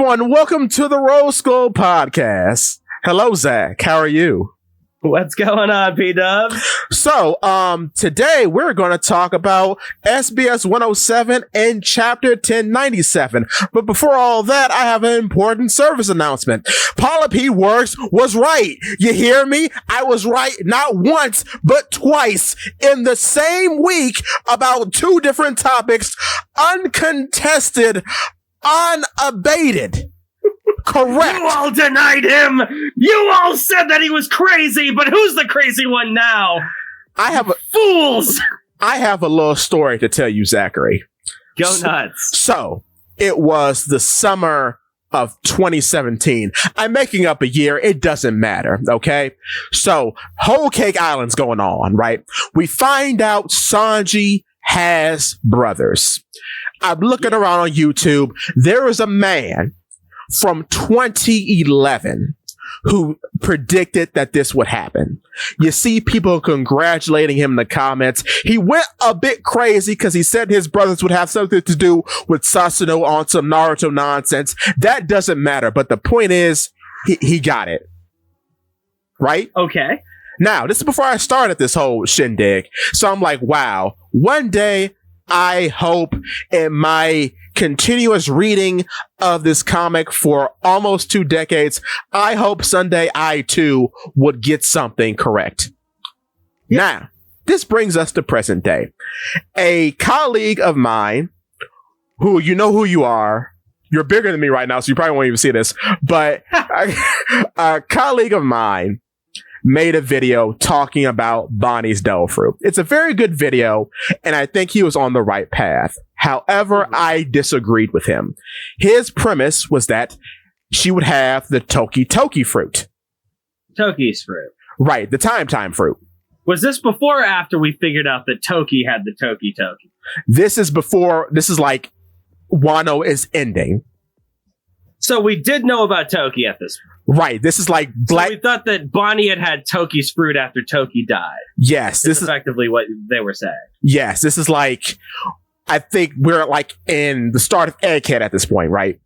everyone. Welcome to the Roll School Podcast. Hello, Zakk. How are you? What's going on, P-Dub? So, today we're going to talk about SBS 107 and Chapter 1097. But before all that, I have an important service announcement. Paula P. Works was right. You hear me? I was right not once, but twice in the same week about two different topics, uncontested, unabated. Correct. You all denied him. You all said that he was crazy, but who's the crazy one now? Fools. I have a little story to tell you, Zachary. Go nuts. So, it was the summer of 2017. I'm making up a year. It doesn't matter, okay? So, Whole Cake Island's going on, right? We find out Sanji has brothers. I'm looking around on YouTube. There is a man from 2011 who predicted that this would happen. You see people congratulating him in the comments. He went a bit crazy because he said his brothers would have something to do with Sasuno on some Naruto nonsense. That doesn't matter. But the point is, he got it. Right? Okay. Now, this is before I started this whole shindig. So I'm like, wow, one day I hope in my continuous reading of this comic for almost 2 decades, I hope someday I too would get something correct. Yeah. Now, this brings us to present day. A colleague of mine, who you know who you are, you're bigger than me right now, so you probably won't even see this, but a colleague of mine made a video talking about Bonnie's devil fruit. It's a very good video, and I think he was on the right path. However, I disagreed with him. His premise was that she would have the Toki Toki fruit. Toki's fruit. Right, the time fruit. Was this before or after we figured out that Toki had the Toki Toki? This is before, this is like Wano is ending. So we did know about Toki at this point. Right, this is like black. So we thought that Bonnie had Toki's fruit after Toki died. Yes, this is effectively what they were saying. Yes, this is like, I think we're like in the start of Egghead at this point, right?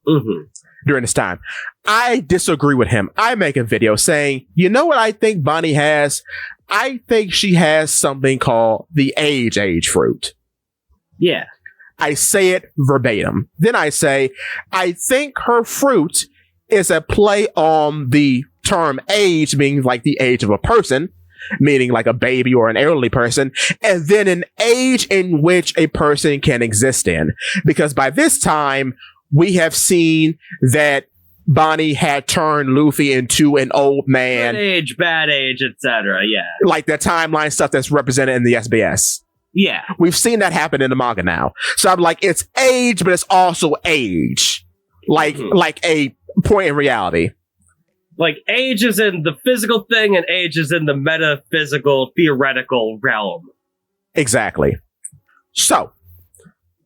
Mm-hmm. During this time. I disagree with him. I make a video saying, you know what I think Bonnie has? I think she has something called the age fruit. Yeah. I say it verbatim. Then I say, I think her fruit is a play on the term age, being like the age of a person, meaning like a baby or an elderly person, and then an age in which a person can exist in. Because by this time, we have seen that Bonnie had turned Luffy into an old man. Bad age, etc. Yeah. Like the timeline stuff that's represented in the SBS. Yeah. We've seen that happen in the manga now. So I'm like, it's age, but it's also age. Like a point in reality. Like age is in the physical thing and age is in the metaphysical theoretical realm. Exactly. So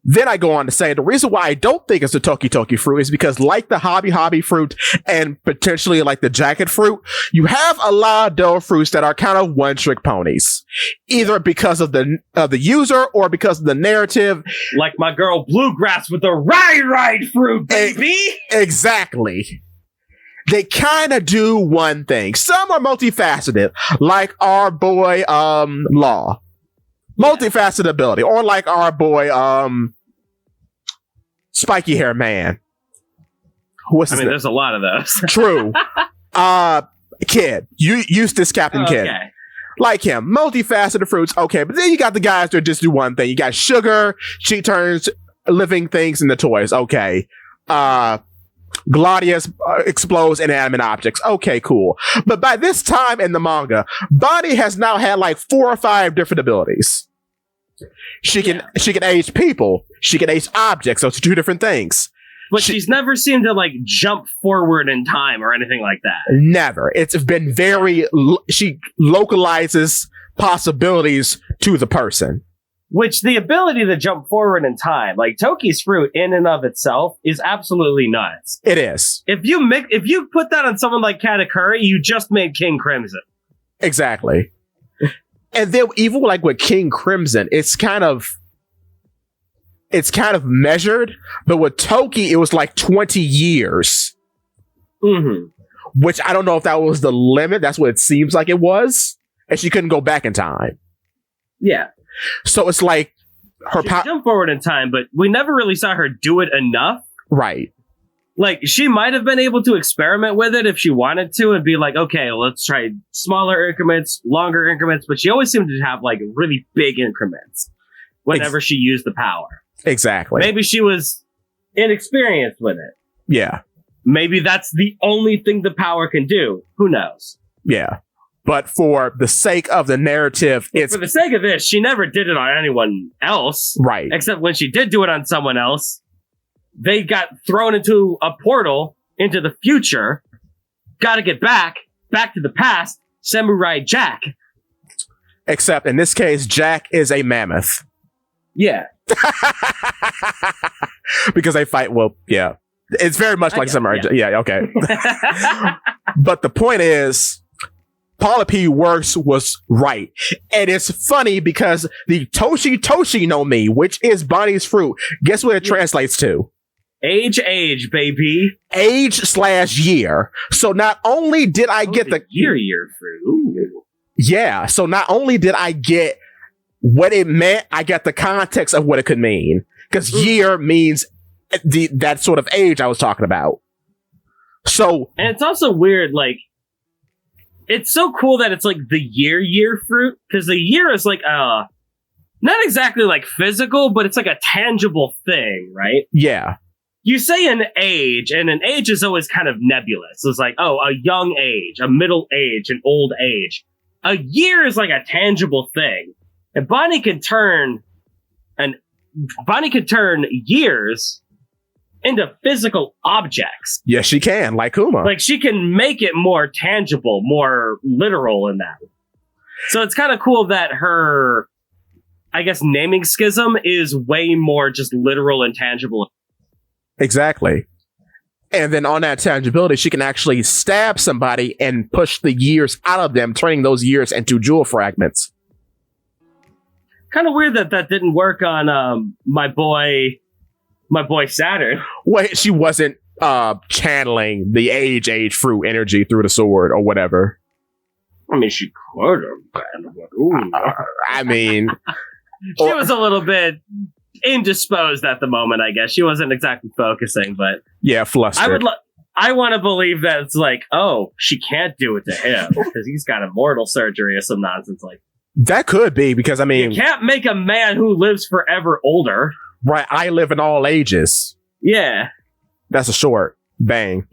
then I go on to say the reason why I don't think it's the Toki Toki fruit is because like the Hobby fruit and potentially like the jacket fruit, you have a lot of devil fruits that are kind of one-trick ponies. Either because of the user or because of the narrative. Like my girl Bluegrass with the ride fruit, baby! Exactly. They kind of do one thing. Some are multifaceted, like our boy Law. Multifaceted ability. Or like our boy Spiky Hair Man. There's a lot of those. True. Kid. Eustace Captain Kid. Like him. Multifaceted fruits. Okay, but then you got the guys that just do one thing. You got Sugar. She turns living things into toys. Okay. Gladius explodes inanimate objects. Okay, cool. But by this time in the manga, Bonnie has now had like 4 or 5 different abilities. She can age people. She can age objects. So it's 2 different things. But she's never seemed to like jump forward in time or anything like that. Never. It's been very. She localizes possibilities to the person. Which the ability to jump forward in time, like Toki's fruit in and of itself, is absolutely nuts. It is. If you put that on someone like Katakuri, you just made King Crimson. Exactly. And then even like with King Crimson, it's kind of it's kind of measured, but with Toki, it was like 20 years. Mm-hmm. Which I don't know if that was the limit. That's what it seems like it was. And she couldn't go back in time. Yeah. So it's like her power jump forward in time, but we never really saw her do it enough. Right. Like, she might have been able to experiment with it if she wanted to and be like, okay, let's try smaller increments, longer increments, but she always seemed to have, like, really big increments whenever she used the power. Exactly. Maybe she was inexperienced with it. Yeah. Maybe that's the only thing the power can do. Who knows? Yeah. But for the sake of the narrative, for the sake of this, she never did it on anyone else. Right. Except when she did do it on someone else, they got thrown into a portal into the future. Gotta get back to the past. Samurai Jack. Except in this case, Jack is a mammoth. Yeah. Because they fight, well, yeah. It's very much like Samurai Jack. Yeah, okay. But the point is, Paula P. Works was right. And it's funny because the Toshi no Mi, which is Bonnie's fruit, guess what it translates to? Age, baby. Age/year. So not only did I get the year fruit. Ooh. Yeah. So not only did I get what it meant, I got the context of what it could mean. Because year means that sort of age I was talking about. So, and it's also weird, like, it's so cool that it's like the year fruit, because the year is like not exactly like physical, but it's like a tangible thing, right? Yeah. You say an age, and an age is always kind of nebulous. It's like, oh, a young age, a middle age, an old age. A year is like a tangible thing. And Bonnie can turn years into physical objects. Yes, she can, like Kuma. Like, she can make it more tangible, more literal in that. So it's kind of cool that her, I guess, naming schism is way more just literal and tangible. Exactly. And then on that tangibility, she can actually stab somebody and push the years out of them, turning those years into jewel fragments. Kind of weird that didn't work on my boy Saturn. Wait, she wasn't channeling the age fruit energy through the sword or whatever. I mean, she could have. I mean, she was a little bit indisposed at the moment, I guess. She wasn't exactly focusing, but yeah, flustered. I want to believe that it's like, oh, she can't do it to him because he's got immortal surgery or some nonsense like. That could be, because I mean, you can't make a man who lives forever older. Right, I live in all ages. Yeah. That's a short. Bang.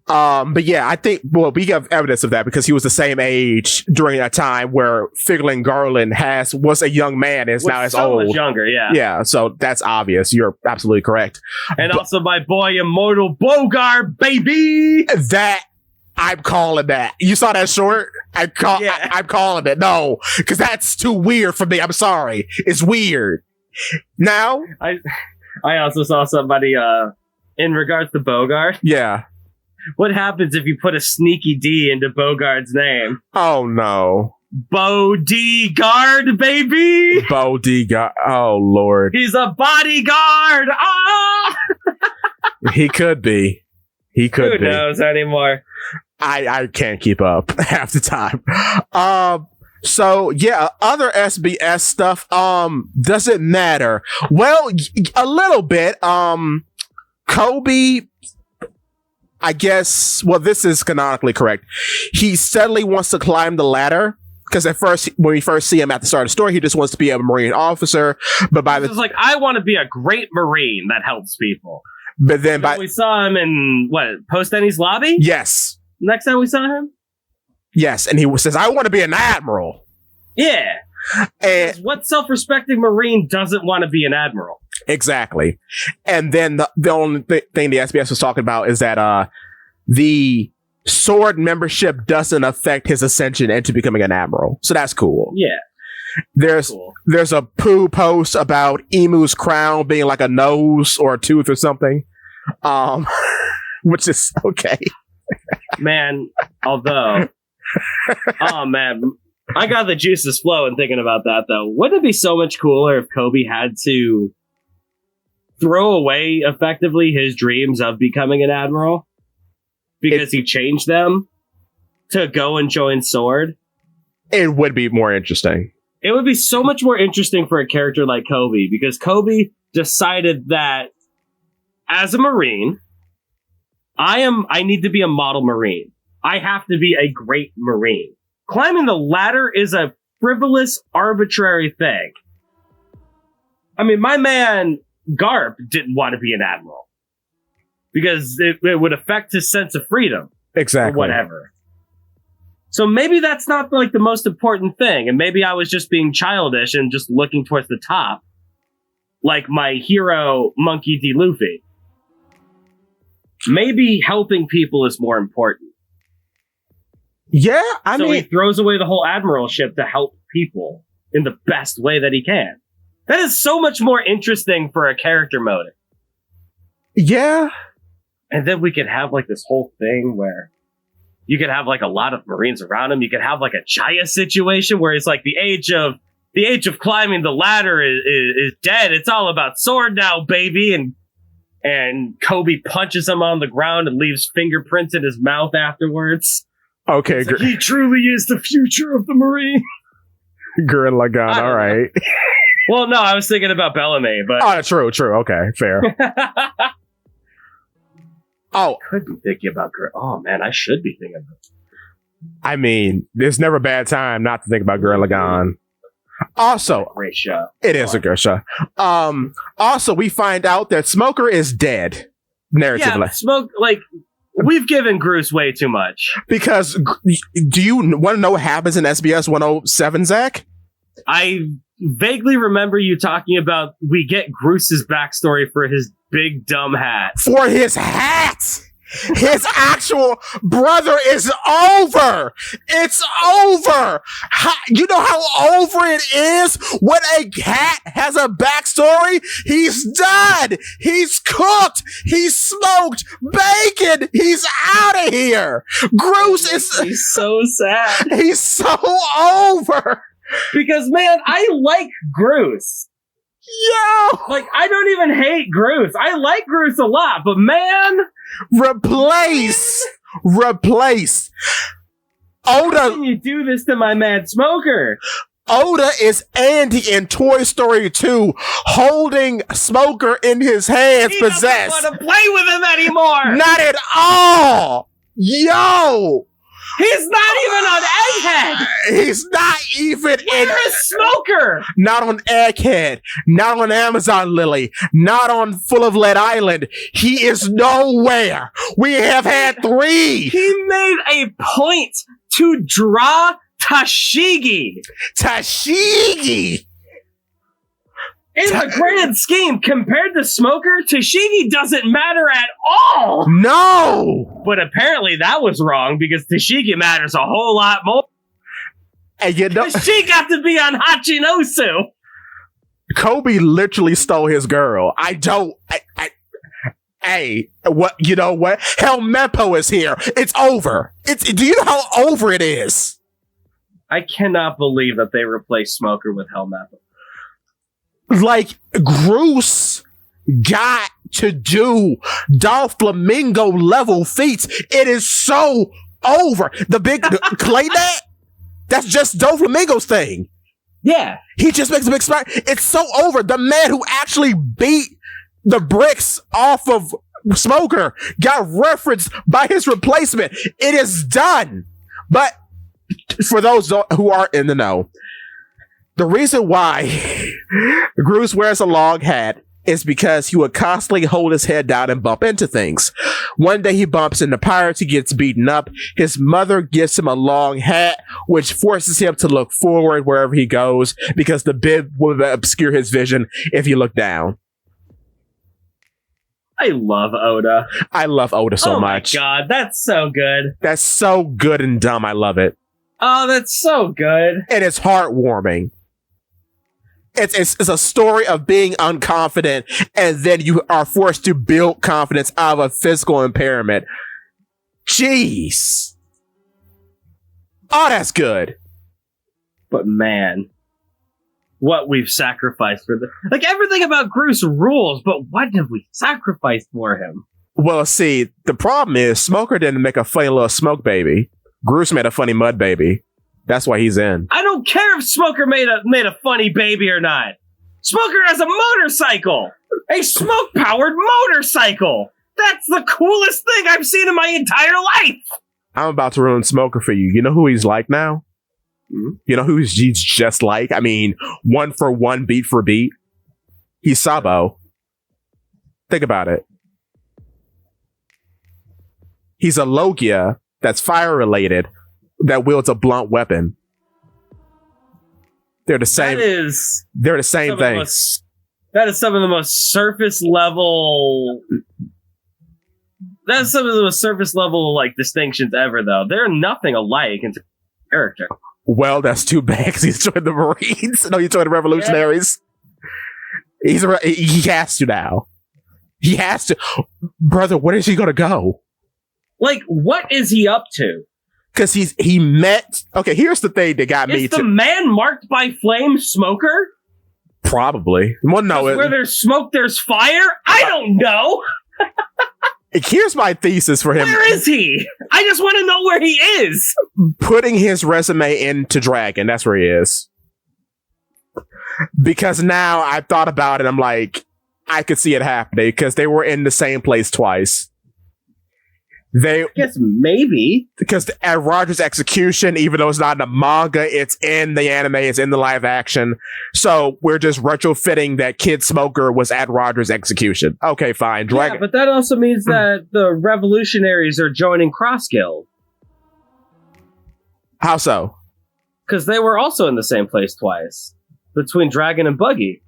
But yeah, I think, well, we have evidence of that because he was the same age during that time where Figlin Garland was a young man and is now as old. Much younger, yeah. Yeah, so that's obvious. You're absolutely correct. And also my boy Immortal Bogart, baby! That, I'm calling that. You saw that short? I'm calling it. No, because that's too weird for me. I'm sorry. It's weird. Now, I also saw somebody in regards to Bogart. Yeah. What happens if you put a sneaky D into Bogart's name? Oh no. Bodyguard, baby. Bodyguard. Oh Lord. He's a bodyguard. Ah. He could be. He could be. Who knows anymore? I can't keep up half the time. So yeah, other SBS stuff. Does it matter? Well, a little bit. Kobe, I guess. Well, this is canonically correct. He steadily wants to climb the ladder. Because at first, when we first see him at the start of the story, he just wants to be a Marine officer. But by the it's like, I want to be a great Marine that helps people. But then we saw him in Post Denny's lobby. Yes. Next time we saw him. Yes, and he says, "I want to be an admiral." Yeah. And what self-respecting Marine doesn't want to be an admiral? Exactly. And then the only thing the SBS was talking about is that the sword membership doesn't affect his ascension into becoming an admiral. So that's cool. Yeah. There's a poo post about Emu's crown being like a nose or a tooth or something. Which is okay. Man, although oh man, I got the juices flowing thinking about that, though. Wouldn't it be so much cooler if Kobe had to throw away, effectively, his dreams of becoming an admiral? Because he changed them to go and join Sword? It would be more interesting. It would be so much more interesting for a character like Kobe, because Kobe decided that as a Marine, I need to be a model Marine. I have to be a great Marine. Climbing the ladder is a frivolous, arbitrary thing. I mean, my man Garp didn't want to be an admiral because it would affect his sense of freedom. Exactly. Or whatever. So maybe that's not like the most important thing, and maybe I was just being childish and just looking towards the top, like my hero Monkey D. Luffy. Maybe helping people is more important. Yeah, so he throws away the whole admiralship to help people in the best way that he can. That is so much more interesting for a character motive. Yeah. And then we could have like this whole thing where you could have like a lot of Marines around him. You could have like a Chaya situation where it's like the age of climbing the ladder is dead. It's all about Sword now, baby. And Kobe punches him on the ground and leaves fingerprints in his mouth afterwards. Okay. Like, he truly is the future of the Marine. Gurren Lagann, all right. Well, no, I was thinking about Bellamy, but... Oh, true. Okay, fair. I could be thinking about Gurren. Oh, man, I should be thinking about it. I mean, there's never a bad time not to think about Gurren Lagann. Also, great show. It is a good show. Also, we find out that Smoker is dead. Narratively. Yeah, we've given Bruce way too much. Because, do you want to know what happens in SBS 107, Zakk? I vaguely remember you talking about we get Bruce's backstory for his big dumb hat. For his hat! His actual brother is over. It's over. You know how over it is when a hat has a backstory? He's done. He's cooked. He's smoked bacon. He's out of here. He's so sad. He's so over. Because, man, I like Bruce. Yo! Like, I don't even hate Bruce. I like Bruce a lot, but man... Replace! Oda... How can you do this to my man Smoker? Oda is Andy in Toy Story 2 holding Smoker in his hands, he possessed. He doesn't want to play with him anymore! Not at all! Yo! He's not even on Egghead! He's not even Where is Smoker? Not on Egghead. Not on Amazon Lily. Not on Full of Lead Island. He is nowhere. We have had 3. He made a point to draw Tashigi. In the grand scheme, compared to Smoker, Tashigi doesn't matter at all! No! But apparently that was wrong, because Tashigi matters a whole lot more. And you know, she got to be on Hachinosu! Kobe literally stole his girl. Hey, what, you know what? Helmeppo is here. It's over. Do you know how over it is? I cannot believe that they replaced Smoker with Helmeppo. Like, Bruce got to do Doflamingo level feats. It is so over. The Clay Net, that's just Doflamingo's thing. Yeah. He just makes a big smash. It's so over. The man who actually beat the bricks off of Smoker got referenced by his replacement. It is done. But for those who aren't in the know, the reason why Bruce wears a long hat is because he would constantly hold his head down and bump into things. One day he bumps into pirates, he gets beaten up. His mother gives him a long hat, which forces him to look forward wherever he goes, because the bib will obscure his vision if you look down. I love Oda. I love Oda so much. Oh my god, that's so good. That's so good and dumb. I love it. Oh, that's so good. And it's heartwarming. It's a story of being unconfident, and then you are forced to build confidence out of a physical impairment. Jeez. Oh, that's good. But man, what we've sacrificed for the everything about Bruce rules, but what did we sacrifice for him? Well, see, the problem is Smoker didn't make a funny little smoke baby. Bruce made a funny mud baby. That's why he's in. I don't care if Smoker made a funny baby or not. Smoker has a motorcycle, a smoke-powered motorcycle. That's the coolest thing I've seen in my entire life. I'm about to ruin Smoker for you. You know who he's like now? Mm-hmm. You know who he's just like? I mean, one for one, beat for beat. He's Sabo. Think about it. He's a Logia that's fire-related that wields a blunt weapon. They're the same. They're the same thing. That is some of the most surface level. That's some of the most surface level distinctions ever, though. They're nothing alike in character. Well, that's too bad because he's joined the Marines. No, he joined the Revolutionaries. Yeah. He has to now. He has to. Brother, where is he going to go? What is he up to? Because he met... Okay, here's the thing that got me to... Is the man marked by flame Smoker? Probably. Well, no. Where there's smoke, there's fire? I don't know. Here's my thesis for him. Where is he? I just want to know where he is. Putting his resume into Dragon. That's where he is. Because now I've thought about it. I'm like, I could see it happening because they were in the same place twice. I guess maybe. Because at Roger's execution, even though it's not in the manga, it's in the anime, it's in the live action. So we're just retrofitting that Kid Smoker was at Roger's execution. Okay, fine. Yeah, but that also means that the revolutionaries are joining Cross Guild. How so? Because they were also in the same place twice. Between Dragon and Buggy.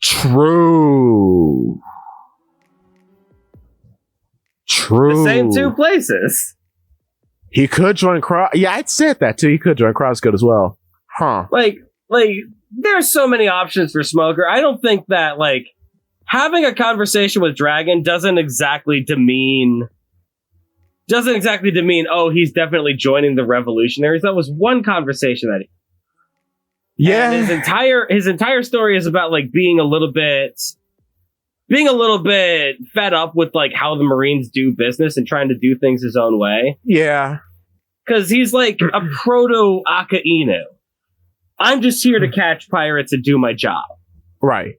True. The same two places. He could join Cross. Yeah, I'd said that too. He could join Cross Guild as well. Huh. There's so many options for Smoker. I don't think that, having a conversation with Dragon doesn't exactly demean, oh, he's definitely joining the Revolutionaries. That was one conversation that yeah. And his entire story is about, being a little bit fed up with how the Marines do business and trying to do things his own way. Yeah. Because he's a proto Aka Inu. I'm just here to catch pirates and do my job. Right.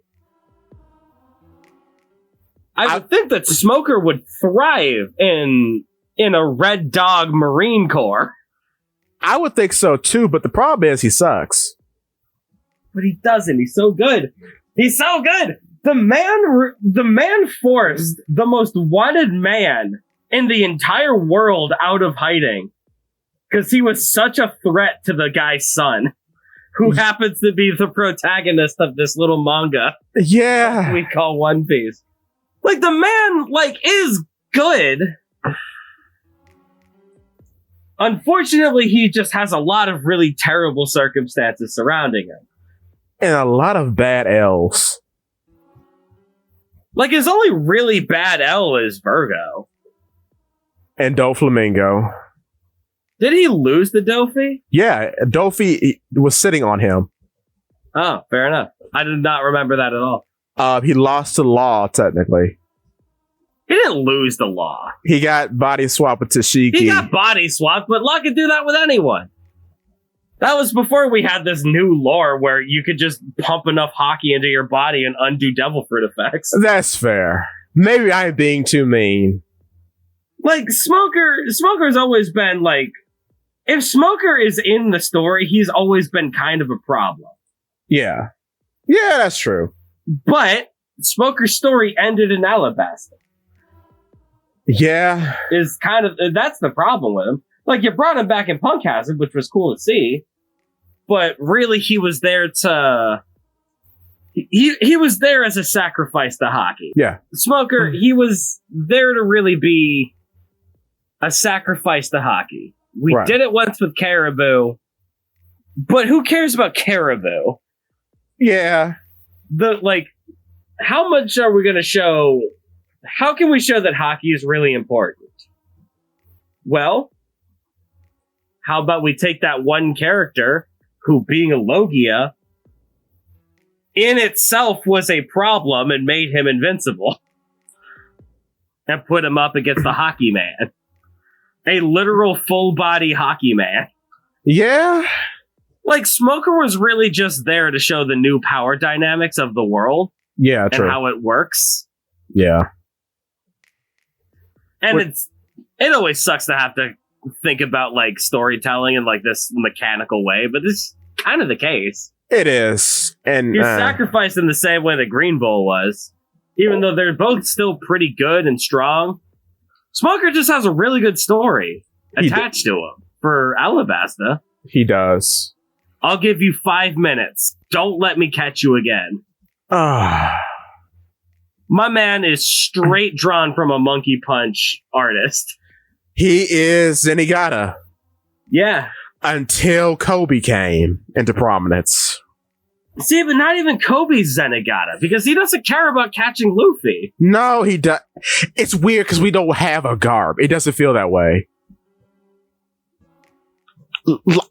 I would think that Smoker would thrive in a Red Dog Marine Corps. I would think so too, but the problem is he sucks. But he doesn't. He's so good. He's so good. The man forced the most wanted man in the entire world out of hiding because he was such a threat to the guy's son, who happens to be the protagonist of this little manga. Yeah, we call One Piece. The man is good. Unfortunately, he just has a lot of really terrible circumstances surrounding him, and a lot of bad L's. His only really bad L is Virgo. And Doflamingo. Did he lose to Dofi? Yeah, Dofi was sitting on him. Oh, fair enough. I did not remember that at all. He lost to Law, technically. He didn't lose the Law. He got body swapped with Tashiki. He got body swapped, but Law could do that with anyone. That was before we had this new lore where you could just pump enough hockey into your body and undo devil fruit effects. That's fair. Maybe I'm being too mean. Smoker's always been if Smoker is in the story, he's always been kind of a problem. Yeah. Yeah, that's true. But Smoker's story ended in Alabasta. Yeah. That's the problem with him. You brought him back in Punk Hazard, which was cool to see. But really, he was there to... He was there as a sacrifice to hockey. Yeah. Smoker, he was there to really be a sacrifice to hockey. We did it once with Caribou, but who cares about Caribou? Yeah. How much are we going to show? How can we show that hockey is really important? Well, how about we take that one character who, being a Logia, in itself was a problem and made him invincible. And put him up against the Hockey Man. A literal full-body Hockey Man. Yeah. Like, Smoker was really just there to show the new power dynamics of the world. Yeah, true. And how it works. Yeah. And it always sucks to have to think about, like, storytelling in, like, this mechanical way, but this is kind of the case. It is. And he's sacrificed in the same way that Green Bull was. Even though they're both still pretty good and strong, Smoker just has a really good story attached to him for Alabasta. He does. I'll give you 5 minutes. Don't let me catch you again. My man is straight drawn from a Monkey Punch artist. He is Zenigata. Yeah. Until Kobe came into prominence. See, but not even Kobe's Zenigata, because he doesn't care about catching Luffy. No, he does. It's weird because we don't have a garb. It doesn't feel that way.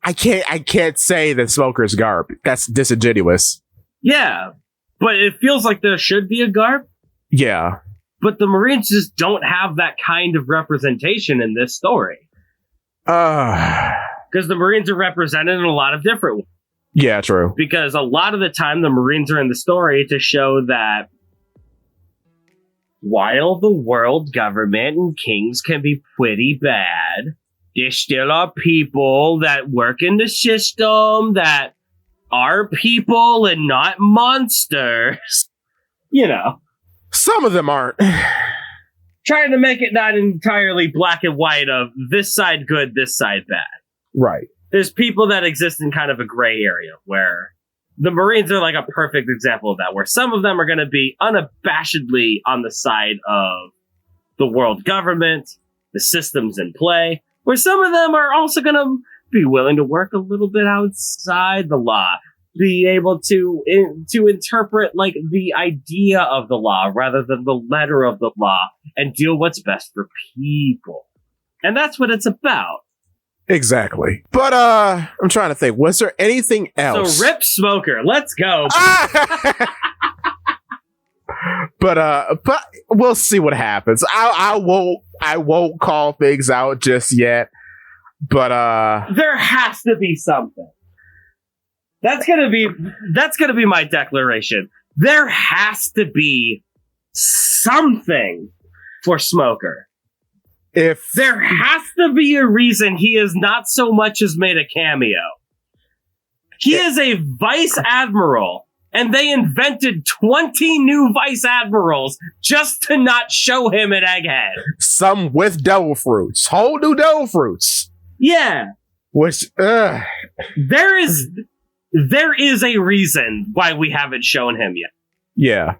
I can't say that Smoker's garb. That's disingenuous. Yeah, but it feels like there should be a garb. Yeah. But the Marines just don't have that kind of representation in this story. Because the Marines are represented in a lot of different ways. Yeah, true. Because a lot of the time the Marines are in the story to show that while the world government and kings can be pretty bad, there still are people that work in the system that are people and not monsters. You know. Some of them aren't. Trying to make it not entirely black and white of this side good, this side bad. Right. There's people that exist in kind of a gray area where the Marines are like a perfect example of that, where some of them are going to be unabashedly on the side of the world government, the systems in play, where some of them are also going to be willing to work a little bit outside the law, be able to interpret like the idea of the law rather than the letter of the law and deal what's best for people. And that's what it's about. Exactly. But I'm trying to think. Was there anything else? So rip Smoker. Let's go. But we'll see what happens. I won't call things out just yet. But there has to be something. That's gonna be my declaration. There has to be something for Smoker. If there has to be a reason he is not so much as made a cameo. He is a vice admiral, and they invented 20 new vice admirals just to not show him at Egghead. Some with devil fruits, whole new devil fruits. Yeah, which there is a reason why we haven't shown him yet. Yeah.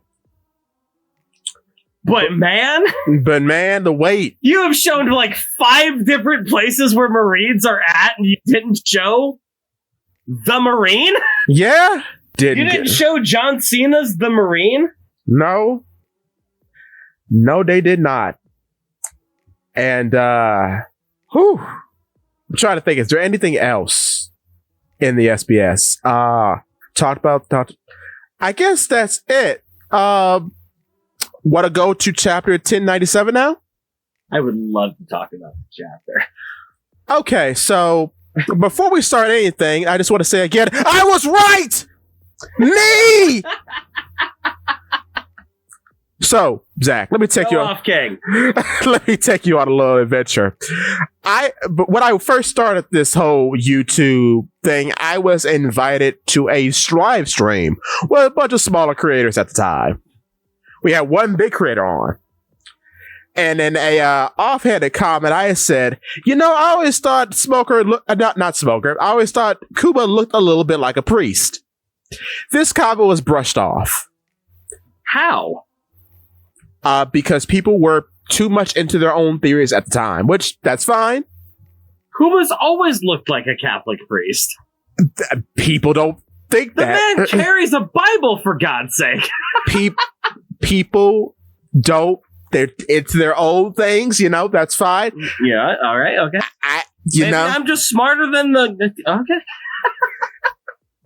But man, the wait. You have shown like 5 different places where Marines are at, and you didn't show the Marine? Yeah. You didn't show John Cena's The Marine? No, they did not. And I'm trying to think, is there anything else in the SBS? I guess that's it. Want to go to chapter 1097 now? I would love to talk about the chapter. Okay, so before we start anything, I just want to say again, I was right! Me! So, Zakk, let me take you off, King. Let me take you on a little adventure. But when I first started this whole YouTube thing, I was invited to a live stream with a bunch of smaller creators at the time. We had one big creator on. And in a offhanded comment, I said, I always thought Smoker, not Smoker, I always thought Kuba looked a little bit like a priest. This comment was brushed off. How? Because people were too much into their own theories at the time, which, that's fine. Kuba's always looked like a Catholic priest. People don't think that. The man carries a Bible, for God's sake. People don't. It's their own things, that's fine. Yeah, all right, okay. Maybe I'm just smarter than the... Okay.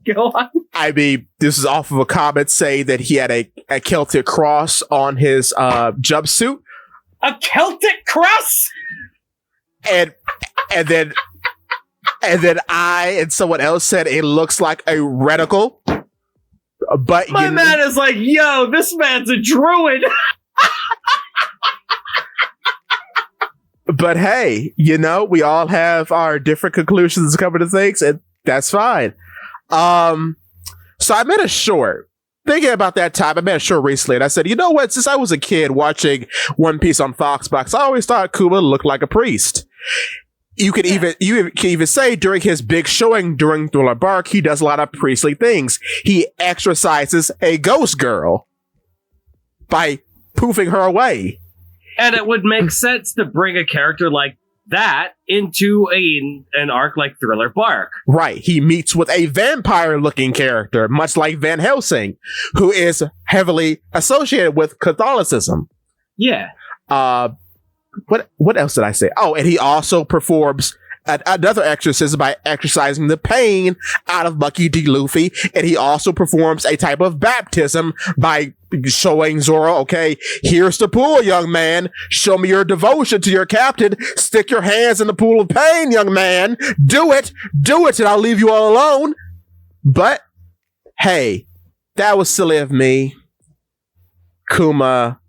Go on. I mean, this is off of a comment saying that he had a Celtic cross on his jumpsuit. A Celtic cross? And then I and someone else said it looks like a reticle. But my man is like, yo, this man's a druid. But hey, we all have our different conclusions coming to things, and that's fine. So I made a short. Thinking about that time, I made a short recently, and I said, you know what? Since I was a kid watching One Piece on Foxbox, I always thought Kuma looked like a priest. You can even say during his big showing during Thriller Bark, he does a lot of priestly things. He exorcises a ghost girl by poofing her away. And it would make sense to bring a character like that into an arc like Thriller Bark. Right. He meets with a vampire-looking character, much like Van Helsing, who is heavily associated with Catholicism. Yeah. What else did I say? Oh, and he also performs another exorcism by exorcising the pain out of Lucky D. Luffy, and he also performs a type of baptism by showing Zoro, okay, here's the pool, young man. Show me your devotion to your captain. Stick your hands in the pool of pain, young man. Do it, and I'll leave you all alone. But, hey, that was silly of me. Kuma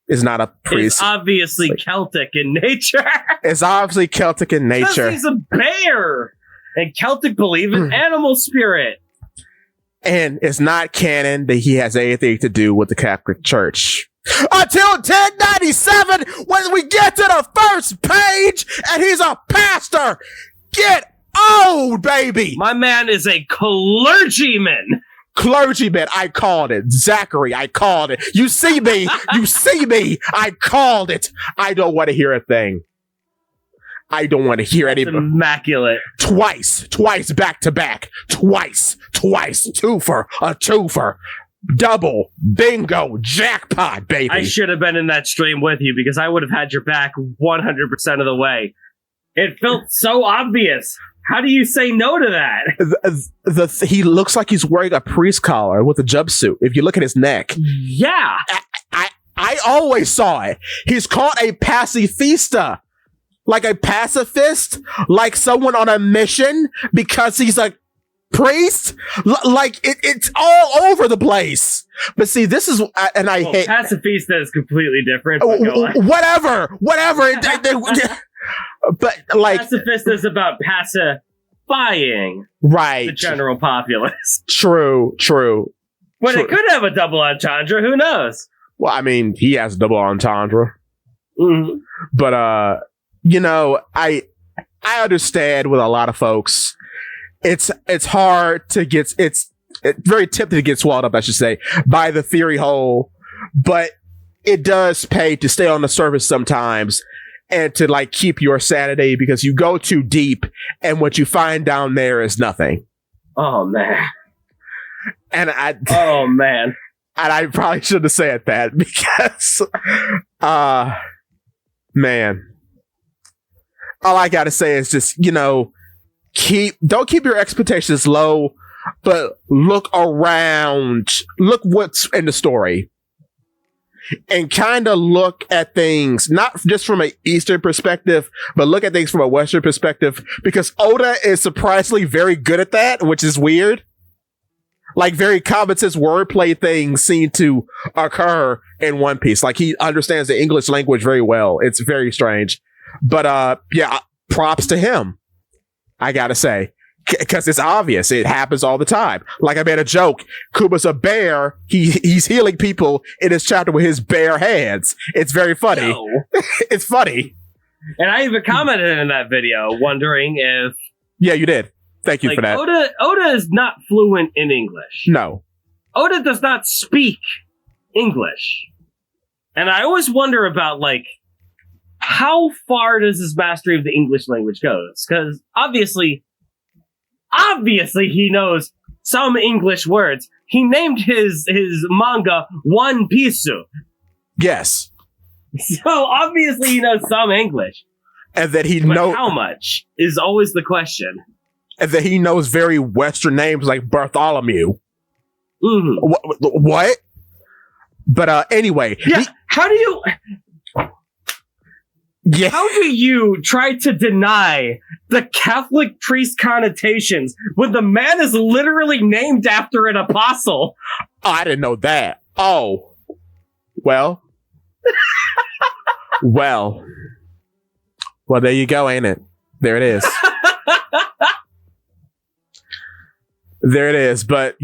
is not a priest. It's obviously Celtic in nature. It's obviously Celtic in nature. He's a bear. And Celtic believe in animal spirit. And it's not canon that he has anything to do with the Catholic Church. Until 1097, when we get to the first page, and he's a pastor. Get old, baby. My man is a clergyman. Clergyman, I called it. Zachary, I called it. You see me, I called it. I don't want to hear a thing. I don't want to hear any. Immaculate. Twice, back to back. Twice. Twofer. Double, bingo, jackpot, baby. I should have been in that stream with you because I would have had your back 100% of the way. It felt so obvious. How do you say no to that? He looks like he's wearing a priest collar with a jumpsuit. If you look at his neck. Yeah. I always saw it. He's called a pacifista. Like a pacifist. Like someone on a mission because he's a priest. It's all over the place. But see, this is, and I hate. Pacifista is completely different. Whatever. But like pacifist is about pacifying the general populace. True. But it could have a double entendre. Who knows? Well, I mean, he has a double entendre. Mm-hmm. But I understand with a lot of folks, it's hard to get it's very tempting to get swallowed up, I should say, by the theory hole. But it does pay to stay on the surface sometimes. And to like keep your sanity because you go too deep and what you find down there is nothing. Oh man. And I probably shouldn't have said that because man. All I gotta say is just, don't keep your expectations low, but look around. Look what's in the story. And kind of look at things, not just from an Eastern perspective, but look at things from a Western perspective, because Oda is surprisingly very good at that, which is weird. Like, very common sense wordplay things seem to occur in One Piece. Like, he understands the English language very well. It's very strange. But, yeah, props to him, I gotta say. Because it's obvious. It happens all the time. Like I made a joke. Kuma's a bear. He's healing people in his chapter with his bare hands. It's very funny. No. It's funny. And I even commented in that video wondering if... Yeah, you did. Thank you for that. Oda is not fluent in English. No. Oda does not speak English. And I always wonder about, how far does his mastery of the English language goes? Because obviously he knows some English words. He named his manga One Piece. Yes. So obviously he knows some English. And that he but knows how much is always the question. and then he knows very Western names like Bartholomew. Mm-hmm. What? But anyway, yeah. How do you try to deny the Catholic priest connotations when the man is literally named after an apostle? Oh, I didn't know that. Oh, well, well, there you go, ain't it? There it is. There it is. But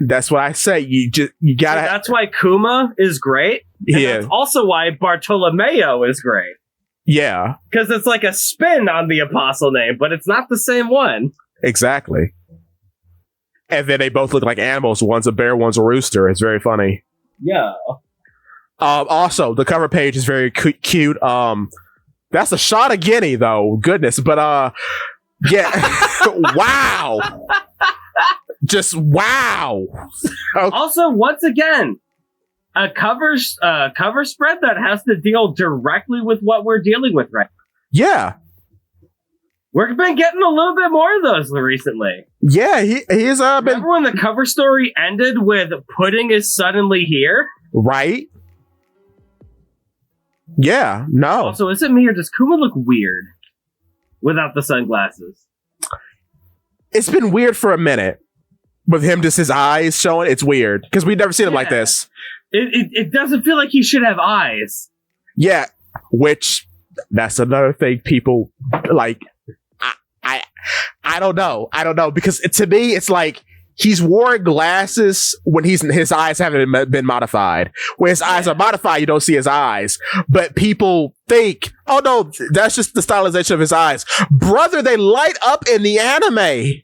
that's what I say. You gotta. So that's why Kuma is great. And that's also why Bartolomeo is great. Yeah, because it's like a spin on the apostle name, but it's not the same one. Exactly. And then they both look like animals. One's a bear, one's a rooster. It's very funny. Yeah. Also, the cover page is very cute. That's a shot of Guinea, though. Goodness, but yeah. Wow. Just wow. Okay. Also, once again, a cover spread that has to deal directly with what we're dealing with right now. Yeah. We've been getting a little bit more of those recently. Yeah, he's Remember when the cover story ended with "Pudding is suddenly here"? Right. Yeah. No. Also, is it me or does Kuma look weird without the sunglasses? It's been weird for a minute with him, just his eyes showing. It's weird because we've never seen him like this. It doesn't feel like he should have eyes. Yeah, which that's another thing people like. I don't know. Because to me, it's like he's wearing glasses when his eyes haven't been modified. When his eyes are modified, you don't see his eyes. But people think, oh no, that's just the stylization of his eyes. Brother, they light up in the anime.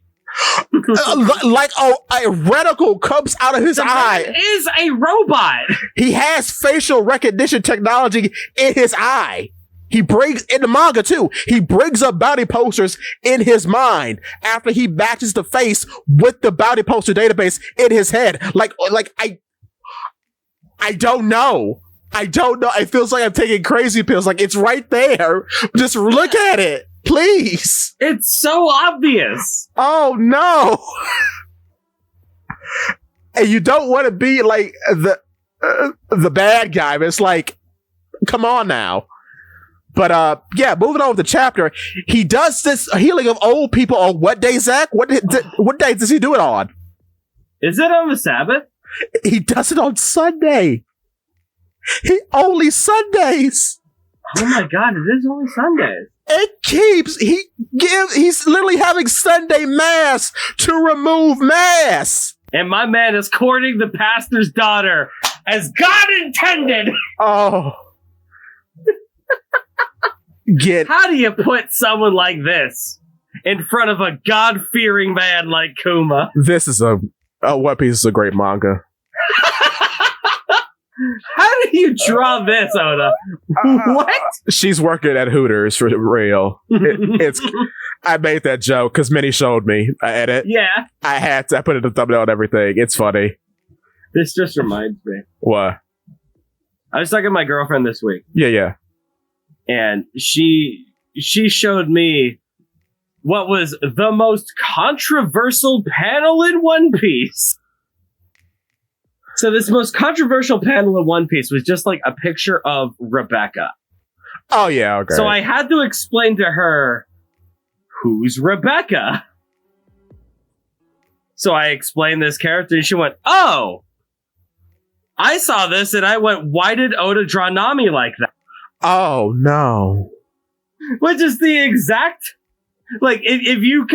Like a reticle comes out of his eye. Man is a robot. He has facial recognition technology in his eye. He brings, in the manga too, he brings up bounty posters in his mind after he matches the face with the bounty poster database in his head. Like I don't know. It feels like I'm taking crazy pills. Like, it's right there. Just look at it, please. It's so obvious. Oh no. And you don't want to be like the bad guy, but it's like, come on now. But yeah, moving on with the chapter, he does this healing of old people on what day, Zakk? What day does he do it on? Is it on the Sabbath? He does it on Sunday. Only Sundays. Oh my god, it is only Sundays. He's literally having Sunday mass to remove mass. And my man is courting the pastor's daughter as God intended. Oh. How do you put someone like this in front of a God-fearing man like Kuma? This is One Piece is a great manga. How do you draw this, Oda? What? She's working at Hooters for real. I made that joke because Minnie showed me. I edit. Yeah. I put it in the thumbnail and everything. It's funny. This just reminds me. What? I was talking to my girlfriend this week. Yeah. And she showed me what was the most controversial panel in One Piece. So this most controversial panel in One Piece was just like a picture of Rebecca. Oh, yeah, okay. So I had to explain to her, who's Rebecca? So I explained this character and she went, oh! I saw this and I went, why did Oda draw Nami like that? Oh, no. Which is the exact... Like, if you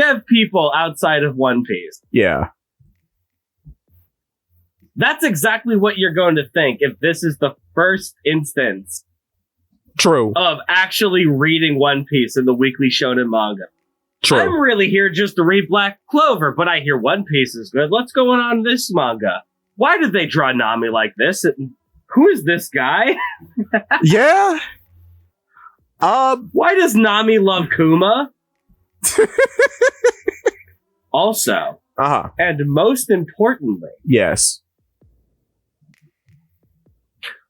have people outside of One Piece... Yeah. That's exactly what you're going to think if this is the first instance... True. ...of actually reading One Piece in the weekly shonen manga. True. I'm really here just to read Black Clover, but I hear One Piece is good. What's going on in this manga? Why did they draw Nami like this? Who is this guy? Yeah. Why does Nami love Kuma? Also, and most importantly, yes.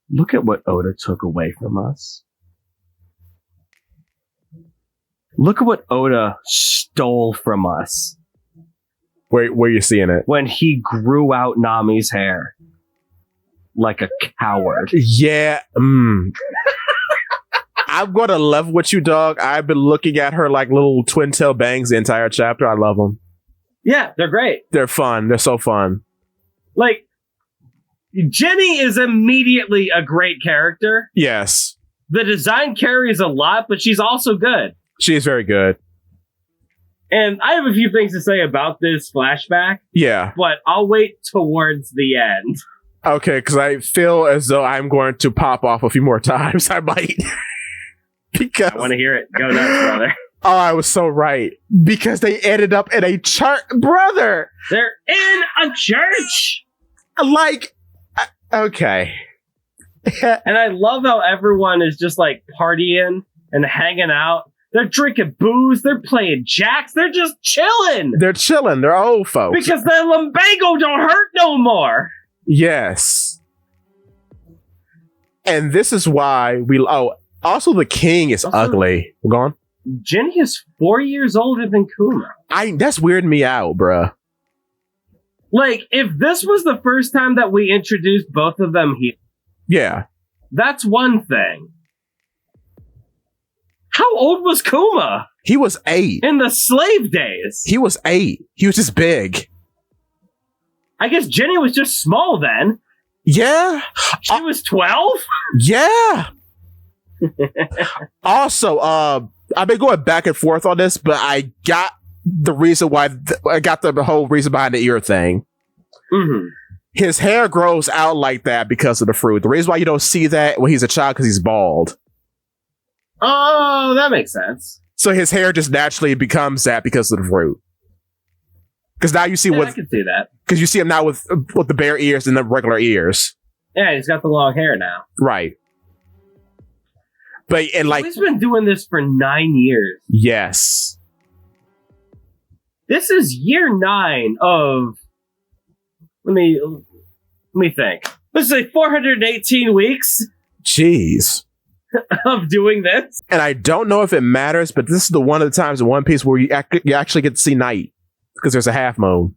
Look at what Oda took away from us. Look at what Oda stole from us Where you seeing it? when he grew out Nami's hair like a coward. Yeah. I'm going to level with you, dog. I've been looking at her like little twin tail bangs the entire chapter. I love them. Yeah, they're great. They're fun. They're so fun. Like, Jenny is immediately a great character. Yes. The design carries a lot, but she's also good. She is very good. And I have a few things to say about this flashback. Yeah. But I'll wait towards the end. Okay, because I feel as though I'm going to pop off a few more times. I might. Because I want to hear it. Go nuts, brother. Oh, I was so right. Because they ended up in a church. Brother! They're in a church! Like, okay. And I love how everyone is just like partying and hanging out. They're drinking booze. They're playing jacks. They're just chilling. They're chilling. They're old folks. Because the lumbago don't hurt no more. Yes. And this is why also the king is ugly. Go on. Jenny is 4 years older than Kuma. That's weirding me out, bruh. Like, if this was the first time that we introduced both of them here, yeah, that's one thing. How old was Kuma? He was 8. In the slave days. He was 8. He was just big. I guess Jenny was just small then. Yeah. She was 12? Yeah. Also, I've been going back and forth on this, but I got the reason why I got the whole reason behind the ear thing. Mm-hmm. His hair grows out like that because of the fruit. The reason why you don't see that when he's a child because he's bald. Oh, that makes sense. So his hair just naturally becomes that because of the fruit. Because now you see I can see that. Because you see him now with the bare ears and the regular ears. Yeah, he's got the long hair now. Right. But and like he's been doing this for 9 years. Yes. This is year 9 of. Let me think. This is like 418 weeks. Jeez. Of doing this. And I don't know if it matters, but this is the one of the times in One Piece where you actually get to see night because there's a half moon.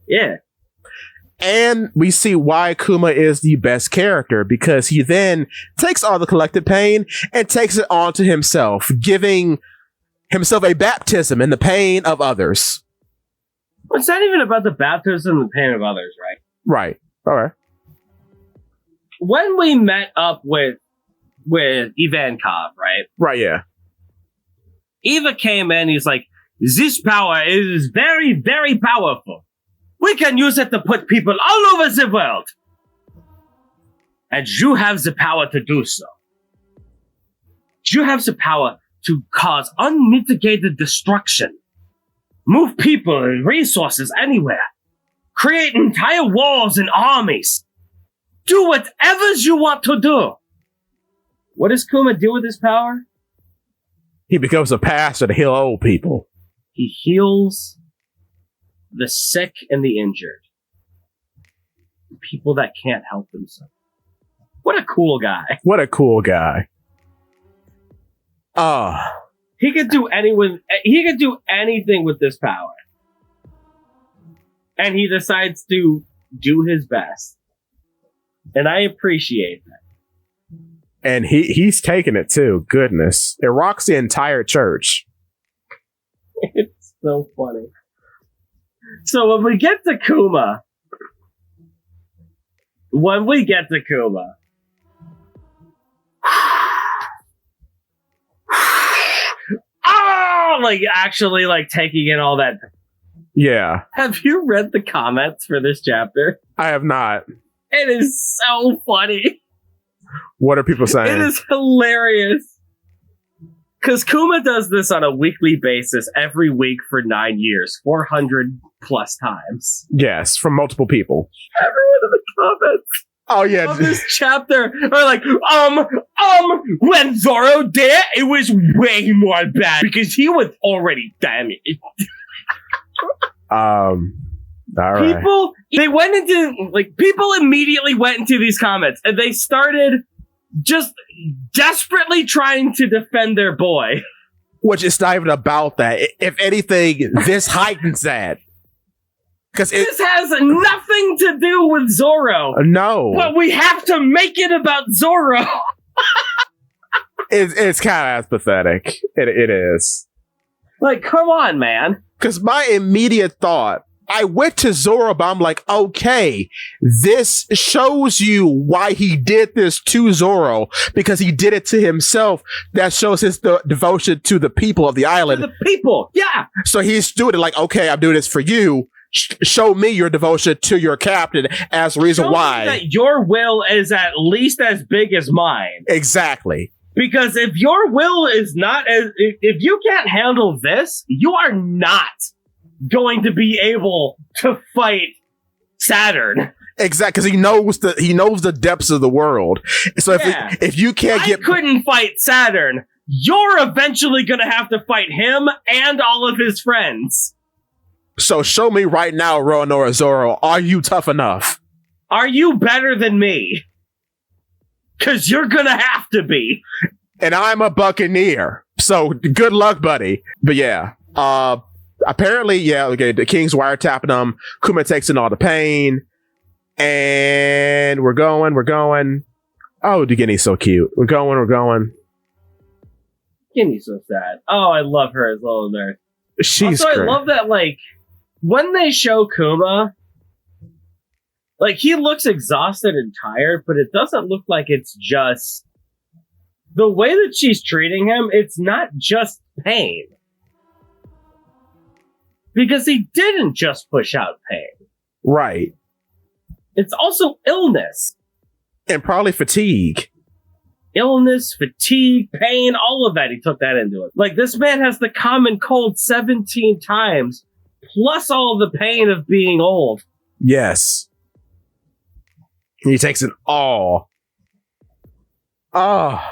Yeah. And we see why Kuma is the best character, because he then takes all the collected pain and takes it onto himself, giving himself a baptism in the pain of others. Well, it's not even about the baptism and the pain of others, right? Right. All right. When we met up with Ivankov, right? Right, yeah. Eva came in, he's like, this power is very, very powerful. We can use it to put people all over the world. And you have the power to do so. You have the power to cause unmitigated destruction. Move people and resources anywhere. Create entire walls and armies. Do whatever you want to do. What does Kuma do with his power? He becomes a pastor to heal old people. He heals the sick and the injured. People that can't help themselves. What a cool guy. What a cool guy. He could do anything with this power. And he decides to do his best. And I appreciate that. And he's taking it too. Goodness. It rocks the entire church. It's so funny. So when we get to Kuma, like actually like taking in all that. Yeah. Have you read the comments for this chapter? I have not. It is so funny. What are people saying? It is hilarious. Because Kuma does this on a weekly basis every week for 9 years, 400 plus times. Yes, from multiple people. Everyone in the comments. Oh yeah, of this chapter are like, when Zoro did it, it was way more bad because he was already damaged. All right. People immediately went into these comments and they started just desperately trying to defend their boy. Which is not even about that. If anything, this heightens that. Because this has nothing to do with Zoro. No. But we have to make it about Zoro. It's kind of pathetic. It is. Like, come on, man. Because my immediate thought, I went to Zoro, but I'm like, okay, this shows you why he did this to Zoro, because he did it to himself. That shows his devotion to the people of the island. To the people, yeah. So he's doing it like, okay, I'm doing this for you. Show me your devotion to your captain as the reason why. That your will is at least as big as mine. Exactly. Because if your will is not as, if you can't handle this, you are not going to be able to fight Saturn. Exactly, because he knows the depths of the world. So if you can't I couldn't fight Saturn, you're eventually going to have to fight him and all of his friends. So show me right now, Roronoa Zoro, are you tough enough? Are you better than me? Because you're going to have to be. And I'm a Buccaneer. So good luck, buddy. But yeah, apparently, yeah, okay, the King's wiretapping them. Kuma takes in all the pain. And we're going. Oh, Duginny's so cute. We're going. Duginny's so sad. Oh, I love her as little nurse. She's also, great. I love that, like, when they show Kuma, like, he looks exhausted and tired, but it doesn't look like it's just the way that she's treating him. It's not just pain, because he didn't just push out pain. Right. It's also illness. And probably fatigue. Illness, fatigue, pain, all of that. He took that into it. Like, this man has the common cold 17 times, plus all the pain of being old. Yes. And he takes it all. Oh.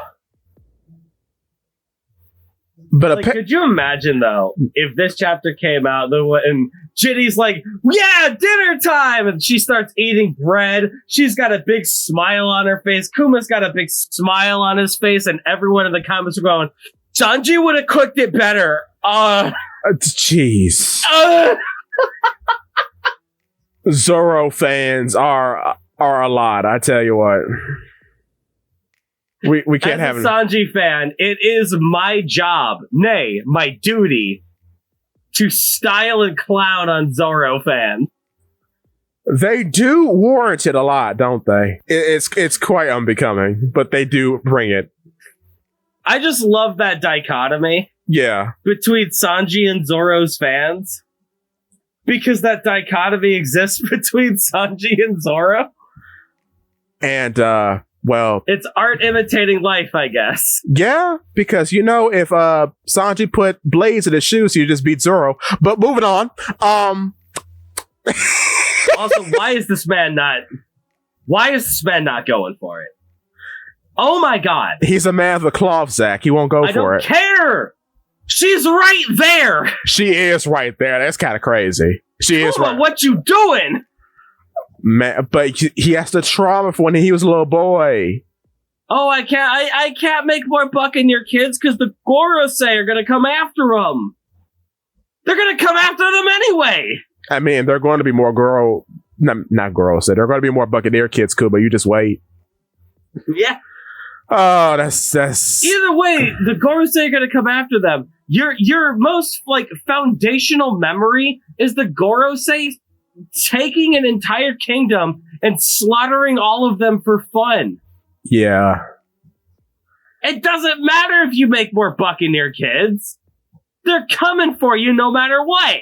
But like, could you imagine, though, if this chapter came out and Ginny's like, yeah, dinner time! And she starts eating bread. She's got a big smile on her face. Kuma's got a big smile on his face. And everyone in the comments are going, Sanji would have cooked it better. Jeez. Zoro fans are a lot, I tell you what. We can't have a Sanji fan, it is my job, nay, my duty, to style and clown on Zoro fans. They do warrant it a lot, don't they? It's quite unbecoming, but they do bring it. I just love that dichotomy. Yeah. Between Sanji and Zoro's fans. Because that dichotomy exists between Sanji and Zoro. And, well, it's art imitating life, I guess. Yeah, because if Sanji put blades in his shoes, he'd just beat Zoro. But moving on. Also, why is this man not going for it? Oh my god. He's a man of the cloth, Zakk. He won't go for it. I don't care. She's right there. She is right there. That's kind of crazy. She is right. What you doing? Man, but he has the trauma from when he was a little boy. Oh, I can't make more Buccaneer kids because the Gorosei are gonna come after him. They're gonna come after them anyway. I mean, they're going to be more not Gorosei. They're going to be more Buccaneer kids, Kuba. You just wait. Yeah. Oh, that's either way. The Gorosei are gonna come after them. Your most foundational memory is the Gorosei taking an entire kingdom and slaughtering all of them for fun. Yeah. It doesn't matter if you make more Buccaneer kids. They're coming for you no matter what.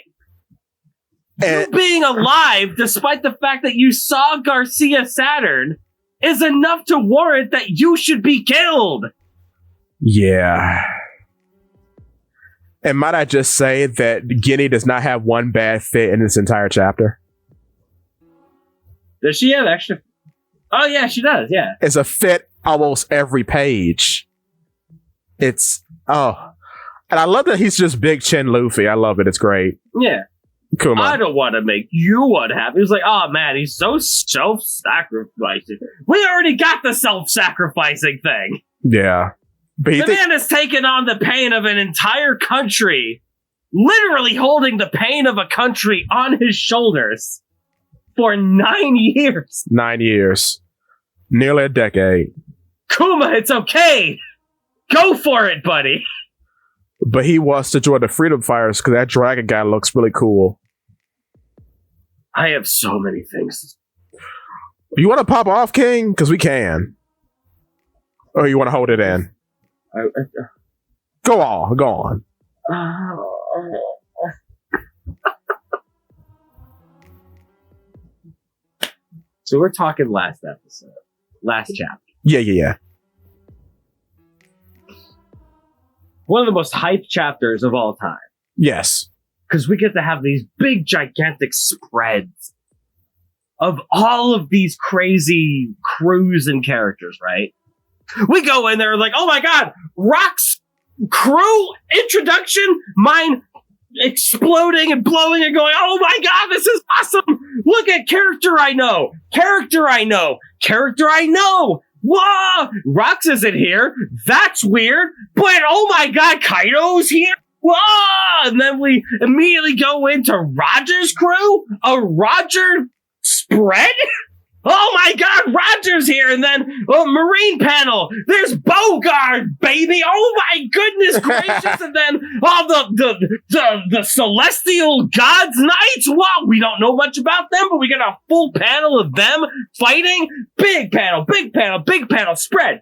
You being alive, despite the fact that you saw Garcia Saturn, is enough to warrant that you should be killed. Yeah. And might I just say that Guinea does not have one bad fit in this entire chapter? Does she have extra? Oh, yeah, she does, yeah. It's a fit almost every page. And I love that he's just Big Chin Luffy. I love it. It's great. Yeah. Come on. I don't want to make you unhappy. He was like, oh, man, he's so self-sacrificing. We already got the self-sacrificing thing. Yeah. The man has taken on the pain of an entire country, literally holding the pain of a country on his shoulders for 9 years. 9 years. Nearly a decade. Kuma, it's okay. Go for it, buddy. But he wants to join the Freedom Fighters because that dragon guy looks really cool. I have so many things. You want to pop off, King? Because we can. Or you want to hold it in? Go on. So we're talking last episode. Last chapter. Yeah. One of the most hyped chapters of all time. Yes. Because we get to have these big, gigantic spreads of all of these crazy crews and characters, right? We go in there like, oh my god, Rock's crew introduction, mine exploding and blowing and going, oh my god, this is awesome! Look at character I know! Whoa! Rox isn't here. That's weird. But oh my god, Kaido's here. Whoa! And then we immediately go into Roger's crew. A Roger spread? Oh my god, Roger's here. And then Marine panel. There's Bogard, baby. Oh my goodness gracious. And then the Celestial Gods Knights. Wow, we don't know much about them, but we get a full panel of them fighting. Big panel. Spread.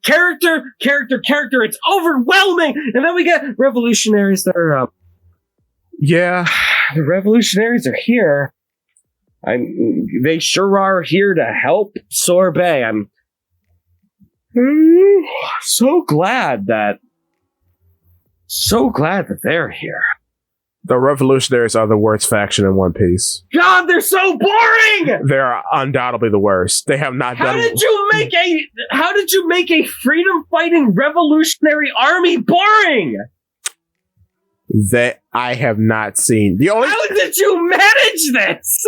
Character. It's overwhelming. And then we get revolutionaries that are Yeah. The revolutionaries are here. They sure are here to help Sorbet. I'm so glad that they're here. The revolutionaries are the worst faction in One Piece. God, they're so boring! They're undoubtedly the worst. They have not done... How did you make a freedom fighting revolutionary army boring? That I have not seen. How did you manage this?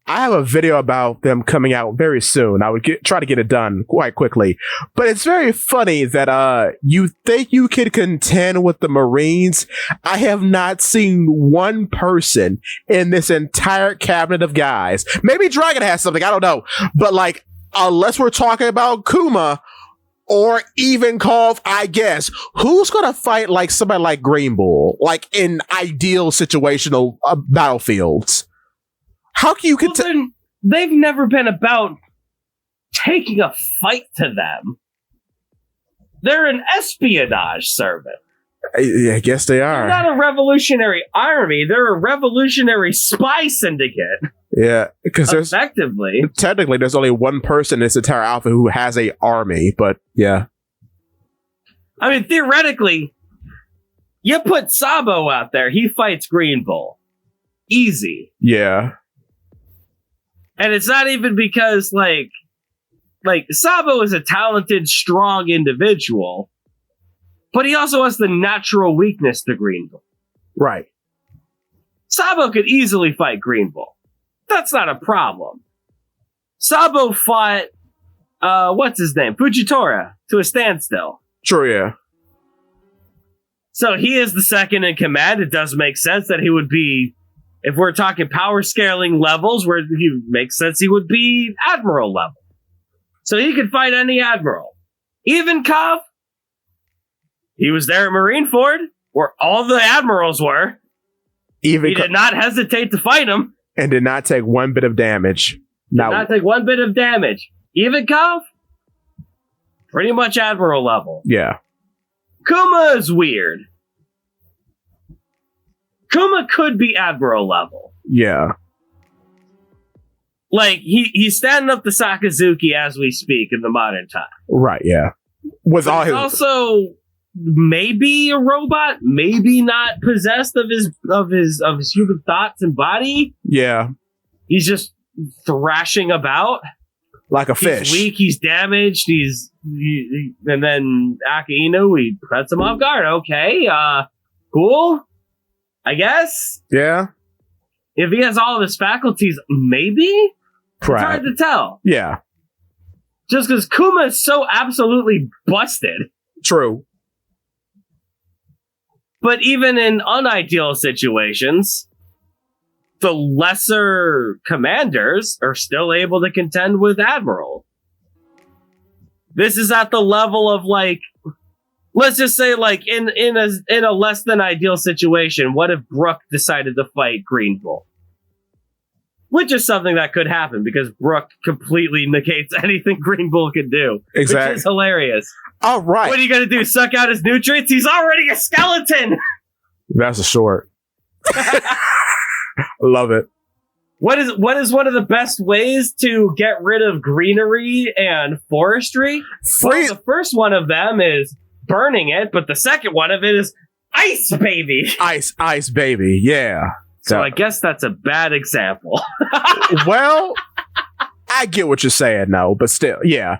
I have a video about them coming out very soon. I would try to get it done quite quickly. But it's very funny that you think you can contend with the Marines. I have not seen one person in this entire cabinet of guys. Maybe Dragon has something, I don't know. But like, unless we're talking about Kuma or even Kov, I guess, who's gonna fight like somebody like Green Bull? Like in ideal situational battlefields? How can you contend? They've never been about taking a fight to them. They're an espionage service. I guess they are. They're not a revolutionary army. They're a revolutionary spy syndicate. Yeah, because technically there's only one person in this entire outfit who has a army, but yeah. I mean, theoretically, you put Sabo out there, he fights Green Bull. Easy. Yeah. And it's not even because, like Sabo is a talented, strong individual, but he also has the natural weakness to Green Bull. Right. Sabo could easily fight Green Bull. That's not a problem. Sabo fought, what's his name? Fujitora to a standstill. True, yeah. So he is the second in command. It does make sense that he would be, if we're talking power scaling levels, where he makes sense he would be admiral level. So he could fight any admiral. Even Kov, he was there at Marineford, where all the admirals were. He did not hesitate to fight him. And did not take one bit of damage. Did not take one bit of damage. Even Kov, pretty much admiral level. Yeah. Kuma is weird. Kuma could be admiral level. Yeah. Like, he's standing up to Sakazuki as we speak in the modern time. Right, yeah. With all his... also maybe a robot, maybe not possessed of his human thoughts and body. Yeah. He's just thrashing about. Like a fish. He's weak, he's damaged, and then Akainu, he cuts him off guard. Okay, cool. I guess. Yeah. If he has all of his faculties, maybe? It's hard to tell. Yeah. Just because Kuma is so absolutely busted. True. But even in unideal situations, the lesser commanders are still able to contend with Admiral. This is at the level of, like, let's just say, like, in a less than ideal situation, what if Brook decided to fight Green Bull? Which is something that could happen because Brook completely negates anything Green Bull can do. Exactly. Which is hilarious. All right. What are you going to do? Suck out his nutrients? He's already a skeleton! That's a short. Love it. What is one of the best ways to get rid of greenery and forestry? Well, the first one of them is burning it, but the second one of it is ice, baby. Ice, baby. Yeah. So I guess that's a bad example. Well, I get what you're saying, no, but still, yeah.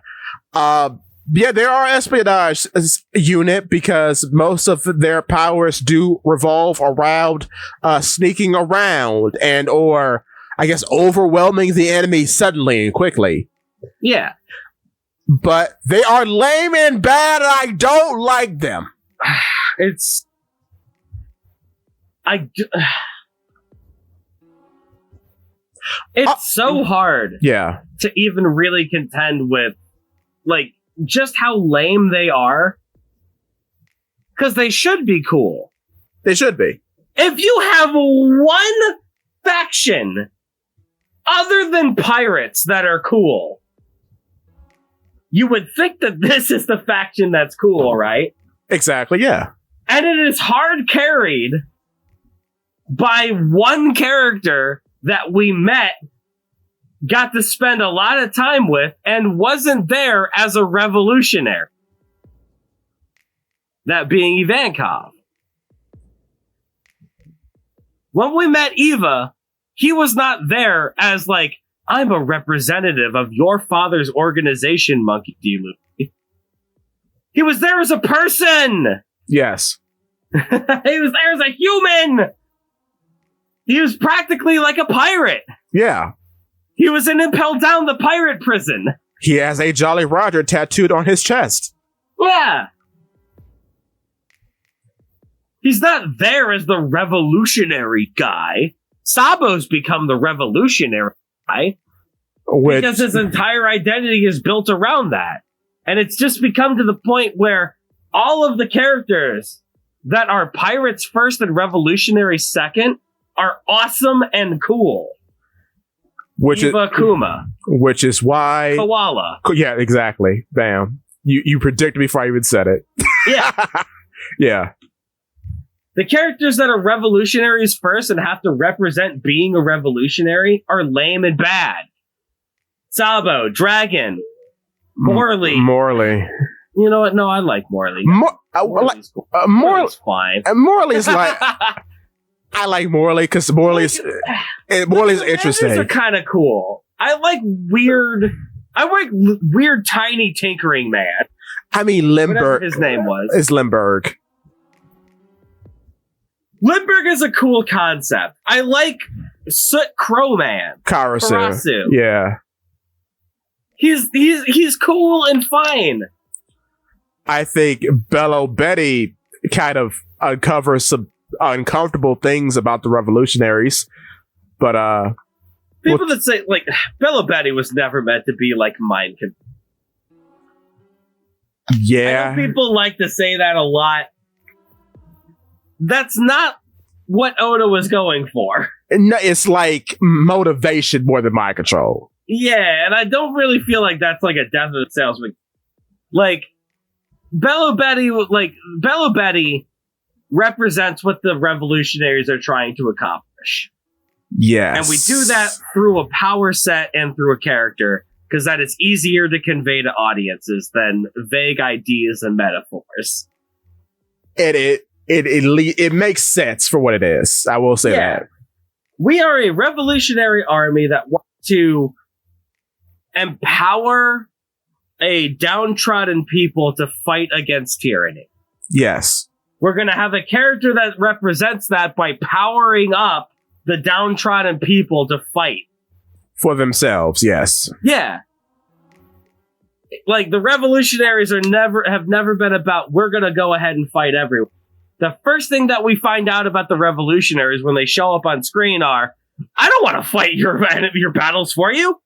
Yeah, there are espionage unit because most of their powers do revolve around sneaking around and or I guess overwhelming the enemy suddenly and quickly. Yeah. But they are lame and bad and I don't like them. It's so hard to even really contend with, like, just how lame they are. Because they should be cool. They should be. If you have one faction other than pirates that are cool, you would think that this is the faction that's cool, right? Exactly, yeah. And it is hard carried by one character that we met, got to spend a lot of time with, and wasn't there as a revolutionary. That being Ivankov. When we met Eva, he was not there as, like, I'm a representative of your father's organization, Monkey D. Luffy. He was there as a person! Yes. He was there as a human! He was practically like a pirate! Yeah. He was an Impel Down the pirate prison! He has a Jolly Roger tattooed on his chest. Yeah! He's not there as the revolutionary guy. Sabo's become the revolutionary guy. Because his entire identity is built around that. And it's just become to the point where all of the characters that are pirates first and revolutionary second are awesome and cool. Eva Kuma. Which is why... Koala. Yeah, exactly. Bam. You predicted before I even said it. Yeah. Yeah. The characters that are revolutionaries first and have to represent being a revolutionary are lame and bad. Sabo, Dragon, Morley. Morley. You know what? No, I like Morley. Morley's fine. Morley's like... I like Morley because Morley's interesting. Are kind of cool. I like weird tiny tinkering man. I mean, Limburg. Whatever his name was. It's Limburg. Limburg is a cool concept. I like Soot Crow Man. Karasu. Yeah. He's cool and fine. I think Bello Betty kind of uncovers some uncomfortable things about the revolutionaries. But people that say, like, Bello Betty was never meant to be like mind control. Yeah. I know people like to say that a lot. That's not what Oda was going for. No, it's like motivation more than mind control. Yeah, and I don't really feel like that's like a definite salesman. Like, Bello Betty represents what the revolutionaries are trying to accomplish. Yes. And we do that through a power set and through a character, because that is easier to convey to audiences than vague ideas and metaphors. It makes sense for what it is. I will say that. We are a revolutionary army that wants to empower a downtrodden people to fight against tyranny. Yes. We're going to have a character that represents that by powering up the downtrodden people to fight. For themselves, yes. Yeah. like the revolutionaries have never been about we're gonna go ahead and fight everyone. The first thing that we find out about the revolutionaries when they show up on screen are, I don't want to fight your battles for you.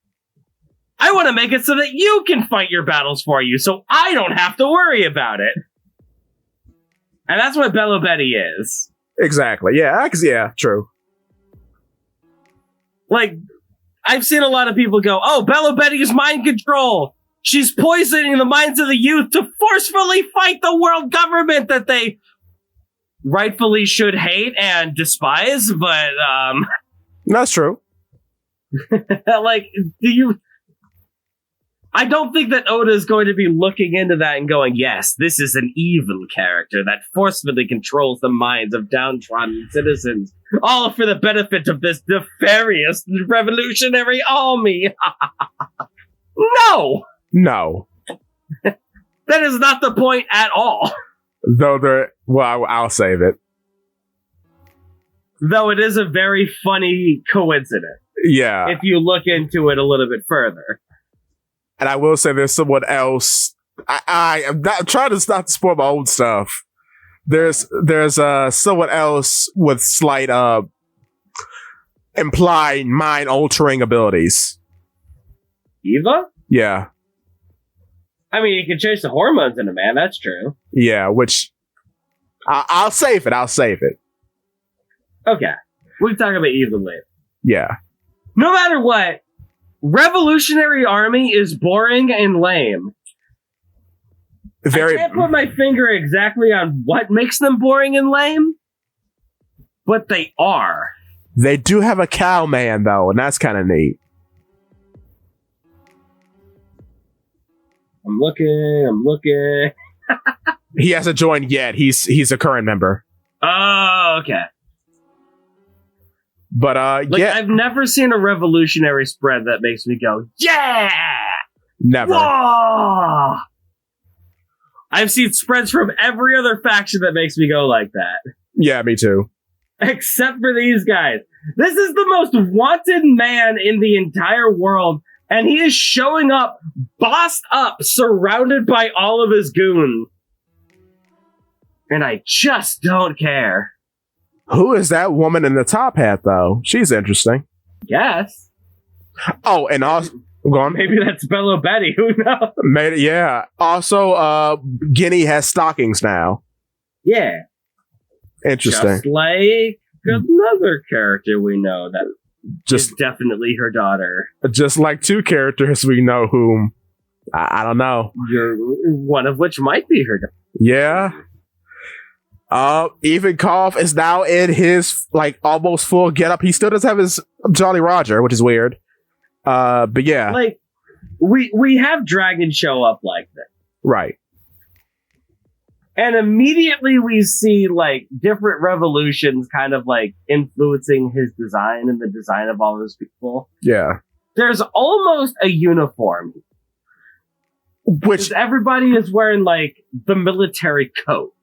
I want to make it so that you can fight your battles for you, so I don't have to worry about it. And that's what Bello Betty is. Exactly. Yeah, true. Like, I've seen a lot of people go, oh, Bello Betty is mind control. She's poisoning the minds of the youth to forcefully fight the world government that they rightfully should hate and despise, but, That's true. like, I don't think that Oda is going to be looking into that and going, yes, this is an evil character that forcefully controls the minds of downtrodden citizens, all for the benefit of this nefarious revolutionary army. No! No. That is not the point at all. I'll save it. Though it is a very funny coincidence. Yeah. If you look into it a little bit further. And I will say there's someone else. I'm not trying to not spoil my own stuff. There's someone else with slight implied mind altering abilities. Eva? Yeah. I mean, you can change the hormones in a man. That's true. Yeah, which I'll save it. I'll save it. Okay, we can talk about Eva later. Yeah. No matter what, Revolutionary Army is boring and lame. I can't put my finger exactly on what makes them boring and lame, but they are. They do have a cow man, though, and that's kind of neat. I'm looking. He hasn't joined yet. He's a current member. Oh, okay. But yeah, I've never seen a revolutionary spread that makes me go, yeah! Never. Whoa! I've seen spreads from every other faction that makes me go like that. Yeah, me too. Except for these guys. This is the most wanted man in the entire world, and he is showing up, bossed up, surrounded by all of his goons. And I just don't care. Who is that woman in the top hat, though? She's interesting. Yes. Oh, and also, go on. Maybe that's Bello Betty. Who knows? Yeah. Also, Guinea has stockings now. Yeah. Interesting. Just like another character we know that is definitely her daughter. Just like two characters we know whom I don't know. One of which might be her daughter. Yeah. Even Koff is now in his almost full getup. He still does have his Jolly Roger, which is weird. But yeah, we have Dragon show up like this, right? And immediately we see different revolutions kind of influencing his design and the design of all those people. Yeah, there's almost a uniform, which everybody is wearing the military coat.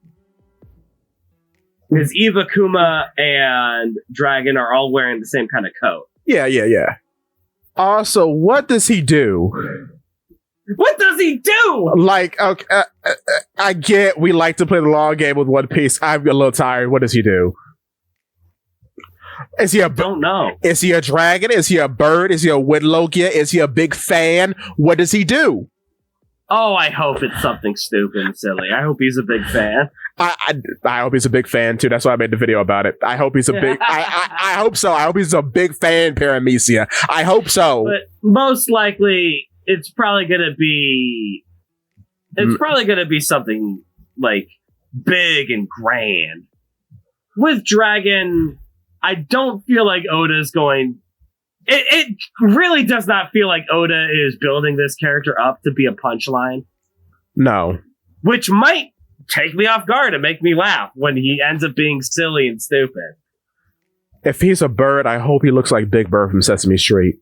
Because Eva, Kuma, and Dragon are all wearing the same kind of coat. Yeah. Also, what does he do? What does he do? Okay, I get we like to play the long game with One Piece. I'm a little tired. What does he do? Is he don't know. Is he a dragon? Is he a bird? Is he a Winlogia? Is he a big fan? What does he do? Oh, I hope it's something stupid and silly. I hope he's a big fan. I hope he's a big fan too. That's why I made the video about it. I hope he's a big. I hope so. I hope he's a big fan, Paramecia. I hope so. But most likely, it's probably gonna be. It's probably gonna be something big and grand. With Dragon, I don't feel like Oda's going. It really does not feel like Oda is building this character up to be a punchline. No. Which might take me off guard and make me laugh when he ends up being silly and stupid. If he's a bird, I hope he looks like Big Bird from Sesame Street.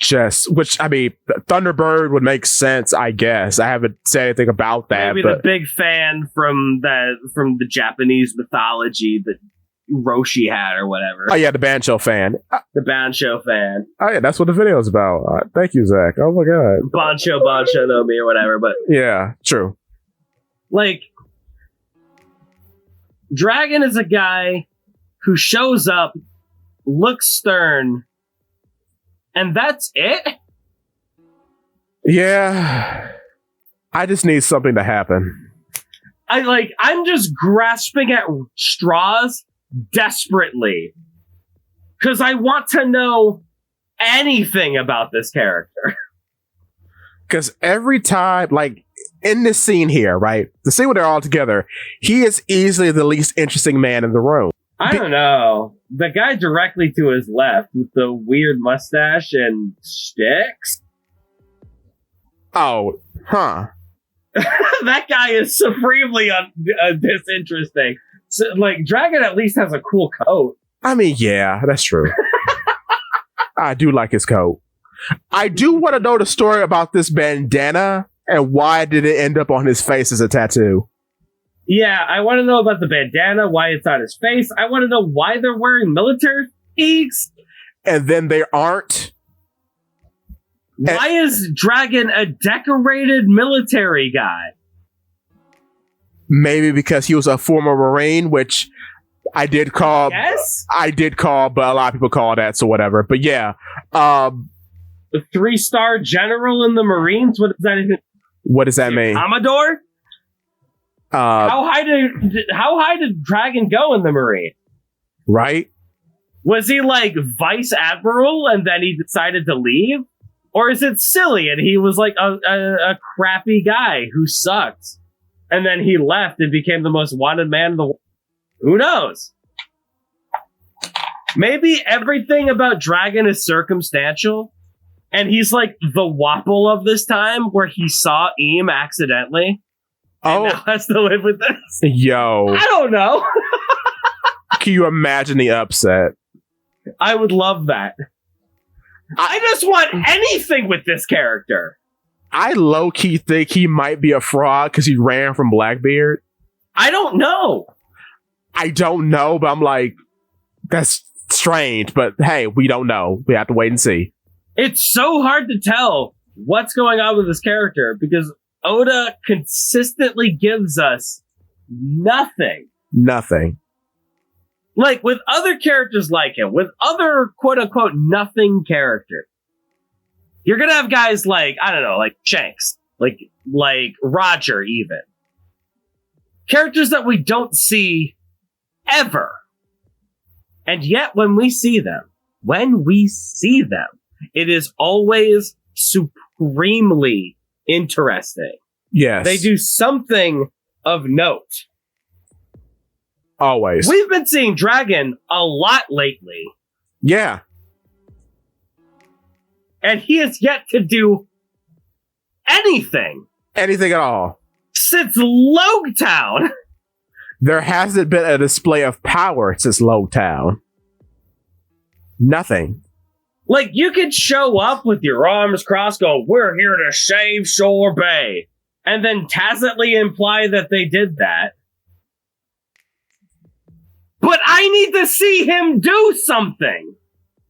Thunderbird would make sense, I guess. I haven't said anything about that. Maybe the big fan from the Japanese mythology that Roshi hat or whatever. Oh yeah, the Bancho fan. The Bancho fan. Oh yeah, that's what the video is about. Thank you, Zakk. Oh my god. Bancho no me or whatever. But yeah, true. Like, Dragon is a guy who shows up, looks stern, and that's it? Yeah. I just need something to happen. I'm just grasping at straws desperately. Because I want to know anything about this character. Because every time, like, in this scene here, right? The scene where they're all together, he is easily the least interesting man in the room. I don't know. The guy directly to his left with the weird mustache and sticks? Oh, huh. That guy is supremely disinteresting. So, like, Dragon at least has a cool coat. I mean, yeah, that's true. I do like his coat. I do want to know the story about this bandana and why did it end up on his face as a tattoo. Yeah, I want to know about the bandana, why it's on his face. I want to know why they're wearing military fatigues. And then they aren't. Why is Dragon a decorated military guy? Maybe because he was a former Marine, which I did call. Yes? I did call, but a lot of people call that, so whatever. But yeah. The 3-star general in the Marines? What does that even... What does that mean? Commodore? How high did Dragon go in the Marine? Right? Was he like vice admiral and then he decided to leave? Or is it silly and he was like a crappy guy who sucked? And then he left and became the most wanted man in the world? Who knows? Maybe everything about Dragon is circumstantial. And he's like the Wapple of this time where he saw Eam accidentally. And now has to live with this. Yo. I don't know. Can you imagine the upset? I would love that. I just want anything with this character. I low-key think he might be a fraud because he ran from Blackbeard. I don't know. I don't know, but I'm like, that's strange. But hey, we don't know. We have to wait and see. It's so hard to tell what's going on with this character because Oda consistently gives us nothing. Nothing. Like, with other characters like him, with other quote-unquote nothing characters, you're gonna have guys like, I don't know, like Shanks, like Roger even. Characters that we don't see ever. And yet, when we see them, it is always supremely interesting. Yes. They do something of note. Always. We've been seeing Dragon a lot lately. Yeah. And he has yet to do anything. Anything at all. Since Logtown. There hasn't been a display of power since Logtown. Nothing. Like, you could show up with your arms crossed, go, we're here to save Shore Bay. And then tacitly imply that they did that. But I need to see him do something.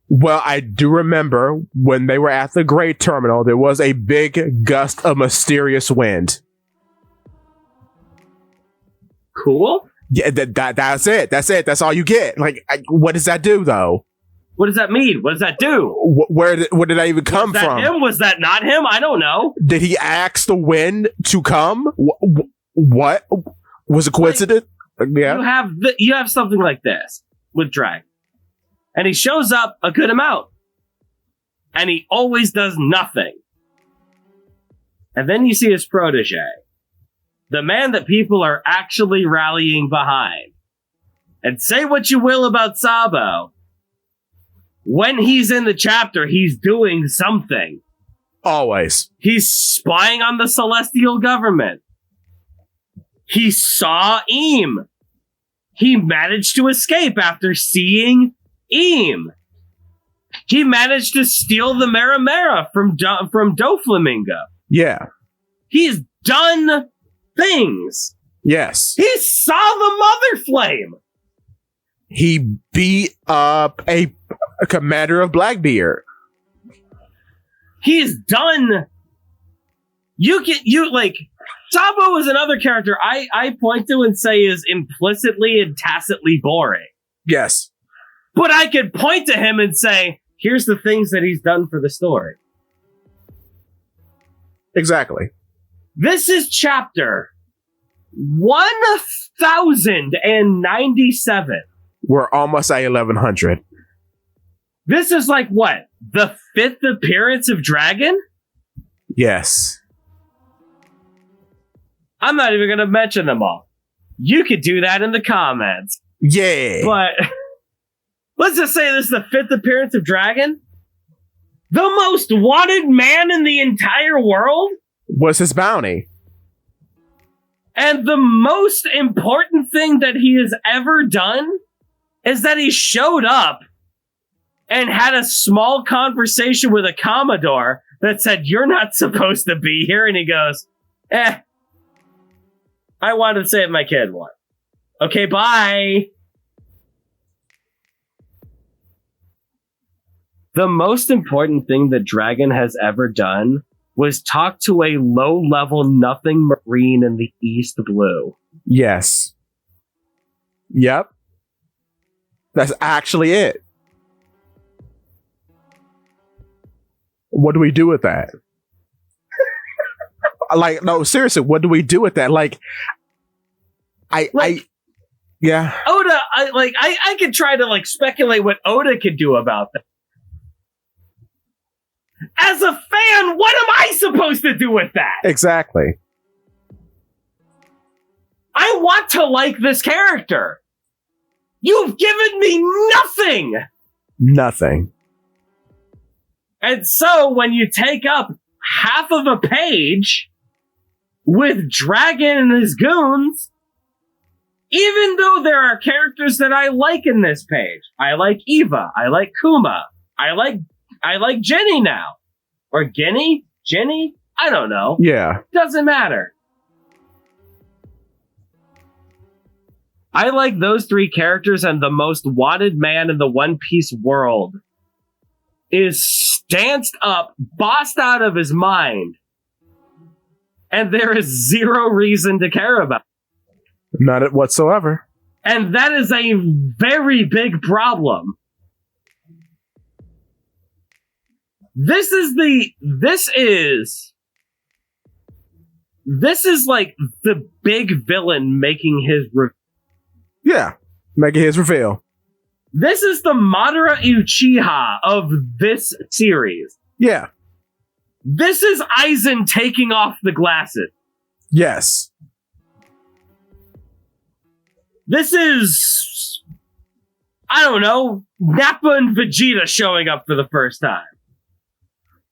Well, I do remember when they were at the Great Terminal, there was a big gust of mysterious wind. Cool. Yeah, that's it. That's it. That's all you get. Like, what does that do, though? What does that mean? What does that do? Where did that even come from? Was that him? Was that not him? I don't know. Did he ask the wind to come? What? Was it coincidence? Yeah. You have something like this with Dragon. And he shows up a good amount. And he always does nothing. And then you see his protege. The man that people are actually rallying behind. And say what you will about Sabo. When he's in the chapter, he's doing something. Always. He's spying on the celestial government. He saw Eam. He managed to escape after seeing Eam. He managed to steal the Maramara from Doflamingo. Yeah. He's done things. Yes. He saw the Mother Flame. He beat up a commander of Blackbeard. He's done. Sabo is another character I point to and say is implicitly and tacitly boring. Yes. But I could point to him and say, here's the things that he's done for the story. Exactly. This is chapter 1097. We're almost at 1100. This is like what? The 5th appearance of Dragon? Yes. I'm not even going to mention them all. You could do that in the comments. Yeah. But let's just say this is the 5th appearance of Dragon. The most wanted man in the entire world? What's his bounty? And the most important thing that he has ever done is that he showed up and had a small conversation with a Commodore that said, you're not supposed to be here. And he goes, I wanted to save my kid one. Okay, bye. The most important thing that Dragon has ever done was talk to a low-level nothing Marine in the East Blue. Yes. Yep. That's actually it. What do we do with that? Like, no, seriously, what do we do with that? Yeah. Oda, I could try to speculate what Oda could do about that. As a fan, what am I supposed to do with that? Exactly. I want to like this character. You've given me nothing. Nothing. And so when you take up half of a page with Dragon and his goons, even though there are characters that I like in this page, I like Eva, I like Kuma, I like Jenny now. Or Jenny? I don't know. Yeah. Doesn't matter. I like those 3 characters, and the most wanted man in the One Piece world is stanced up, bossed out of his mind, and there is 0 reason to care about. Not whatsoever. And that is a very big problem. This is like the big villain making his making his reveal. This is the Madara Uchiha of this series. Yeah. This is Aizen taking off the glasses. Yes. This is, I don't know, Nappa and Vegeta showing up for the first time.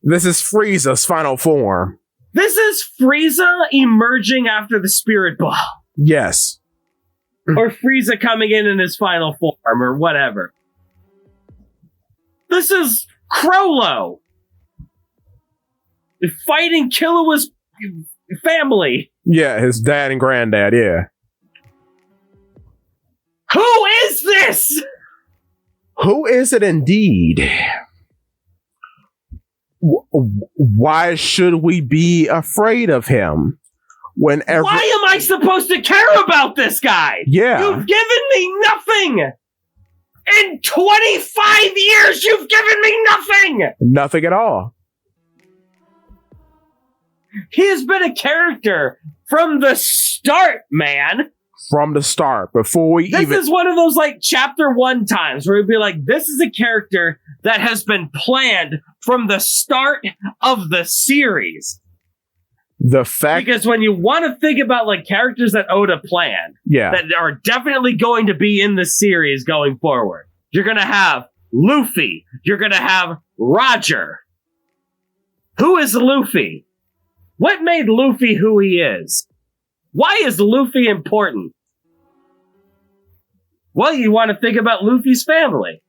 This is Frieza's final form. This is Frieza emerging after the Spirit Ball. Yes. Or Frieza coming in his final form, or whatever. This is Crollo fighting Killua's family. Yeah, his dad and granddad, yeah. Who is this? Who is it indeed? Why should we be afraid of him? Why am I supposed to care about this guy? Yeah. You've given me nothing! In 25 years, you've given me nothing! Nothing at all. He has been a character from the start, man. From the start, before we This is one of those chapter 1 times where we'd be like, this is a character that has been planned from the start of the series. Because when you want to think about characters that Oda planned, that are definitely going to be in the series going forward, you're going to have Luffy. You're going to have Roger. Who is Luffy? What made Luffy who he is? Why is Luffy important? Well, you want to think about Luffy's family.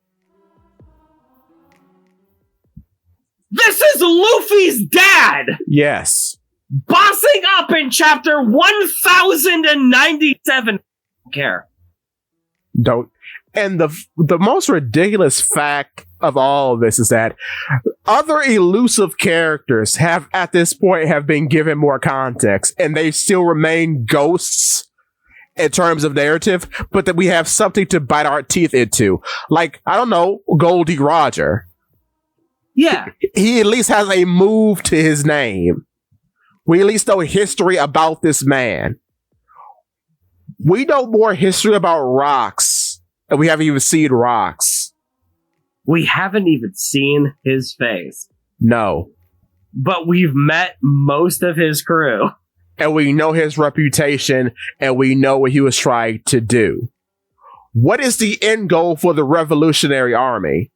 This is Luffy's dad! Yes. Bossing up in chapter 1097. Don't care. Don't. And the most ridiculous fact of all of this is that other elusive characters have been given more context, and they still remain ghosts in terms of narrative, but that we have something to bite our teeth into. Like, I don't know, Goldie Roger. Yeah. He at least has a move to his name. We at least know history about this man. We know more history about Rocks, and we haven't even seen Rocks. We haven't even seen his face. No. But we've met most of his crew. And we know his reputation, and we know what he was trying to do. What is the end goal for the Revolutionary Army?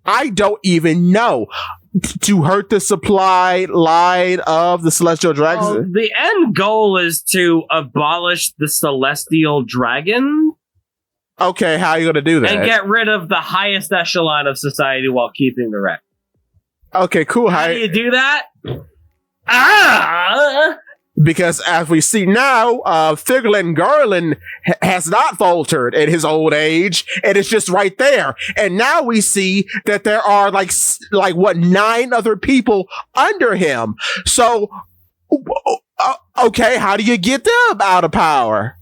I don't even know. To hurt the supply line of the Celestial Dragons? Well, the end goal is to abolish the Celestial Dragon. Okay, how are you going to do that? And get rid of the highest echelon of society while keeping the rest. Okay, cool. How do you do that? Because as we see now, Thiglen Garland has not faltered in his old age, and it's just right there. And now we see that there are like 9 other people under him. So, okay, how do you get them out of power?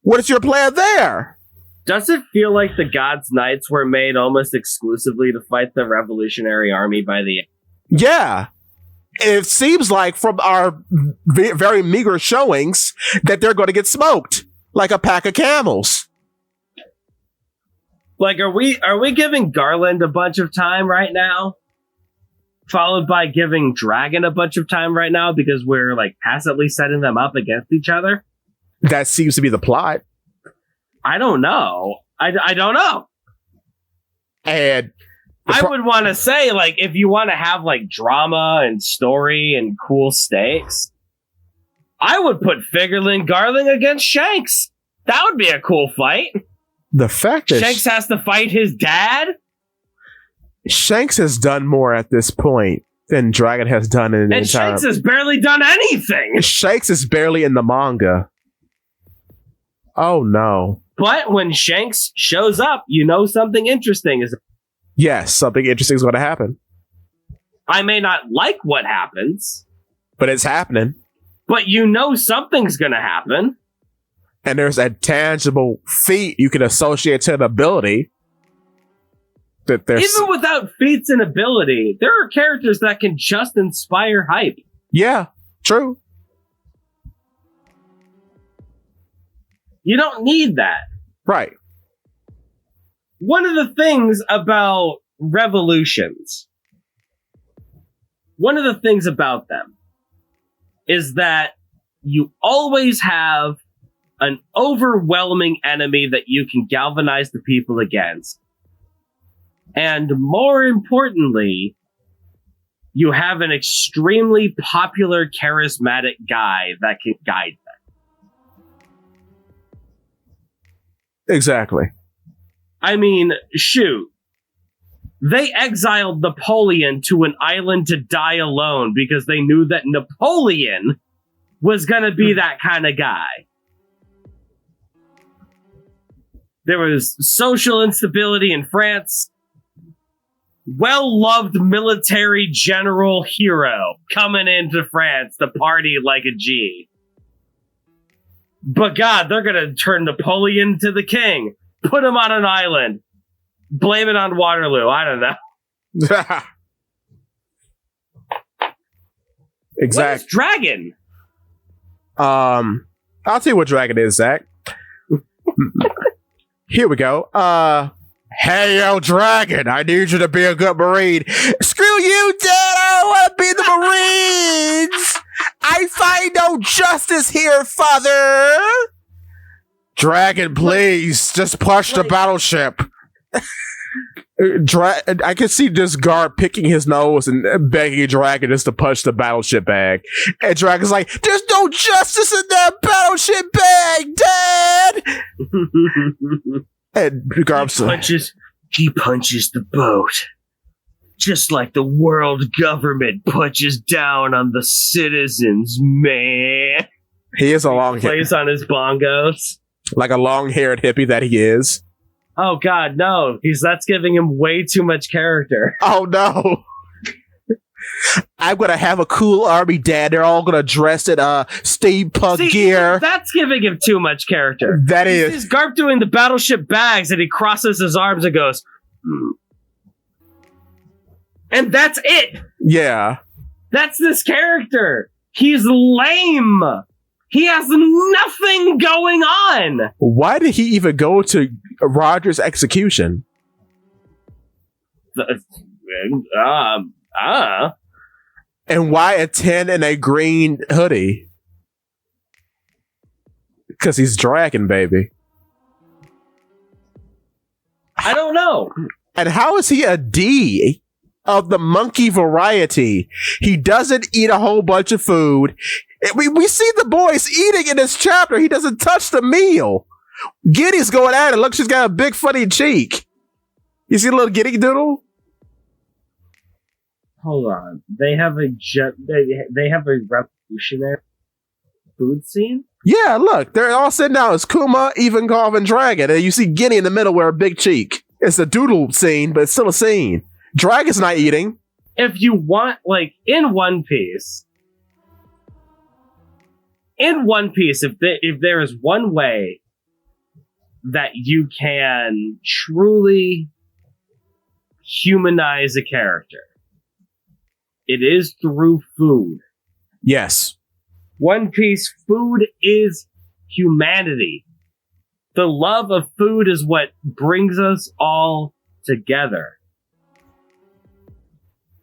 What is your plan there? Does it feel like the God's Knights were made almost exclusively to fight the Revolutionary Army by the end? Yeah. It seems like from our very meager showings that they're going to get smoked like a pack of camels. Like, are we giving Garland a bunch of time right now? Followed by giving Dragon a bunch of time right now because we're like passively setting them up against each other? That seems to be the plot. I don't know. I don't know. And I would want to say, like, if you want to have, like, drama and story and cool stakes, I would put Figurlin Garling against Shanks. That would be a cool fight. The fact that Shanks has to fight his dad? Shanks has done more at this point than Dragon has done in and Shanks has barely done anything. Shanks is barely in the manga. Oh, no. But when Shanks shows up, you know something interesting is... Yes, something interesting is going to happen. I may not like what happens. But it's happening. But you know something's going to happen. And there's a tangible feat you can associate to an ability. Even without feats and ability, there are characters that can just inspire hype. Yeah, true. You don't need that. Right. One of the things about revolutions, one of the things about them is that you always have an overwhelming enemy that you can galvanize the people against. And more importantly, you have an extremely popular, charismatic guy that can guide them. Exactly. I mean, shoot. They exiled Napoleon to an island to die alone because they knew that Napoleon was going to be that kind of guy. There was social instability in France. Well-loved military general hero coming into France to party like a G. But God, they're going to turn Napoleon to the king. Put him on an island. Blame it on Waterloo. I don't know. Exactly. What is Dragon? I'll tell you what Dragon is, Zakk. Here we go. Hey, yo, Dragon, I need you to be a good Marine. Screw you, Dad. I don't want to be the Marines. I find no justice here, Father. Dragon, please, just push the battleship. I can see this guard picking his nose and begging Dragon just to push the battleship bag. And Dragon's like, there's no justice in that battleship bag, Dad! And he punches the boat. Just like the world government punches down on the citizens, man. He is a long plays on his bongos. Like a long-haired hippie that he is. Oh God, no! That's giving him way too much character. Oh no! I'm gonna have a cool army dad. They're all gonna dress in steampunk gear. That's giving him too much character. That is. He's Garp doing the battleship bags, and he crosses his arms and goes, and that's it. Yeah. That's this character. He's lame. He has nothing going on. Why did he even go to Roger's execution? And why a 10 in a green hoodie? Because he's dragon, baby. I don't know. And how is he a D of the monkey variety? He doesn't eat a whole bunch of food. We see the boys eating in this chapter. He doesn't touch the meal. Giddy's going at it. Look, she's got a big funny cheek. You see a little Giddy doodle? Hold on. They have a revolutionary food scene? Yeah, look. They're all sitting down. It's Kuma, Ivankov, and Dragon. And you see Giddy in the middle with a big cheek. It's a doodle scene, but it's still a scene. Dragon's not eating. If you want, like, in One Piece, if there is one way that you can truly humanize a character, it is through food. Yes. One Piece, food is humanity. The love of food is what brings us all together.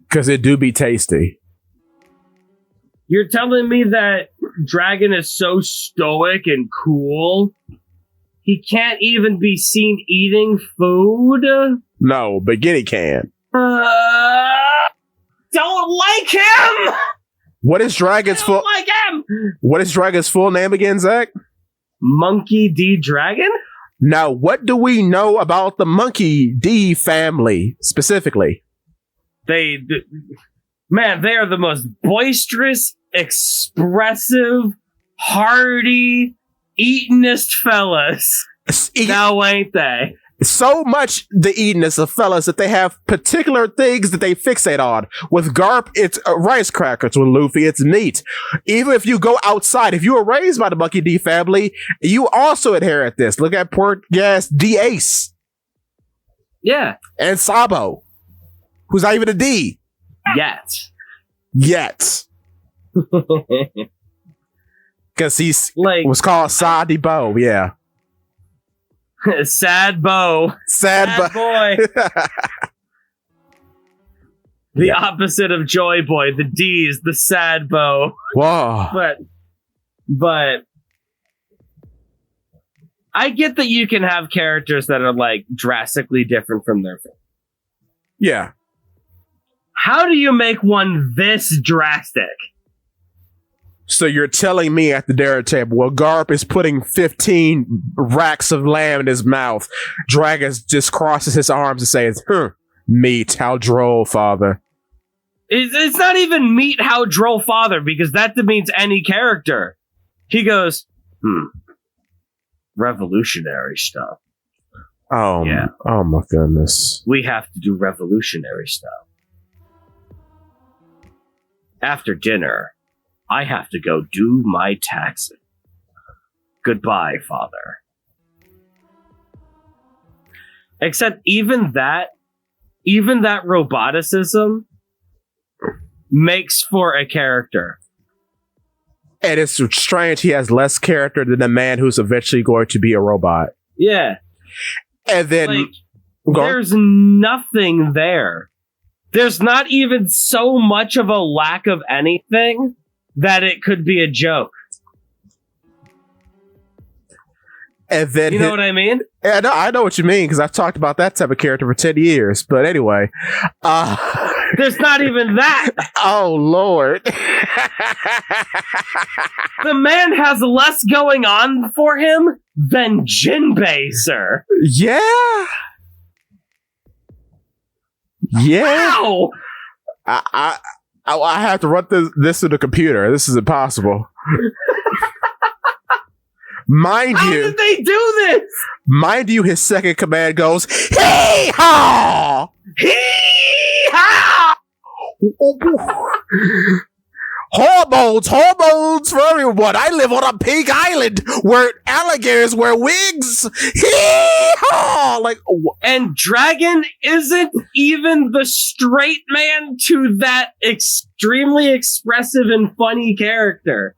Because it do be tasty. You're telling me that Dragon is so stoic and cool, he can't even be seen eating food? No, but Giddy can. Don't like him! What is Dragon's full? Like him! What is Dragon's full name again, Zakk? Monkey D. Dragon? Now, what do we know about the Monkey D family specifically? They are the most boisterous, expressive, hardy, eatinest fellas. Now ain't they? So much the eatiness of fellas that they have particular things that they fixate on. With Garp, it's rice crackers. With Luffy, it's meat. Even if you go outside, if you were raised by the Monkey D family, you also inherit this. Look at Port Gas D Ace. Yeah. And Sabo, who's not even a D. Yet. Because he's was called Sadi Bo, yeah. Sad Bo. Sad boy. The opposite of Joy Boy. The D's, the sad Bo. Whoa. But I get that you can have characters that are like drastically different from their family. Yeah. How do you make one this drastic? So you're telling me at the dinner table, well, Garp is putting 15 racks of lamb in his mouth. Dragon just crosses his arms and says, meat, how droll, father. It's not even meat, how droll, father, because that demeans any character. He goes, revolutionary stuff. Oh, yeah. Oh my goodness. We have to do revolutionary stuff. After dinner, I have to go do my taxing. Goodbye, father. Except even that roboticism makes for a character. And it's strange he has less character than the man who's eventually going to be a robot. Yeah. And then there's nothing there. There's not even so much of a lack of anything that it could be a joke. And then you know what I mean? I know what you mean, because I've talked about that type of character for 10 years. But anyway. There's not even that. Oh, Lord. The man has less going on for him than Jinbei, sir. Yeah. Yeah. Wow. I have to run this to the computer. This is impossible. Mind How you, did they do this? mind you, his second command goes, hee-haw! Hee-haw! Hormones for everyone. I live on a pink island where alligators wear wigs. Hee-haw! Like, And Dragon isn't even the straight man to that extremely expressive and funny character.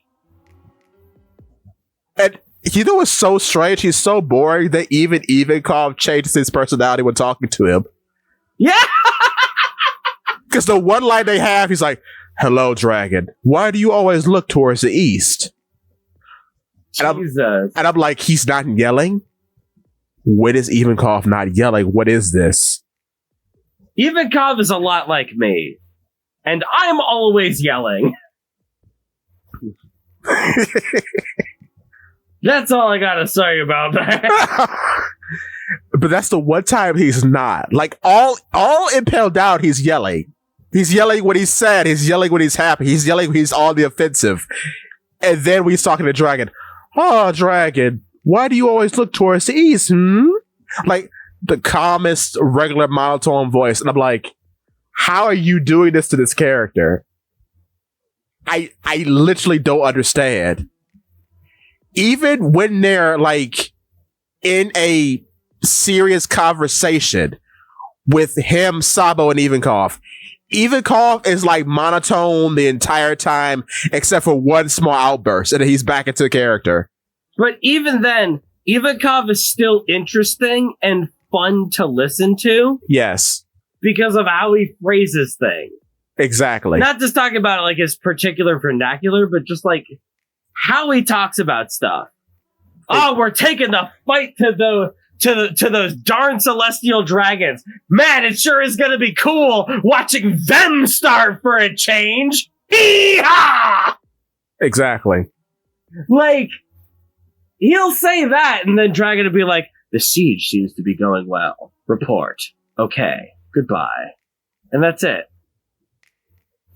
and you know what's so strange? He's so boring that even Ivankov changes his personality when talking to him. Yeah! Because the one line they have, he's like, "Hello, Dragon. Why do you always look towards the east?" Jesus. And I'm like, he's not yelling? When is Ivankov not yelling? What is this? Ivankov is a lot like me. And I'm always yelling. That's all I gotta say about that. But that's the one time he's not. Like, all Impel Down, he's yelling. He's yelling when he's sad. He's yelling when he's happy. He's yelling when he's on the offensive. And then when he's talking to Dragon, "Oh, Dragon, why do you always look towards the east, Like, the calmest, regular, monotone voice. And I'm like, how are you doing this to this character? I literally don't understand. Even when they're, like, in a serious conversation with him, Sabo, and Ivankov, Ivankov is like monotone the entire time, except for one small outburst, and then he's back into character. But even then, Ivankov is still interesting and fun to listen to Yes, because of how he phrases things. exactly. Not just talking about like his particular vernacular, but just like how he talks about stuff. Oh, we're taking the fight to those darn celestial dragons. Man, it sure is gonna be cool watching them starve for a change. Hee-haw! Exactly. Like, he'll say that, and then Dragon will be like, "The siege seems to be going well. Report. Okay. Goodbye." And that's it.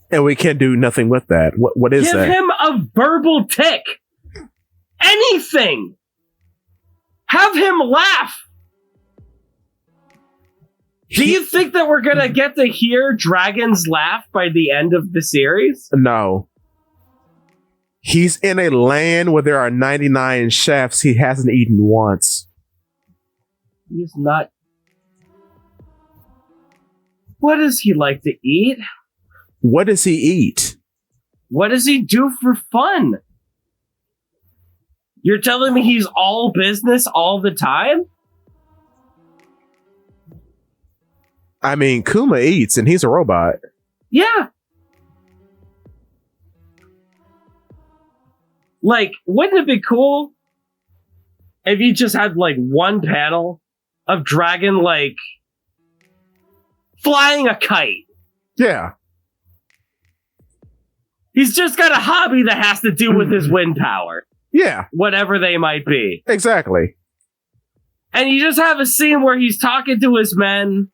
And we can't do nothing with that. What is Give that? him a verbal tick. Anything. Have him laugh. Do you think that we're gonna get to hear Dragon's laugh by the end of the series? No. He's in a land where there are 99 chefs he hasn't eaten once. He's not. What does he like to eat? What does he eat? What does he do for fun? You're telling me he's all business all the time? I mean, Kuma eats and he's a robot. Yeah. Like, wouldn't it be cool if you just had like one panel of Dragon like flying a kite? Yeah. He's just got a hobby that has to do with his wind power. Yeah. Whatever they might be. Exactly. And you just have a scene where he's talking to his men.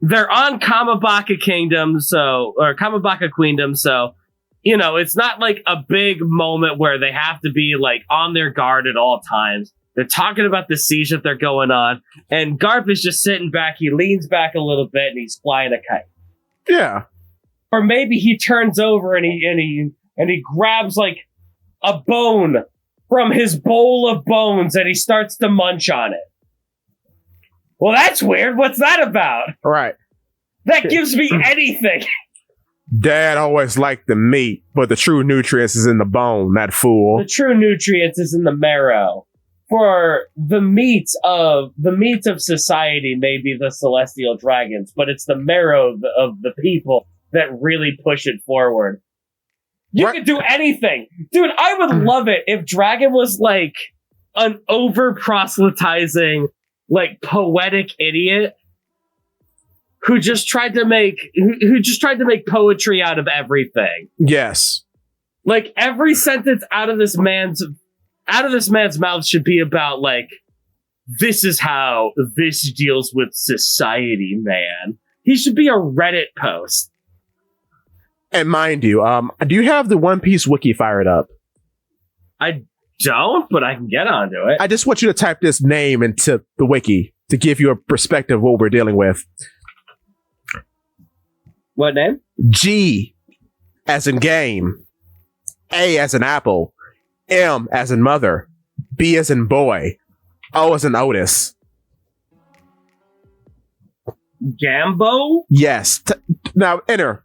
They're on Kamabaka Kingdom, or Kamabaka Queendom, so, you know, it's not like a big moment where they have to be, like, on their guard at all times. They're talking about the siege that they're going on, and Garp is just sitting back, he leans back a little bit, and he's flying a kite. Yeah. Or maybe he turns over and he grabs, like, a bone from his bowl of bones, and he starts to munch on it. Well, that's weird. What's that about? Right. That gives me anything. Dad always liked the meat, but the true nutrients is in the bone, that fool. The true nutrients is in the marrow. For the meat of society may be the celestial dragons, but it's the marrow of the people that really push it forward. You could do anything. Dude, I would love it if Dragon was like an over proselytizing, like poetic idiot who just tried to make poetry out of everything. Yes. Like every sentence out of this man's mouth should be about like, this is how this deals with society, man. He should be a Reddit post. And mind you, do you have the One Piece wiki fired up? I don't, but I can get onto it. I just want you to type this name into the wiki to give you a perspective of what we're dealing with. What name? G as in game, A as in apple, M as in mother, B as in boy, O as in Otis. Gambo? Yes. Now enter.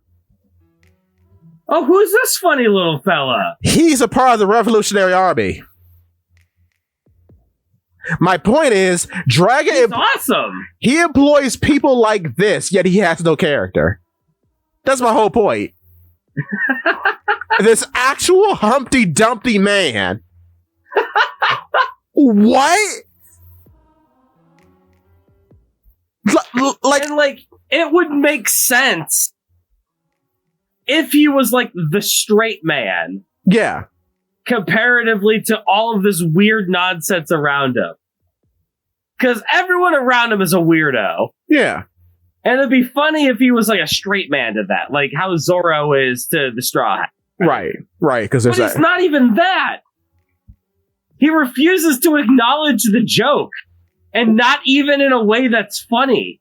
Oh, who's this funny little fella? He's a part of the Revolutionary Army. My point is, Dragon. He's awesome. He employs people like this, yet he has no character. That's my whole point. This actual Humpty Dumpty man. What? Like, it would make sense if he was like the straight man. Yeah. Comparatively to all of this weird nonsense around him. Because everyone around him is a weirdo. Yeah. And it'd be funny if he was like a straight man to that. Like how Zorro is to the Straw Hat. Right. Because but it's not even that. He refuses to acknowledge the joke. And not even in a way that's funny.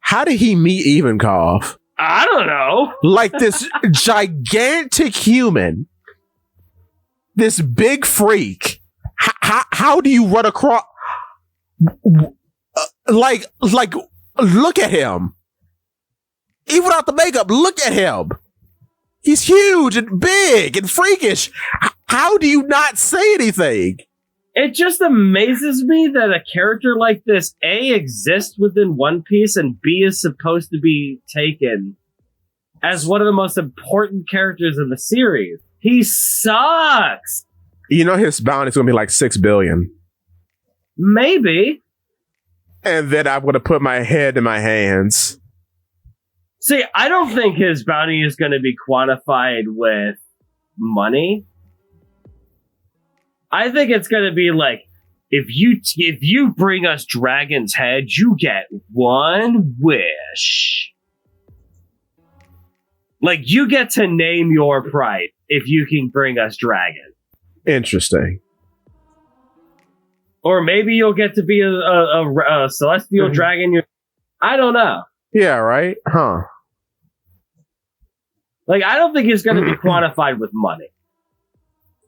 How did he meet Ivankov? I don't know. Like this gigantic human. This big freak. How do you run across? Like, look at him. Even without the makeup, look at him. He's huge and big and freakish. How do you not say anything? It just amazes me that a character like this, A, exists within One Piece, and B, is supposed to be taken as one of the most important characters in the series. He sucks! You know his bounty's gonna be like 6 billion. Maybe. And then I'm gonna put my head in my hands. See, I don't think his bounty is gonna be quantified with money. I think it's gonna be like, if you bring us Dragon's Head, you get one wish. Like, you get to name your price if you can bring us Dragon. Interesting. Or maybe you'll get to be a celestial dragon. I don't know. Yeah, right? Huh. Like, I don't think it's gonna be quantified with money.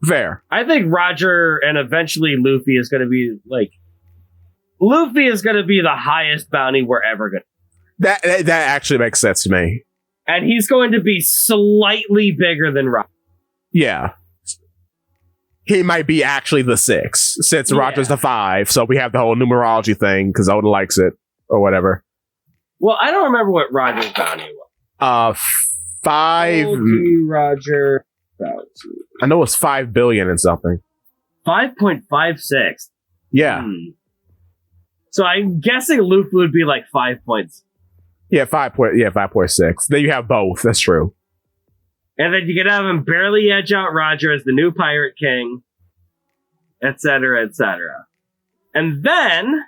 Fair. I think Roger and eventually Luffy is going to be like... Luffy is going to be the highest bounty we're ever going to... That actually makes sense to me. And he's going to be slightly bigger than Roger. Yeah. He might be actually the 6, since Roger's the 5, so we have the whole numerology thing, because Oda likes it, or whatever. Well, I don't remember what Roger's bounty was. 5... Roger... I know it's 5 billion and something. 5.56. Yeah. So I'm guessing Luffy would be like 5 points. Yeah, 5.6. Then you have both. That's true. And then you can have him barely edge out Roger as the new Pirate King, etc., etc. And then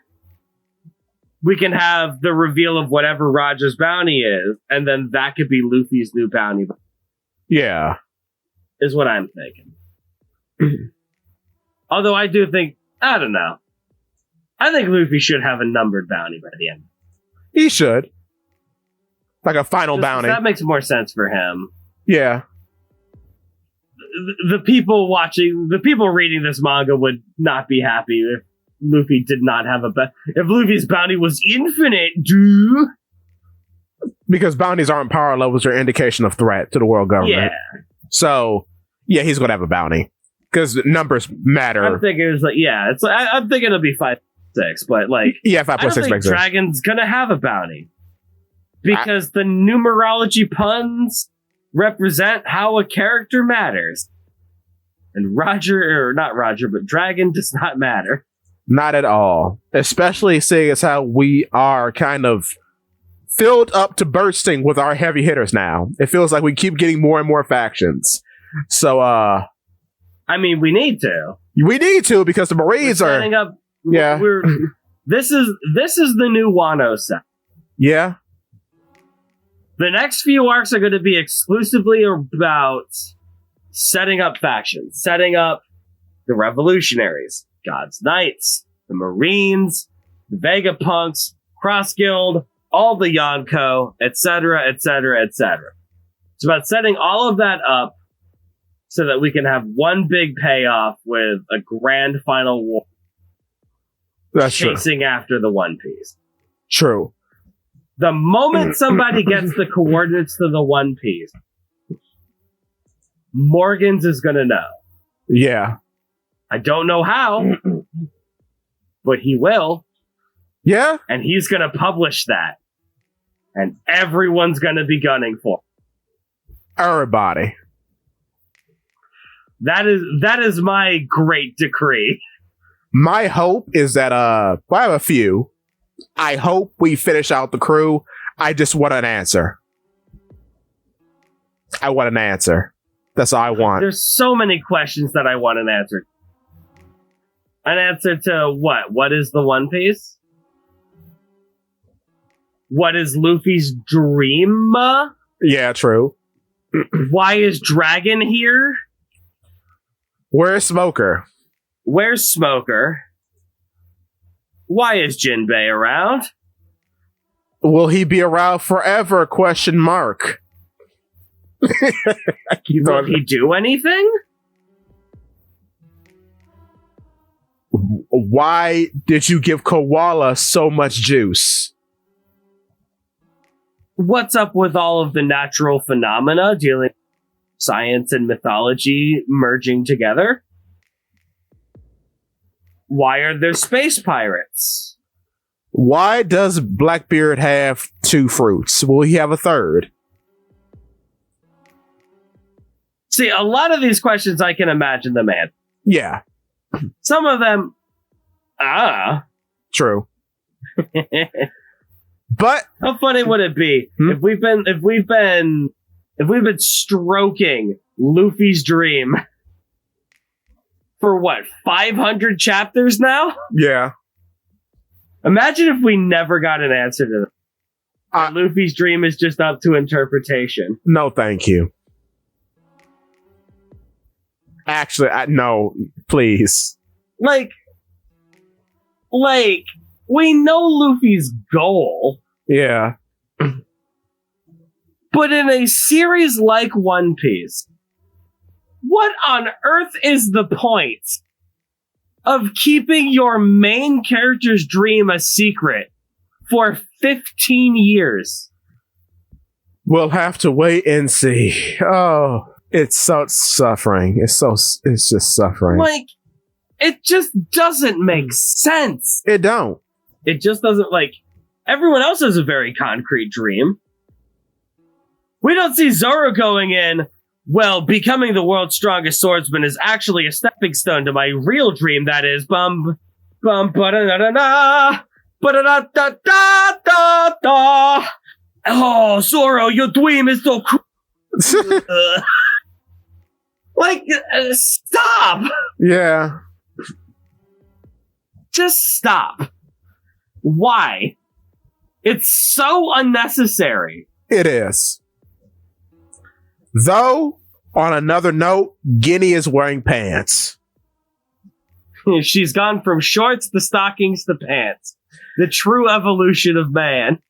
we can have the reveal of whatever Roger's bounty is, and then that could be Luffy's new bounty. Yeah. Is what I'm thinking. Although I do think, I don't know. I think Luffy should have a numbered bounty by the end. He should. Like a final bounty. That makes more sense for him. Yeah. The people reading this manga would not be happy if Luffy did not have if Luffy's bounty was infinite, dude. Because bounties aren't power levels or indication of threat to the world government. Yeah. So, yeah, he's going to have a bounty. Because numbers matter. I'm thinking I'm thinking it'll be 5.6, but like... Yeah, 5.6 makes sense. Dragon's going to have a bounty. Because the numerology puns represent how a character matters. And Dragon does not matter. Not at all. Especially seeing as how we are kind of filled up to bursting with our heavy hitters now. It feels like we keep getting more and more factions. So, I mean, we need to. We need to, because the Marines are setting up. Yeah. This is the new Wano set. Yeah. The next few arcs are going to be exclusively about setting up factions, setting up the Revolutionaries, God's Knights, the Marines, the Vegapunks, Cross Guild, all the Yonko, etc., etc., etc. It's about setting all of that up so that we can have one big payoff with a grand final war. That's chasing after the One Piece. True. The moment somebody gets the coordinates to the One Piece, Morgans is going to know. Yeah. I don't know how, but he will. Yeah. And he's going to publish that. And everyone's going to be gunning for it. Everybody. That is my great decree. My hope is that I have a few. I hope we finish out the crew. I just want an answer. I want an answer. That's all I want. There's so many questions that I want an answer. An answer to what? What is the One Piece? What is Luffy's dream? Yeah, true. Why is Dragon here? Where's Smoker? Where's Smoker? Why is Jinbei around? Will he be around forever? Question mark. Will he do anything? Why did you give Koala so much juice? What's up with all of the natural phenomena dealing with science and mythology merging together? Why are there space pirates? Why does Blackbeard have 2 fruits? Will he have a third? See, a lot of these questions I can imagine them answering. Yeah. Some of them, True. But how funny would it be if we've been stroking Luffy's dream for what, 500 chapters now? yeah. Imagine if we never got an answer to that. Luffy's dream is just up to interpretation. No, thank you. Actually, no, please. Like, we know Luffy's goal. Yeah. But in a series like One Piece, what on earth is the point of keeping your main character's dream a secret for 15 years? We'll have to wait and see. Oh, it's so suffering. It's just suffering. Like, it just doesn't make sense. It don't. It just doesn't, like, everyone else has a very concrete dream. We don't see Zoro going in, well, becoming the world's strongest swordsman is actually a stepping stone to my real dream, that is, bum, ba-da-da-da-da, ba-da-da-da-da-da. Oh, Zoro, your dream is so cool. Stop! Yeah. Just stop. Why? It's so unnecessary. It is. Though, on another note, Guinea is wearing pants. She's gone from shorts to stockings to pants. The true evolution of man.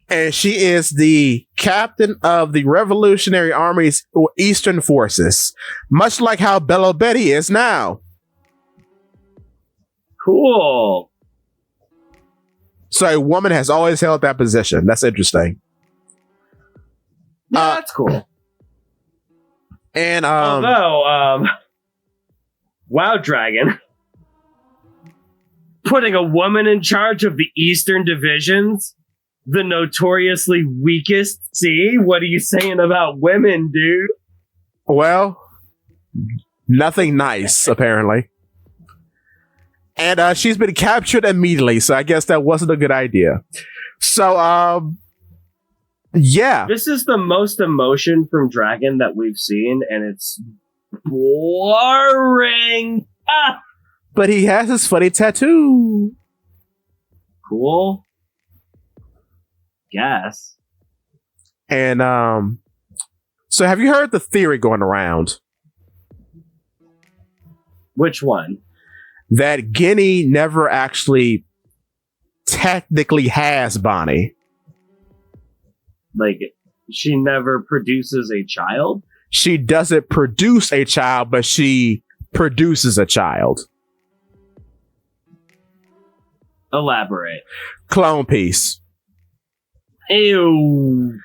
And she is the captain of the Revolutionary Army's Eastern Forces, much like how Bello Betty is now. Cool. So a woman has always held that position. That's interesting. Yeah, that's cool. And although, Wow Dragon putting a woman in charge of the Eastern divisions, the notoriously weakest. See, what are you saying about women, dude? Well, nothing nice, apparently. And she's been captured immediately, so I guess that wasn't a good idea. So, yeah. This is the most emotion from Dragon that we've seen, and it's boring. But he has his funny tattoo. Cool. Guess. And, so have you heard the theory going around Which one? That Guinea never actually technically has Bonnie. Like, she never produces a child? She doesn't produce a child, but she produces a child. Elaborate. Clone piece. Ew.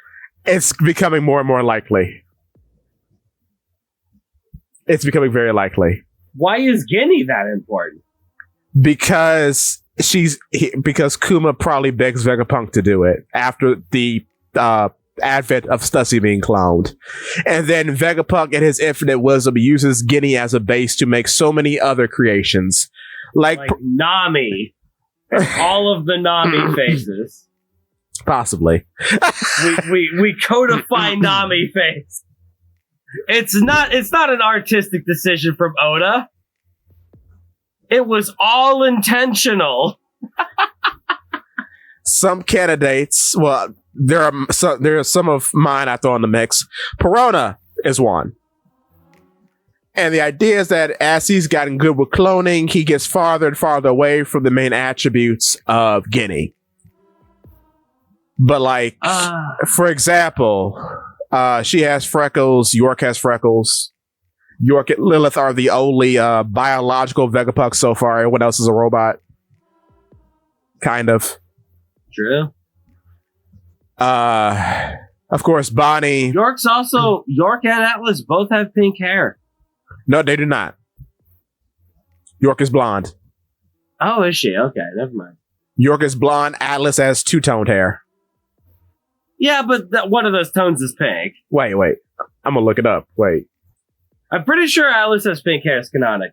It's becoming more and more likely. It's becoming very likely. Why is Guinea that important? Because Kuma probably begs Vegapunk to do it after the advent of Stussy being cloned. And then Vegapunk in his infinite wisdom uses Guinea as a base to make so many other creations. Like Nami. All of the Nami faces. Possibly. we codify Nami face. It's not an artistic decision from Oda. It was all intentional. Some candidates, well, there are some of mine I throw in the mix. Perona is one. And the idea is that as he's gotten good with cloning, he gets farther and farther away from the main attributes of Guinea. But like, for example, she has freckles, York has freckles. York and Lilith are the only biological Vegapunk so far. Everyone else is a robot. Kind of. True. Of course, Bonnie. York and Atlas both have pink hair. No, they do not. York is blonde. Oh, is she? Okay, never mind. York is blonde. Atlas has two-toned hair. Yeah, but one of those tones is pink. Wait. I'm gonna look it up. Wait. I'm pretty sure Atlas has pink hair. It's canonic.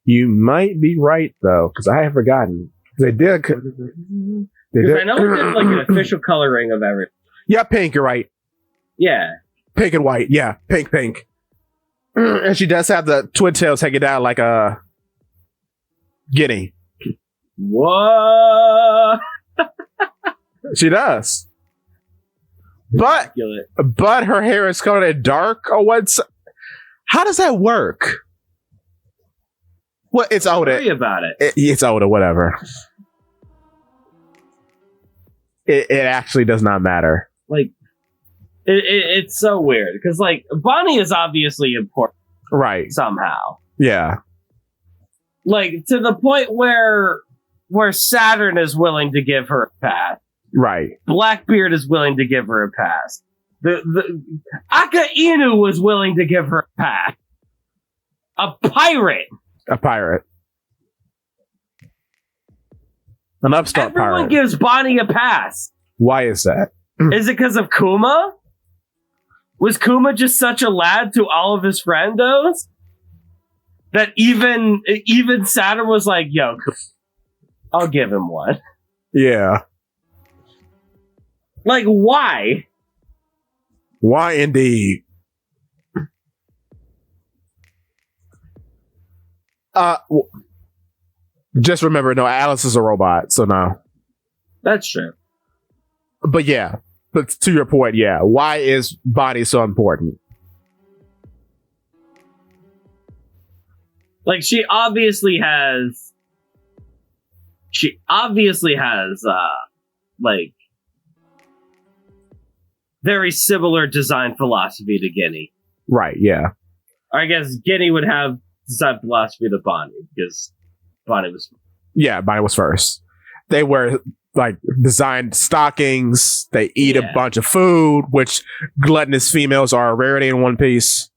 You might be right, though, because I have forgotten. They did. Because I know it did like an official coloring of everything. Yeah, pink, you're right. Yeah. Pink and white. Yeah, pink. And she does have the twin tails hanging down like a Guinea. What? She does. But her hair is colored in dark or what's... How does that work? Well, it's Oda. Don't worry about it. It's Oda, whatever. It actually does not matter. Like, it's so weird because, like, Bonnie is obviously important, right? Somehow, yeah. Like to the point where Saturn is willing to give her a pass, right? Blackbeard is willing to give her a pass. The Aka Inu was willing to give her a pass. A pirate. An upstart pirate. Everyone gives Bonnie a pass. Why is that? Is it because of Kuma? Was Kuma just such a lad to all of his friendos that even Saturn was like, "Yo, I'll give him one." Yeah. Like, why? Why indeed? Just remember, no, Alice is a robot, so no. That's true. But yeah, but to your point, yeah, why is Bonnie so important? Like, she obviously has, like, very similar design philosophy to Guinea. Right, yeah. I guess Guinea would have design philosophy to Bonnie, because Bonnie was... Yeah, Bonnie was first. They were, like, designed stockings, they eat a bunch of food, which gluttonous females are a rarity in One Piece.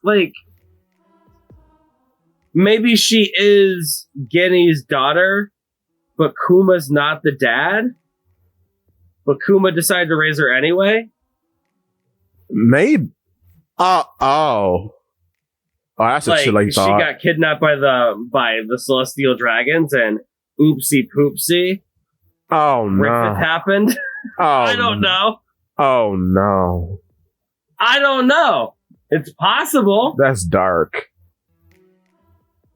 Like, maybe she is Guinea's daughter, but Kuma's not the dad? But Kuma decided to raise her anyway? Maybe. Oh, that's a chilling thought. She got kidnapped by the Celestial Dragons, and oopsie poopsie. Oh no! Griffith happened. Oh, I don't know. Oh no! I don't know. It's possible. That's dark.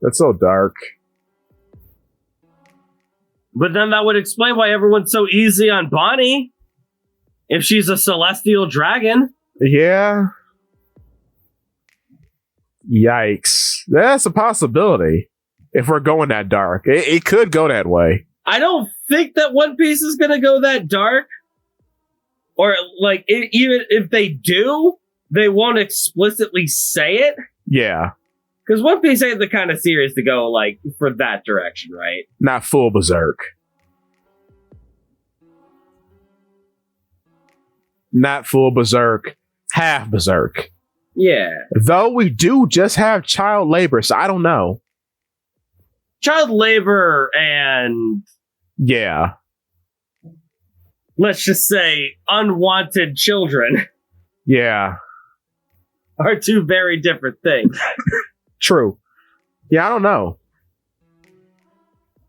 That's so dark. But then that would explain why everyone's so easy on Bonnie. If she's a celestial dragon. Yeah. Yikes. That's a possibility. If we're going that dark, it could go that way. I don't think that One Piece is going to go that dark. Or, like, even if they do, they won't explicitly say it. Yeah. Because One Piece ain't the kind of series to go, like, for that direction, right? Not full berserk. Not full berserk. Half berserk. Yeah. Though we do just have child labor, so I don't know. Child labor and... Yeah. Let's just say unwanted children. Yeah. Are two very different things. True. Yeah, I don't know.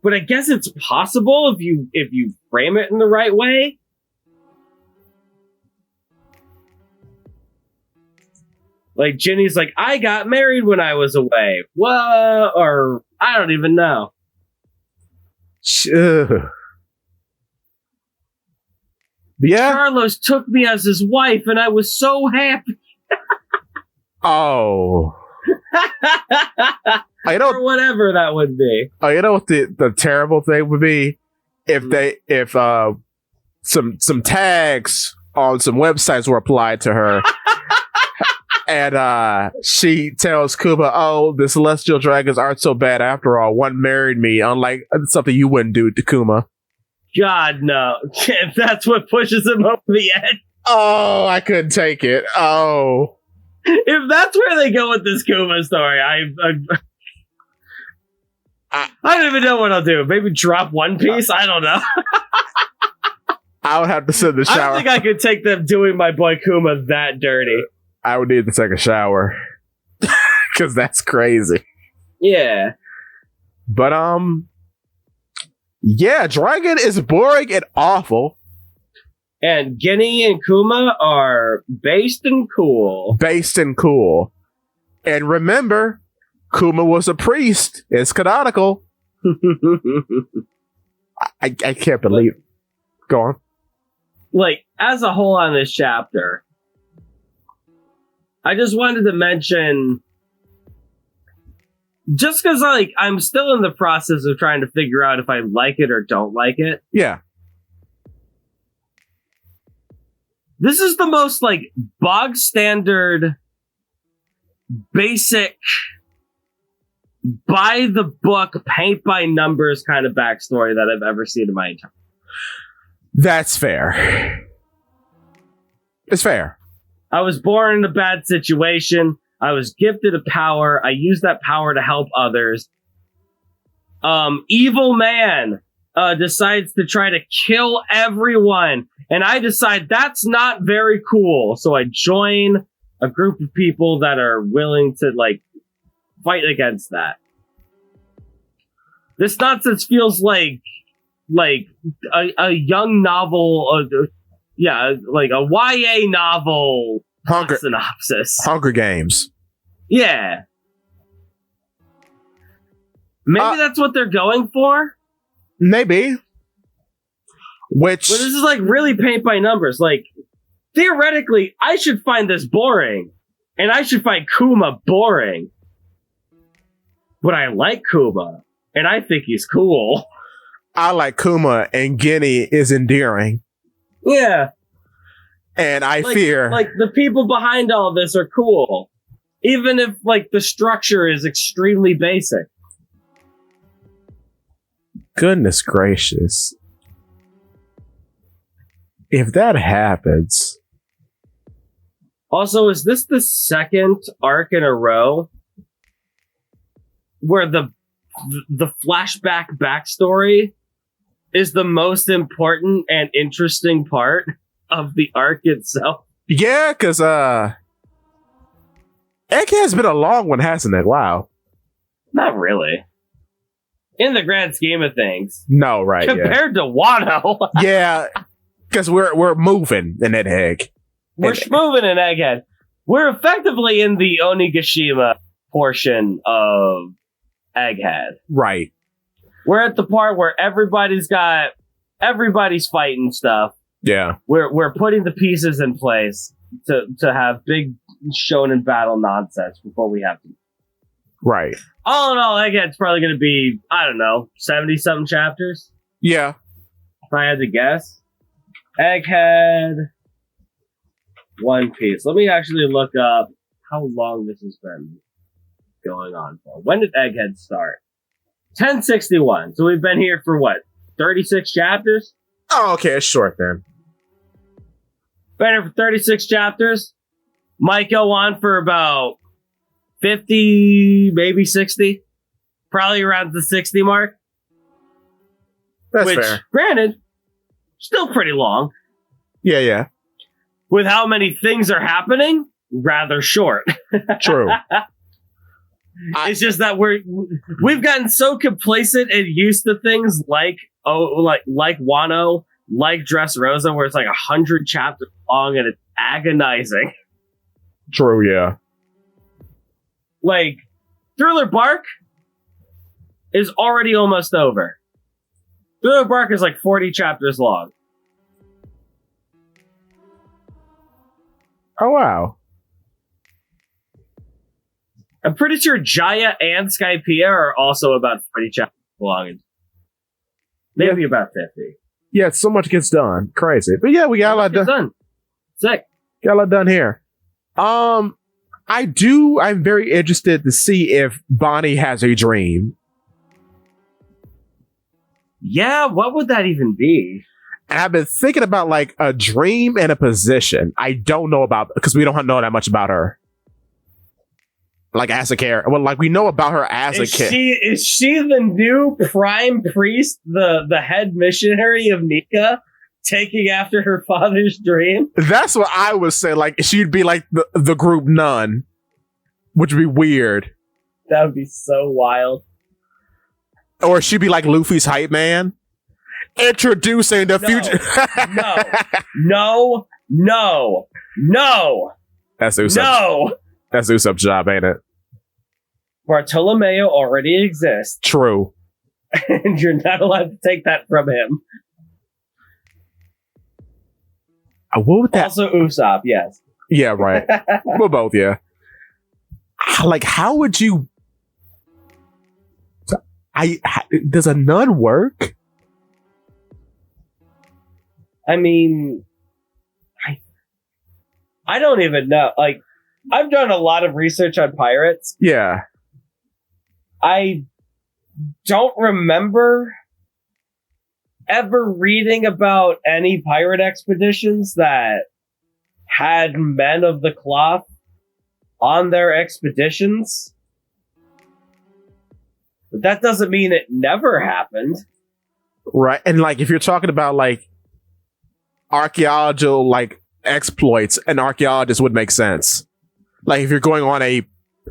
But I guess it's possible if you frame it in the right way. Like, Ginny's like, I got married when I was away. What? Or, I don't even know. Yeah. Carlos took me as his wife, and I was so happy. Oh. Or whatever that would be. Oh, you know what the terrible thing would be? If some tags on some websites were applied to her. And she tells Kuma, "Oh, the celestial dragons aren't so bad after all. One married me, unlike something you wouldn't do to Kuma." God, no. If that's what pushes him over the edge. Oh, I couldn't take it. Oh. If that's where they go with this Kuma story, I don't even know what I'll do. Maybe drop One Piece? I don't know. I would have to sit in the shower. I don't think I could take them doing my boy Kuma that dirty. I would need to take a shower. Because that's crazy. Yeah. But, yeah, Dragon is boring and awful. And Ginny and Kuma are based and cool. Based and cool. And remember, Kuma was a priest. It's canonical. I can't believe it. Go on. Like, as a whole on this chapter, I just wanted to mention, just because, like, I'm still in the process of trying to figure out if I like it or don't like it. Yeah. This is the most, like, bog standard, basic, by the book, paint by numbers kind of backstory that I've ever seen in my entire life. That's fair. It's fair. I was born in a bad situation. I was gifted a power. I used that power to help others. Evil man decides to try to kill everyone. And I decide that's not very cool. So I join a group of people that are willing to, like, fight against that. This nonsense feels like a young novel, like a YA novel synopsis. Hunger Games. Yeah. Maybe that's what they're going for? Maybe. But this is like really paint by numbers. Like, theoretically, I should find this boring. And I should find Kuma boring. But I like Kuma. And I think he's cool. I like Kuma, and Ginny is endearing. Yeah. And I fear... Like, the people behind all this are cool. Even if, like, the structure is extremely basic. Goodness gracious. If that happens... Also, is this the second arc in a row where the flashback backstory is the most important and interesting part of the arc itself? Yeah, because Egghead's been a long one, hasn't it? Wow. Not really. In the grand scheme of things. No, right. Compared to Wano. Yeah, because we're moving in that egg. We're moving in Egghead. We're effectively in the Onigashima portion of Egghead. Right. We're at the part where everybody's fighting stuff. Yeah. We're putting the pieces in place. to have big shonen battle nonsense before we have to. Right. All in all, Egghead's probably going to be, I don't know, 70-something chapters? Yeah. If I had to guess. Egghead, One Piece. Let me actually look up how long this has been going on for. When did Egghead start? 1061. So we've been here for what? 36 chapters? Oh, okay. It's short then. Been here for 36 chapters. Might go on for about 50, maybe 60. Probably around the 60 mark. That's fair. Granted, still pretty long. Yeah. With how many things are happening, rather short. True. It's just that we've gotten so complacent and used to things like Wano, like Dressrosa, where it's like 100 chapters long and it's agonizing. True, yeah. Like, Thriller Bark is already almost over. Thriller Bark is like 40 chapters long. Oh, wow. I'm pretty sure Jaya and Skypiea are also about 40 chapters long. Maybe about 50. Yeah, so much gets done. Crazy. But yeah, we got a lot done. Sick. Got a lot done here. I'm very interested to see if Bonnie has a dream. Yeah, what would that even be? And I've been thinking about like a dream and a position. I don't know about, because we don't know that much about her. Like as a character. Well, like we know about her as a kid. Is she the new prime priest, the head missionary of Nika, taking after her father's dream? That's what I would say. Like she'd be like the group nun, which would be weird. That would be so wild. Or she'd be like Luffy's hype man, introducing the future. No. That's Usopp's. No. That's Usopp's job, ain't it? Bartolomeo already exists. True. And you're not allowed to take that from him. What would that? Also Usopp, yes. Yeah, right. We're both, yeah. Like, how would you? Does a nun work? I mean, I don't even know. Like, I've done a lot of research on pirates. Yeah. I don't remember ever reading about any pirate expeditions that had men of the cloth on their expeditions. But that doesn't mean it never happened. Right. And like, if you're talking about like archaeological like exploits, an archaeologist would make sense. Like if you're going on a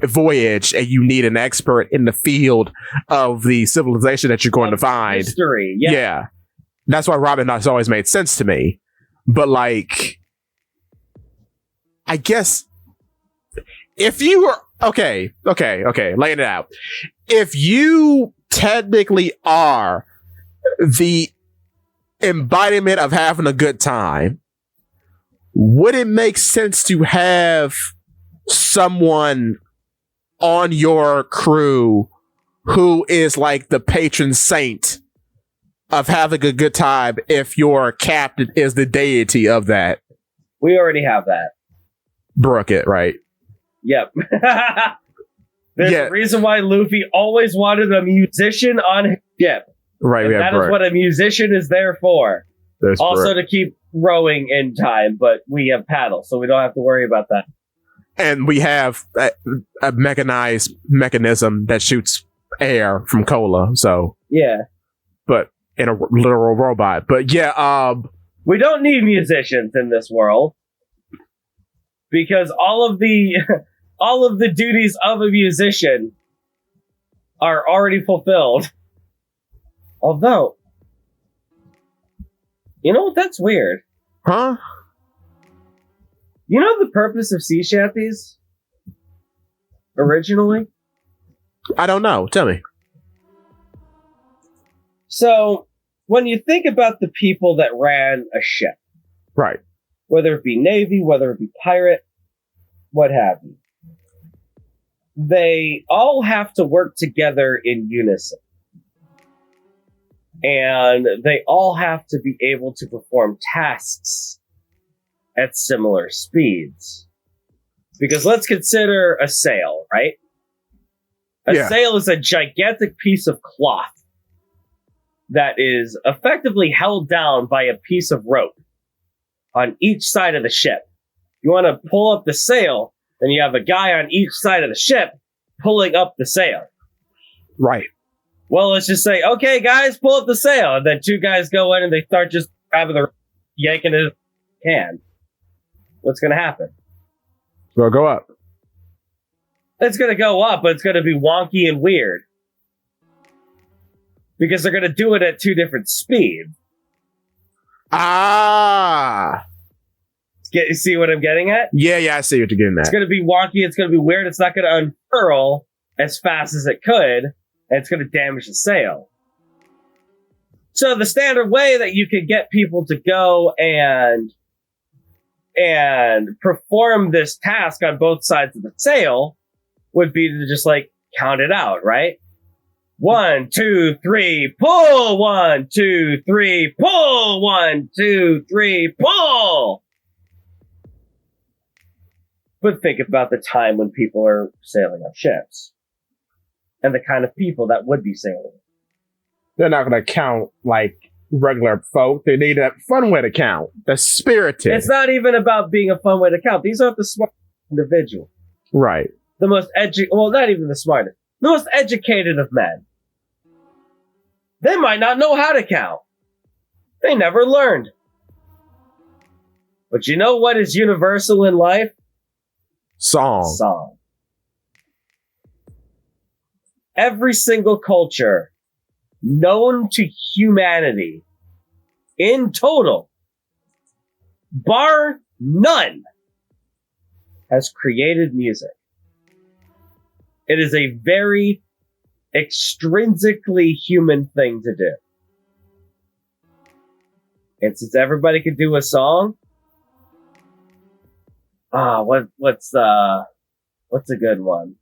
voyage and you need an expert in the field of the civilization that you're going to find. History, yeah. That's why Robin has always made sense to me. But like, I guess if you were okay, laying it out. If you technically are the embodiment of having a good time, would it make sense to have someone on your crew who is like the patron saint of having a good time if your captain is the deity of that? We already have that. Brookit, right? Yep. There's a reason why Luffy always wanted a musician on his ship. Right, and that is what a musician is there for. That's also to keep rowing in time, but we have paddles, so we don't have to worry about that. And we have a mechanized mechanism that shoots air from cola, so... Yeah. But in a literal robot. But yeah, we don't need musicians in this world. Because all of the duties of a musician are already fulfilled. Although, you know what? That's weird. Huh? You know the purpose of sea shanties? Originally? I don't know. Tell me. So, when you think about the people that ran a ship. Right. whether it be Navy, whether it be pirate, what have you. They all have to work together in unison. And they all have to be able to perform tasks at similar speeds. Because let's consider a sail, right? A sail is a gigantic piece of cloth that is effectively held down by a piece of rope on each side of the ship. You want to pull up the sail, then you have a guy on each side of the ship pulling up the sail. Right. Well, let's just say, okay, guys, pull up the sail. And then two guys go in and they start just grabbing the yanking his hand. What's going to happen? We'll go up. It's going to go up, but it's going to be wonky and weird. Because they're going to do it at two different speeds. Ah! You see what I'm getting at? Yeah, I see what you're getting at. It's going to be wonky, it's going to be weird, it's not going to unfurl as fast as it could, and it's going to damage the sail. So the standard way that you could get people to go and perform this task on both sides of the sail would be to just like count it out, right? 1, 2, 3, pull! 1, 2, 3, pull! 1, 2, 3, pull! But think about the time when people are sailing on ships. And the kind of people that would be sailing. They're not going to count like regular folk. They need a fun way to count. That's spirited. It's not even about being a fun way to count. These aren't the smart individuals. Right. The most not even the smartest. The most educated of men. They might not know how to count. They never learned. But you know what is universal in life? Song. Every single culture known to humanity in total, bar none, has created music. It is a very extrinsically human thing to do. And since everybody could do a song, what's a good one?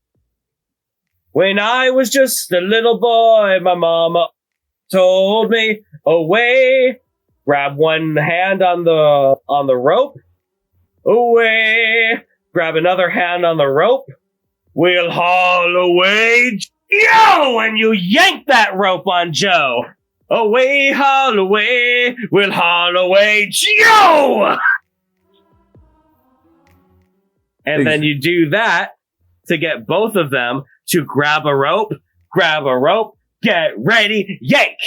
When I was just a little boy, my mama told me, away, grab one hand on the rope, away, grab another hand on the rope, we'll haul away, Joe, and you yank that rope on Joe. Away, haul away, we'll haul away, Joe! And then you do that to get both of them to grab a rope, get ready, yank!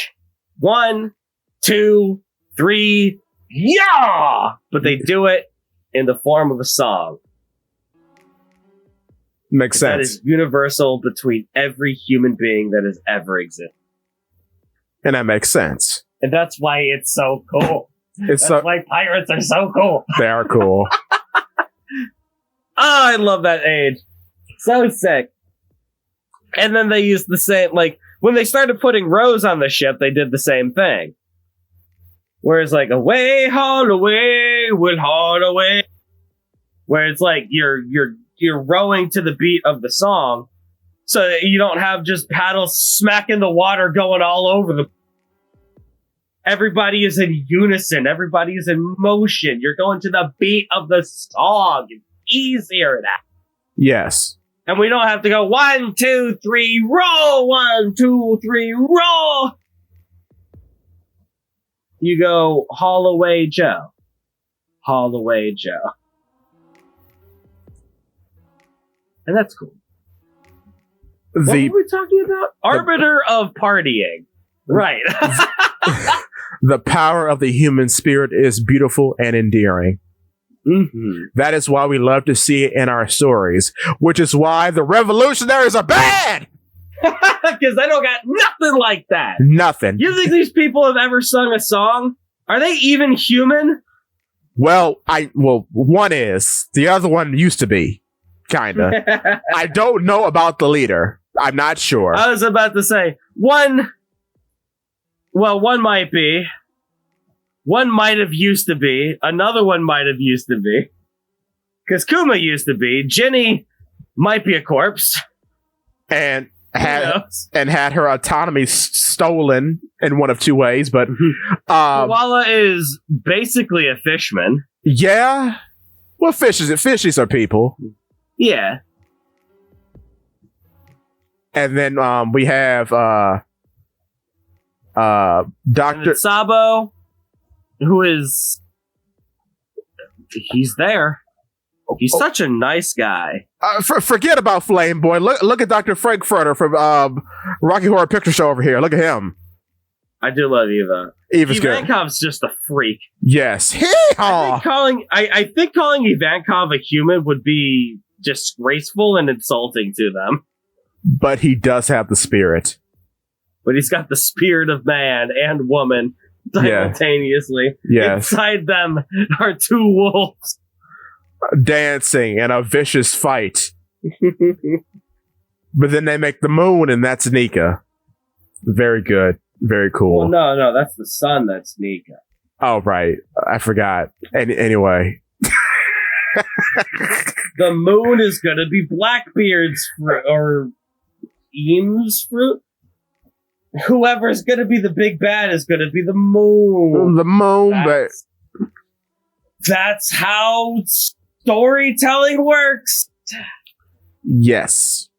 1, 2, 3, yeah! But they do it in the form of a song. Makes sense. That is universal between every human being that has ever existed. And that makes sense. And that's why it's so cool. That's why pirates are so cool. They are cool. I love that age. So sick. And then they used the same, like, when they started putting rows on the ship, they did the same thing. Where it's like, away, haul away, we'll haul away. Where it's like, you're rowing to the beat of the song, so that you don't have just paddles smacking the water going all over the... Everybody is in unison. Everybody is in motion. You're going to the beat of the song. It's easier that. Yes. And we don't have to go 1, 2, 3, roll. 1, 2, 3, roll. You go haul away, Joe. Haul away, Joe. And that's cool. What were we talking about? Arbiter of partying. Right. The power of the human spirit is beautiful and endearing. Mm-hmm. That is why we love to see it in our stories, which is why the revolutionaries are bad! Because they don't got nothing like that. Nothing. You think these people have ever sung a song? Are they even human? Well, one is. The other one used to be. Kinda. I don't know about the leader. I'm not sure. I was about to say, one might be. One might have used to be. Another one might have used to be. Because Kuma used to be. Ginny might be a corpse. And had her autonomy stolen in one of two ways, but Koala is basically a fishman. Yeah. Well, fishies are people. Yeah. And then we have Dr. Sabo, who is he's there. He's such a nice guy. Forget about Flame Boy. Look at Dr. Frankfurter from Rocky Horror Picture Show over here. Look at him. I do love Eva. Eva's good. Ivankov's just a freak. Yes. I think calling Ivankov a human would be disgraceful and insulting to them. But he does have the spirit. But he's got the spirit of man and woman simultaneously. Yes. Inside them are two wolves. Dancing in a vicious fight. But then they make the moon, and that's Nika. Very good. Very cool. Well, no, that's the sun. That's Nika. Oh, right. I forgot. Anyway. The moon is going to be Blackbeard's fruit, or Eames' fruit. Whoever's going to be the big bad is going to be the moon. The moon, that's how storytelling works. Yes.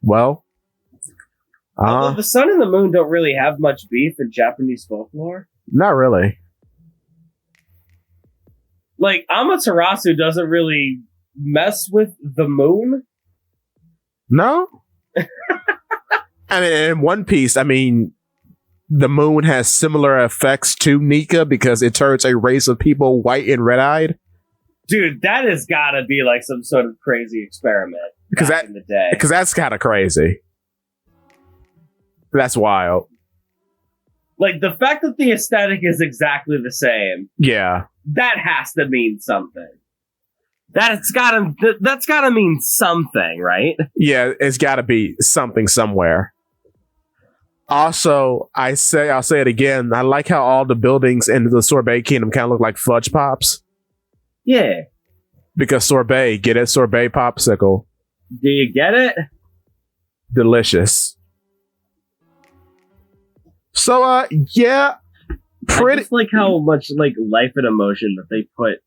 Well, although the sun and the moon don't really have much beef in Japanese folklore. Not really. Like, Amaterasu doesn't really mess with the moon. No? I mean, in One Piece, the moon has similar effects to Nika because it turns a race of people white and red-eyed. Dude, that has got to be like some sort of crazy experiment back in the day. Because that's kind of crazy. That's wild. Like, the fact that the aesthetic is exactly the same. Yeah. That has to mean something. That's gotta mean something, right? Yeah, it's gotta be something somewhere. Also, I'll say it again, I like how all the buildings in the Sorbet Kingdom kind of look like fudge pops. Yeah. Because sorbet, get it? Sorbet popsicle. Do you get it? Delicious. So, yeah. I just like how much like life and emotion that they put.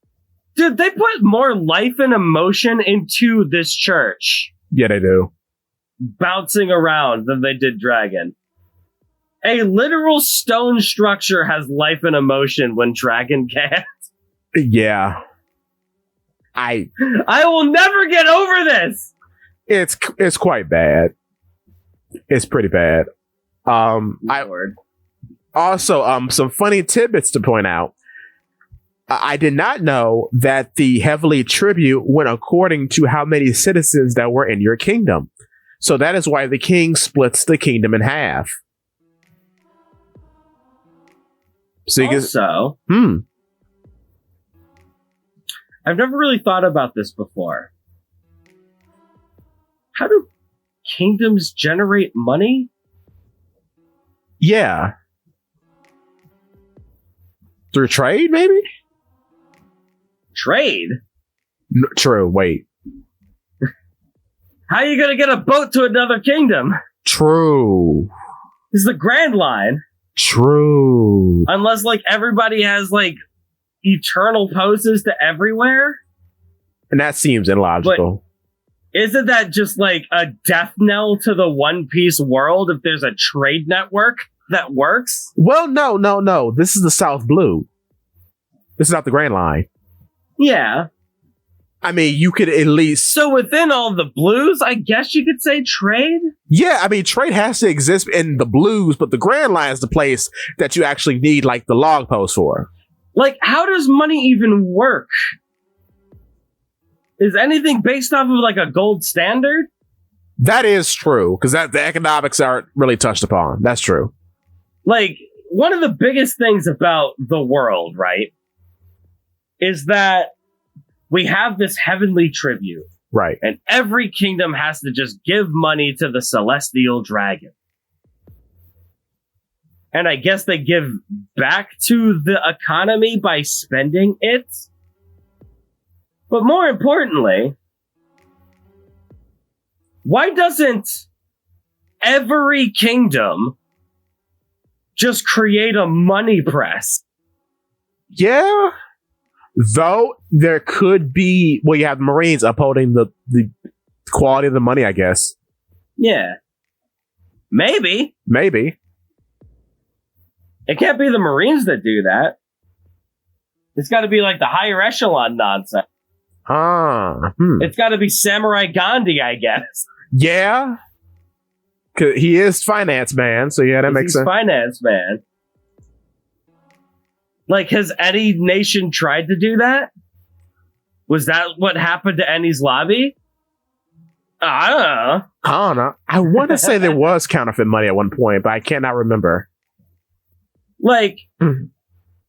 Dude, they put more life and emotion into this church. Yeah, they do. Bouncing around than they did Dragon. A literal stone structure has life and emotion when Dragon can't. Yeah. I will never get over this. It's quite bad. It's pretty bad. Lord. Also, some funny tidbits to point out. I did not know that the heavily tribute went according to how many citizens that were in your kingdom. So that is why the king splits the kingdom in half. So you also, I've never really thought about this before. How do kingdoms generate money? Yeah. Through trade, maybe? Trade? True, wait. How are you going to get a boat to another kingdom? True. This is the Grand Line. True. Unless, like, everybody has, like, eternal poses to everywhere. And that seems illogical. But isn't that just, like, a death knell to the One Piece world if there's a trade network that works? Well, no. This is the South Blue. This is not the Grand Line. Yeah. I mean, you could at least... So within all the blues, I guess you could say trade? Yeah, I mean, trade has to exist in the blues, but the Grand Line is the place that you actually need, like, the log post for. Like, how does money even work? Is anything based off of, like, a gold standard? That is true, because the economics aren't really touched upon. That's true. Like, one of the biggest things about the world, right, is that we have this heavenly tribute. Right. And every kingdom has to just give money to the celestial dragon. And I guess they give back to the economy by spending it. But more importantly, why doesn't every kingdom just create a money press? Yeah. Though there could be, well, you have the Marines upholding the quality of the money, I guess. Yeah. Maybe. It can't be the Marines that do that. It's got to be like the higher echelon nonsense. It's got to be Samurai Gandhi, I guess. Yeah. 'Cause he is finance man, so yeah, that makes sense. Finance man. Like, has any nation tried to do that? Was that what happened to Ennie's lobby? I don't know. I want to say there was counterfeit money at one point, but I cannot remember. Like,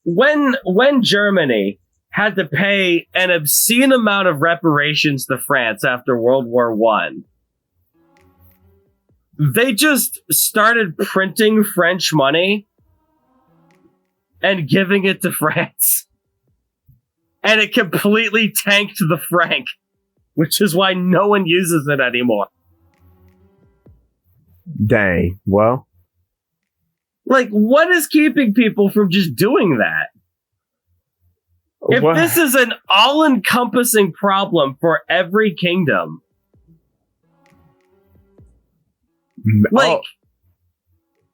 when Germany had to pay an obscene amount of reparations to France after World War I, they just started printing French money and giving it to France. And it completely tanked the franc, which is why no one uses it anymore. Dang. Well. Like, what is keeping people from just doing that? If this is an all-encompassing problem for every kingdom,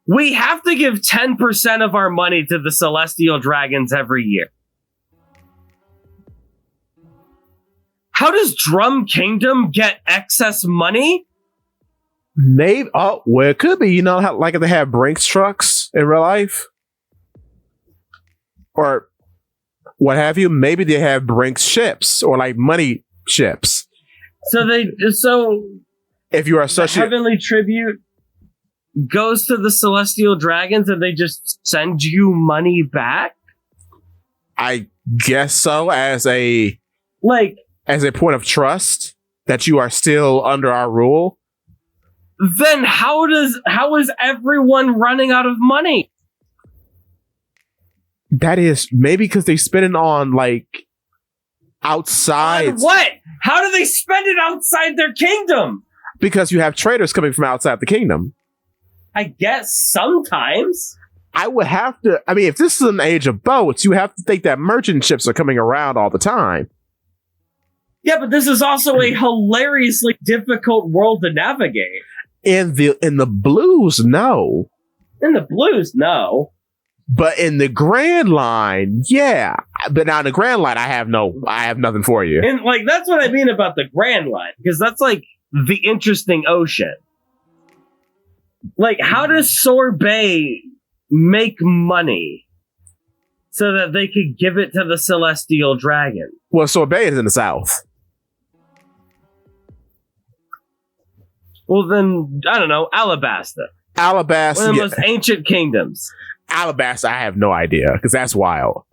we have to give 10% of our money to the Celestial Dragons every year. How does Drum Kingdom get excess money? Maybe. Oh, well, it could be. You know how, like, if they have Brinks trucks in real life, or what have you. Maybe they have Brinks ships or like money ships. So if you are associated, heavenly tribute goes to the Celestial Dragons, and they just send you money back. I guess so, as a point of trust that you are still under our rule. Then how is everyone running out of money? That is maybe because they spend it on like outside. On what? How do they spend it outside their kingdom? Because you have traders coming from outside the kingdom. I guess sometimes. I would have to. I mean, if this is an age of boats, you have to think that merchant ships are coming around all the time. Yeah, but this is also a hilariously difficult world to navigate. In the blues, no. In the blues, no. But in the Grand Line, yeah. But now in the Grand Line, I have nothing for you. And like that's what I mean about the Grand Line, because that's like the interesting ocean. Like, how does Sorbet make money so that they could give it to the Celestial Dragon? Well, Sorbet is in the south. Well, then, I don't know, Alabasta. One of the most ancient kingdoms. Alabasta, I have no idea, because that's wild.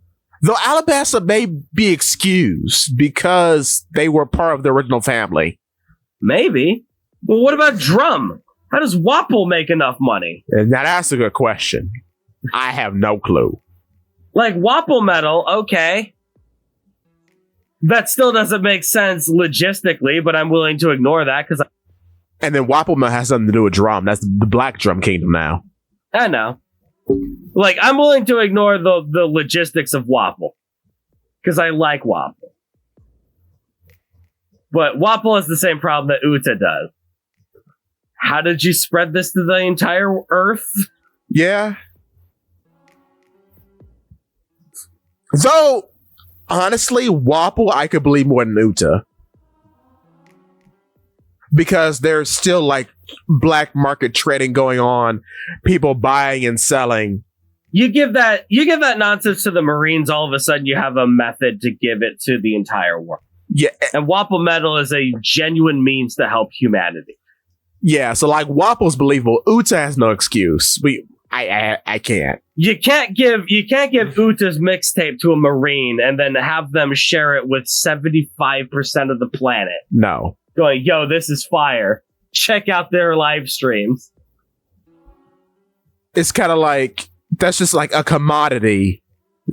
Though Alabasta may be excused because they were part of the original family. Maybe. Well, what about Drum? How does Wapple make enough money? Now, that's a good question. I have no clue. Like, Wapple Metal, okay. That still doesn't make sense logistically, but I'm willing to ignore that, because And then Wapple Metal has something to do with Drum. That's the Black Drum Kingdom now. I know. Like, I'm willing to ignore the logistics of Wapple. Because I like Wapple. But Wapple has the same problem that Uta does. How did you spread this to the entire Earth? Yeah. Though, honestly, Wapple I could believe more than Uta. Because there's still like black market trading going on, people buying and selling. You give that nonsense to the Marines, all of a sudden you have a method to give it to the entire world. Yeah. And Wapple Metal is a genuine means to help humanity. Yeah, so like Wapple's believable. Uta has no excuse. I can't. You can't give Uta's mixtape to a Marine and then have them share it with 75% of the planet. No. Going, yo, this is fire. Check out their live streams. It's kind of like that's just like a commodity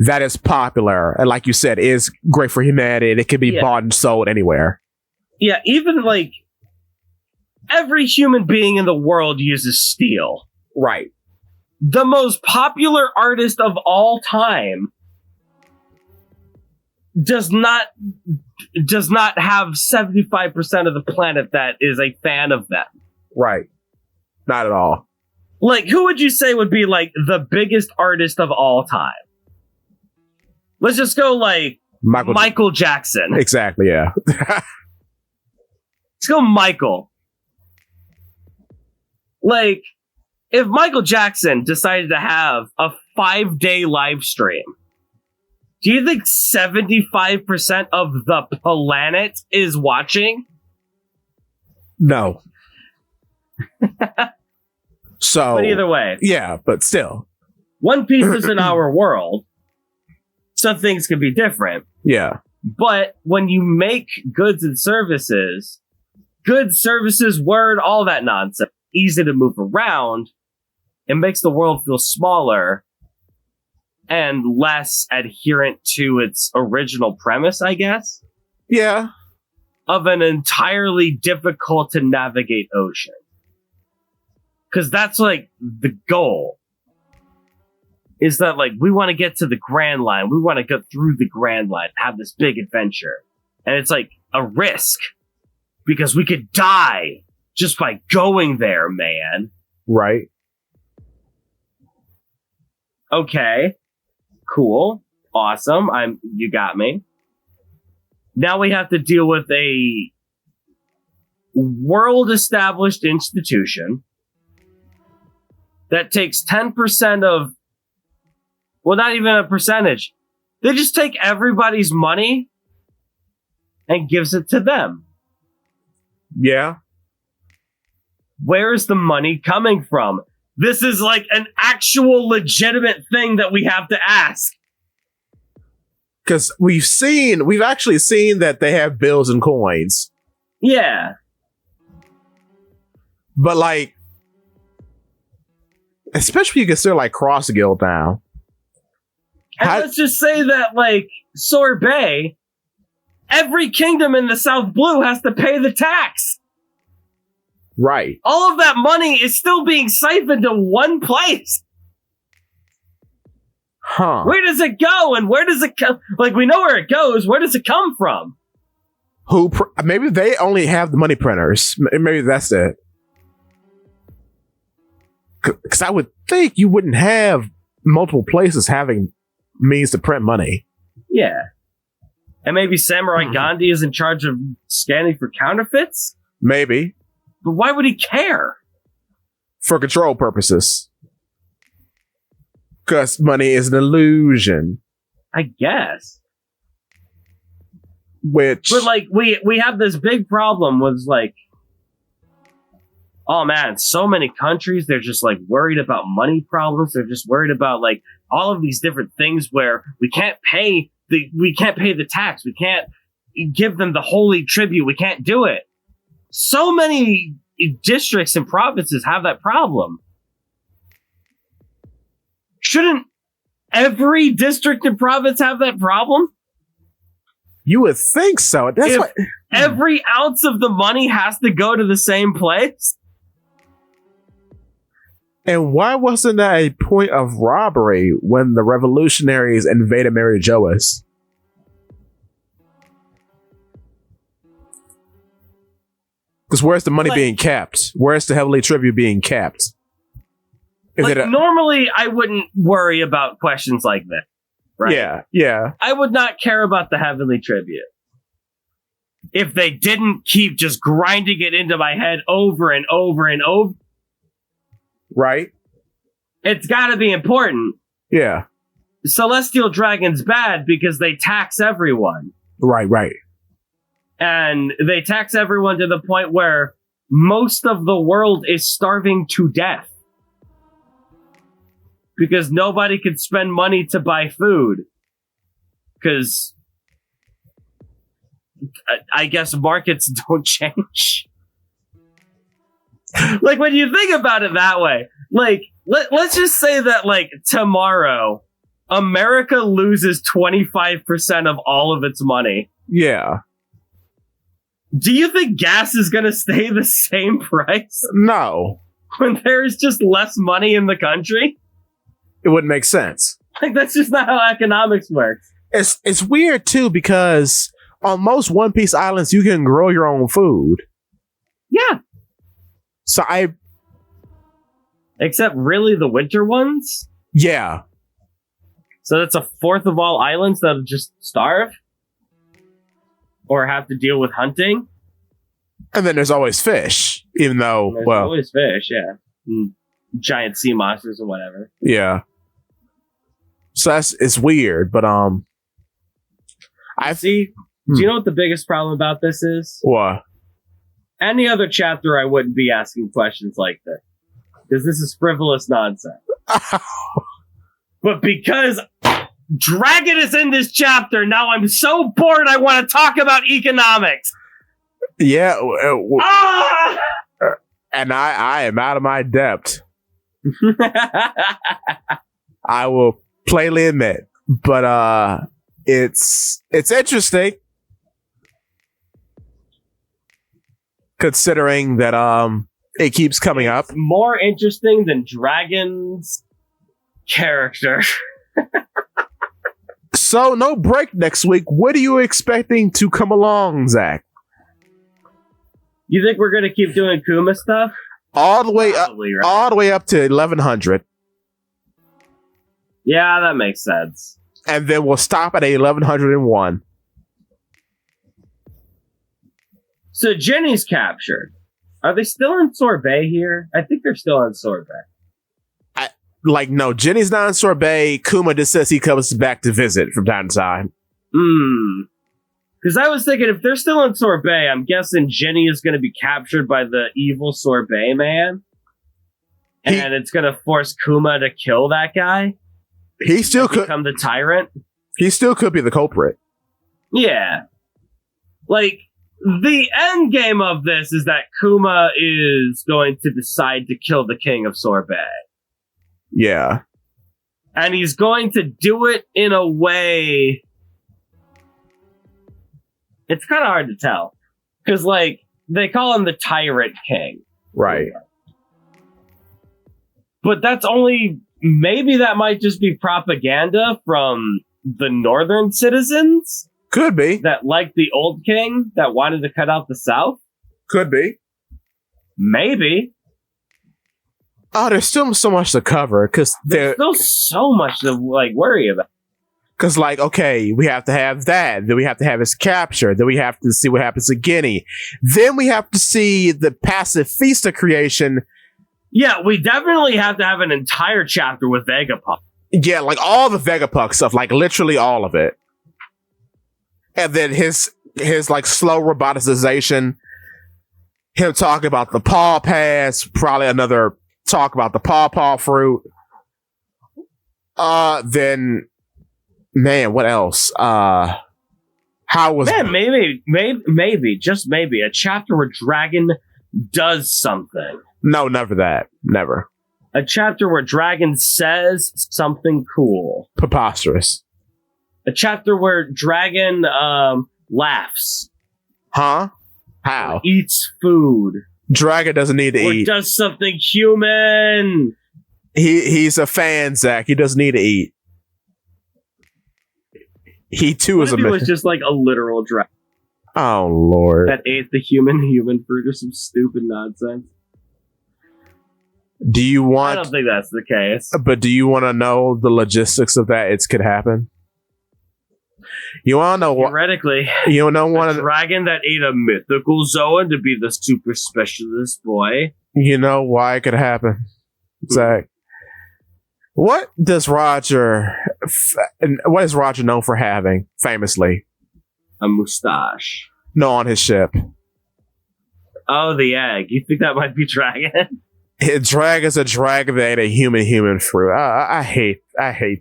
that is popular and, like you said, is great for humanity, and it can be bought and sold anywhere. Yeah, even like every human being in the world uses steel. Right. The most popular artist of all time does not have 75% of the planet that is a fan of them. Right. Not at all. Like, who would you say would be like the biggest artist of all time? Let's just go like Michael Jackson. Exactly, yeah. Let's go Michael. Like, if Michael Jackson decided to have a 5-day live stream, do you think 75% of the planet is watching? No. So, but either way. Yeah, but still. One piece is in our world. Some things can be different. Yeah. But when you make goods, word, all that nonsense, easy to move around, it makes the world feel smaller and less adherent to its original premise, I guess. Yeah. Of an entirely difficult to navigate ocean. Because that's like the goal. Is that like, we want to get to the Grand Line. We want to go through the Grand Line, have this big adventure. And it's like a risk. Because we could die just by going there, man. Right. Okay. Cool. Awesome. You got me. Now we have to deal with a world-established institution that takes 10% of, well, not even a percentage. They just take everybody's money and gives it to them. Yeah. Where's the money coming from? This is like an actual legitimate thing that we have to ask. Because we've actually seen that they have bills and coins. Yeah. But like, especially you consider like Cross Guild now. And let's just say that like Sorbet, every kingdom in the South Blue has to pay the tax. Right. All of that money is still being siphoned to one place. Huh. Where does it go? And where does it come? Like, we know where it goes. Where does it come from? Maybe they only have the money printers. Maybe that's it. Because I would think you wouldn't have multiple places having means to print money. Yeah. And maybe Samurai Gandhi is in charge of scanning for counterfeits? Maybe. But why would he care? For control purposes. Because money is an illusion. I guess. But like, we have this big problem with like, oh man, so many countries, they're just like worried about money problems. They're just worried about like all of these different things where we can't pay the tax. We can't give them the holy tribute. We can't do it. So many districts and provinces have that problem. Shouldn't every district and province have that problem? You would think so. That's why every ounce of the money has to go to the same place. And why wasn't that a point of robbery when the revolutionaries invaded Mary Joas? Because where's the money being kept? Where's the heavenly tribute being kept? Normally, I wouldn't worry about questions like that. Right? Yeah, yeah. I would not care about the heavenly tribute if they didn't keep just grinding it into my head over and over and over. Right. It's got to be important. Yeah. Celestial Dragon's bad because they tax everyone. Right. And they tax everyone to the point where most of the world is starving to death. Because nobody can spend money to buy food. Because I guess markets don't change. Like, when you think about it that way, like, let's just say that, like, tomorrow, America loses 25% of all of its money. Yeah. Do you think gas is going to stay the same price? No. When there's just less money in the country? It wouldn't make sense. Like, that's just not how economics works. It's weird, too, because on most One Piece islands, you can grow your own food. Yeah. So Except really the winter ones? Yeah. So that's a fourth of all islands that'll just starve? Or have to deal with hunting? And then there's always fish, even though, There's always fish, yeah. Giant sea monsters or whatever. Yeah. So it's weird, but I see. Do you know what the biggest problem about this is? What? Any other chapter, I wouldn't be asking questions like this, because this is frivolous nonsense. But because Dragon is in this chapter, now I'm so bored I want to talk about economics. Yeah. And I am out of my depth. I will plainly admit. But it's interesting. Considering that it keeps coming up. It's more interesting than Dragon's character. So, no break next week. What are you expecting to come along, Zakk? You think we're going to keep doing Kuma stuff? All the way up, right. all the way up to 1100. Yeah, that makes sense. And then we'll stop at 1101. So Jenny's captured. Are they still in Sorbet here? I think they're still in Sorbet. No, Jenny's not in Sorbet. Kuma just says he comes back to visit from time to time. Because I was thinking, if they're still in Sorbet, I'm guessing Jenny is going to be captured by the evil Sorbet man. And it's going to force Kuma to kill that guy. He still could become the tyrant. He still could be the culprit. Yeah. Like, the end game of this is that Kuma is going to decide to kill the king of Sorbet. Yeah. And he's going to do it in a way... It's kind of hard to tell. Because, like, they call him the Tyrant King. Right. But that's only... Maybe that might just be propaganda from the northern citizens? Could be. That liked the old king, that wanted to cut out the south? Could be. Maybe. Oh, there's still so much to cover, because there's still so much to, like, worry about. Because, like, okay, we have to have that. Then we have to have his capture. Then we have to see what happens to Guinea. Then we have to see the pacifista creation. Yeah, we definitely have to have an entire chapter with Vegapunk. Yeah, like all the Vegapunk stuff, like literally all of it. And then his like slow roboticization. Him talking about the paw pass. Probably another talk about the paw fruit. Then, man, what else? How was... Man, maybe, just maybe, a chapter where Dragon does something. No, never that. Never. A chapter where Dragon says something cool. Preposterous. A chapter where Dragon laughs. Huh? How? Or eats food. Dragon doesn't need to eat. Or does something human. He's a fan, Zakk. He doesn't need to eat. He too is a... He was just like a literal dragon. Oh, Lord. That ate the human fruit or some stupid nonsense. Do you want... I don't think that's the case. But do you want to know the logistics of that? It could happen. You want to know what? Theoretically, you know one a dragon that ate a mythical Zoan to be the super specialist boy. You know why it could happen, Zakk? What is Roger known for having, famously? A mustache. No, on his ship. Oh, the egg. You think that might be Dragon? Dragon's a dragon that ate a human fruit. I hate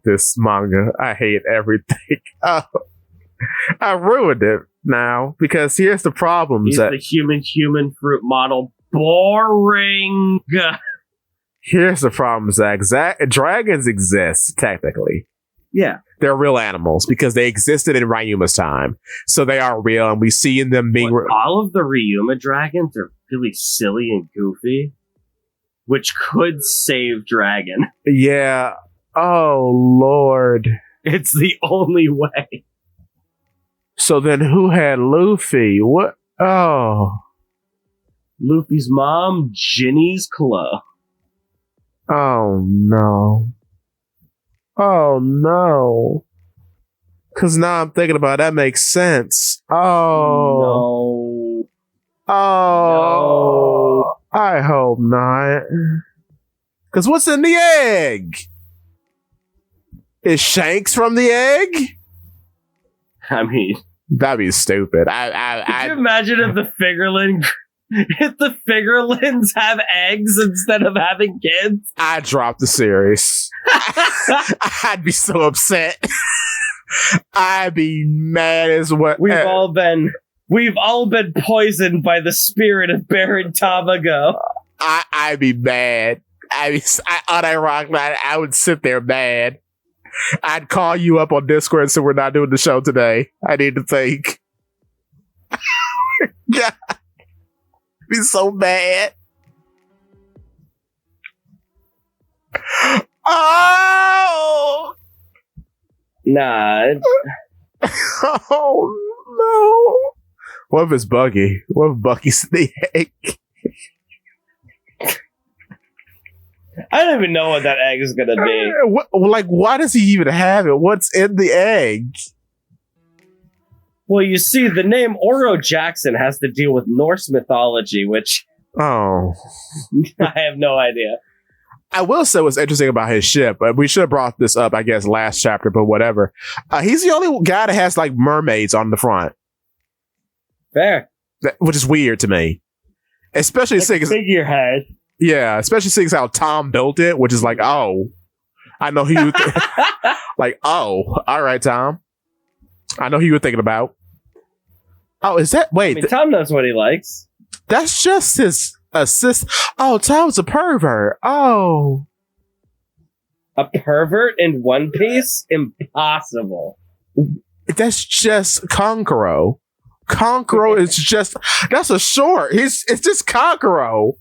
this manga. I hate everything. I ruined it now because here's the problem. He's the human fruit model. Boring. Here's the problem, Zakk. Dragons exist, technically. Yeah. They're real animals because they existed in Ryuma's time. So they are real, and we see in them being... all of the Ryuma dragons are really silly and goofy, which could save Dragon. Yeah. Oh, Lord. It's the only way. So then who had Luffy? What? Oh. Luffy's mom, Ginny's Claw. Oh, no. Oh, no. Because now I'm thinking about it, that makes sense. Oh. No. Oh. No. I hope not. Because what's in the egg? Is Shanks from the egg? I mean, that'd be stupid. Could you imagine if the Figurlins have eggs instead of having kids? I'd drop the series. I'd be so upset. I'd be mad as what. We've all been poisoned by the spirit of Baron Tamago. I'd be mad. Unironically, I would sit there mad. I'd call you up on Discord and say we're not doing the show today. I need to think. God, I'd be so mad. Oh nah. Oh no! What if it's Buggy? What if Bucky's the egg? I don't even know what that egg is gonna be. Why does he even have it? What's in the egg? Well, you see, the name Oro Jackson has to deal with Norse mythology, which I have no idea. I will say what's interesting about his ship, but we should have brought this up, I guess, last chapter, but whatever. He's the only guy that has like mermaids on the front. Fair. Which is weird to me. Especially like seeing figurehead. Yeah, especially seeing how Tom built it, which is like, oh, I know who you like, oh, all right, Tom. I know who you were thinking about. Oh, is that wait? I mean, Tom knows what he likes. That's just his assist. Oh, Tom's a pervert. Oh. A pervert in One Piece? Impossible. That's just Konkoro. Konkoro is just that's a short. It's just Konkoro.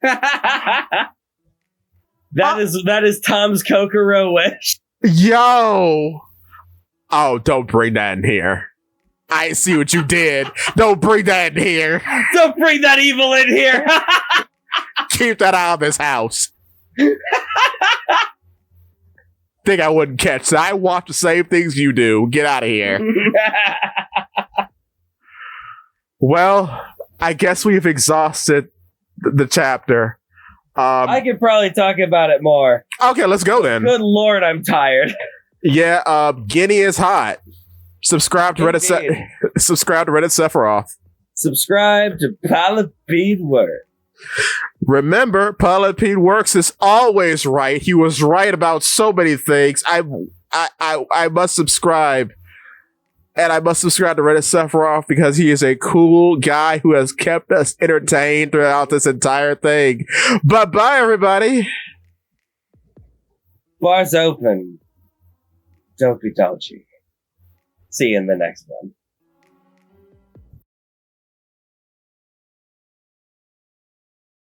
That is Tom's Kokoro wish. Yo. Oh, don't bring that in here. I see what you did. Don't bring that in here. Don't bring that evil in here. Keep that out of this house. Think I wouldn't catch that. I watch the same things you do. Get out of here. Well, I guess we've exhausted the chapter. I could probably talk about it more. Okay, let's go then. Good Lord, I'm tired. Yeah, Guinea is hot. Subscribe to Reddit. Subscribe to Reddit Sephiroth. Subscribe to Palapede Works. Remember, Palapede Works is always right. He was right about so many things. I must subscribe. And I must subscribe to Reddit Sephiroth because he is a cool guy who has kept us entertained throughout this entire thing. Bye-bye, everybody. Bars open. Don't be dodgy. See you in the next one.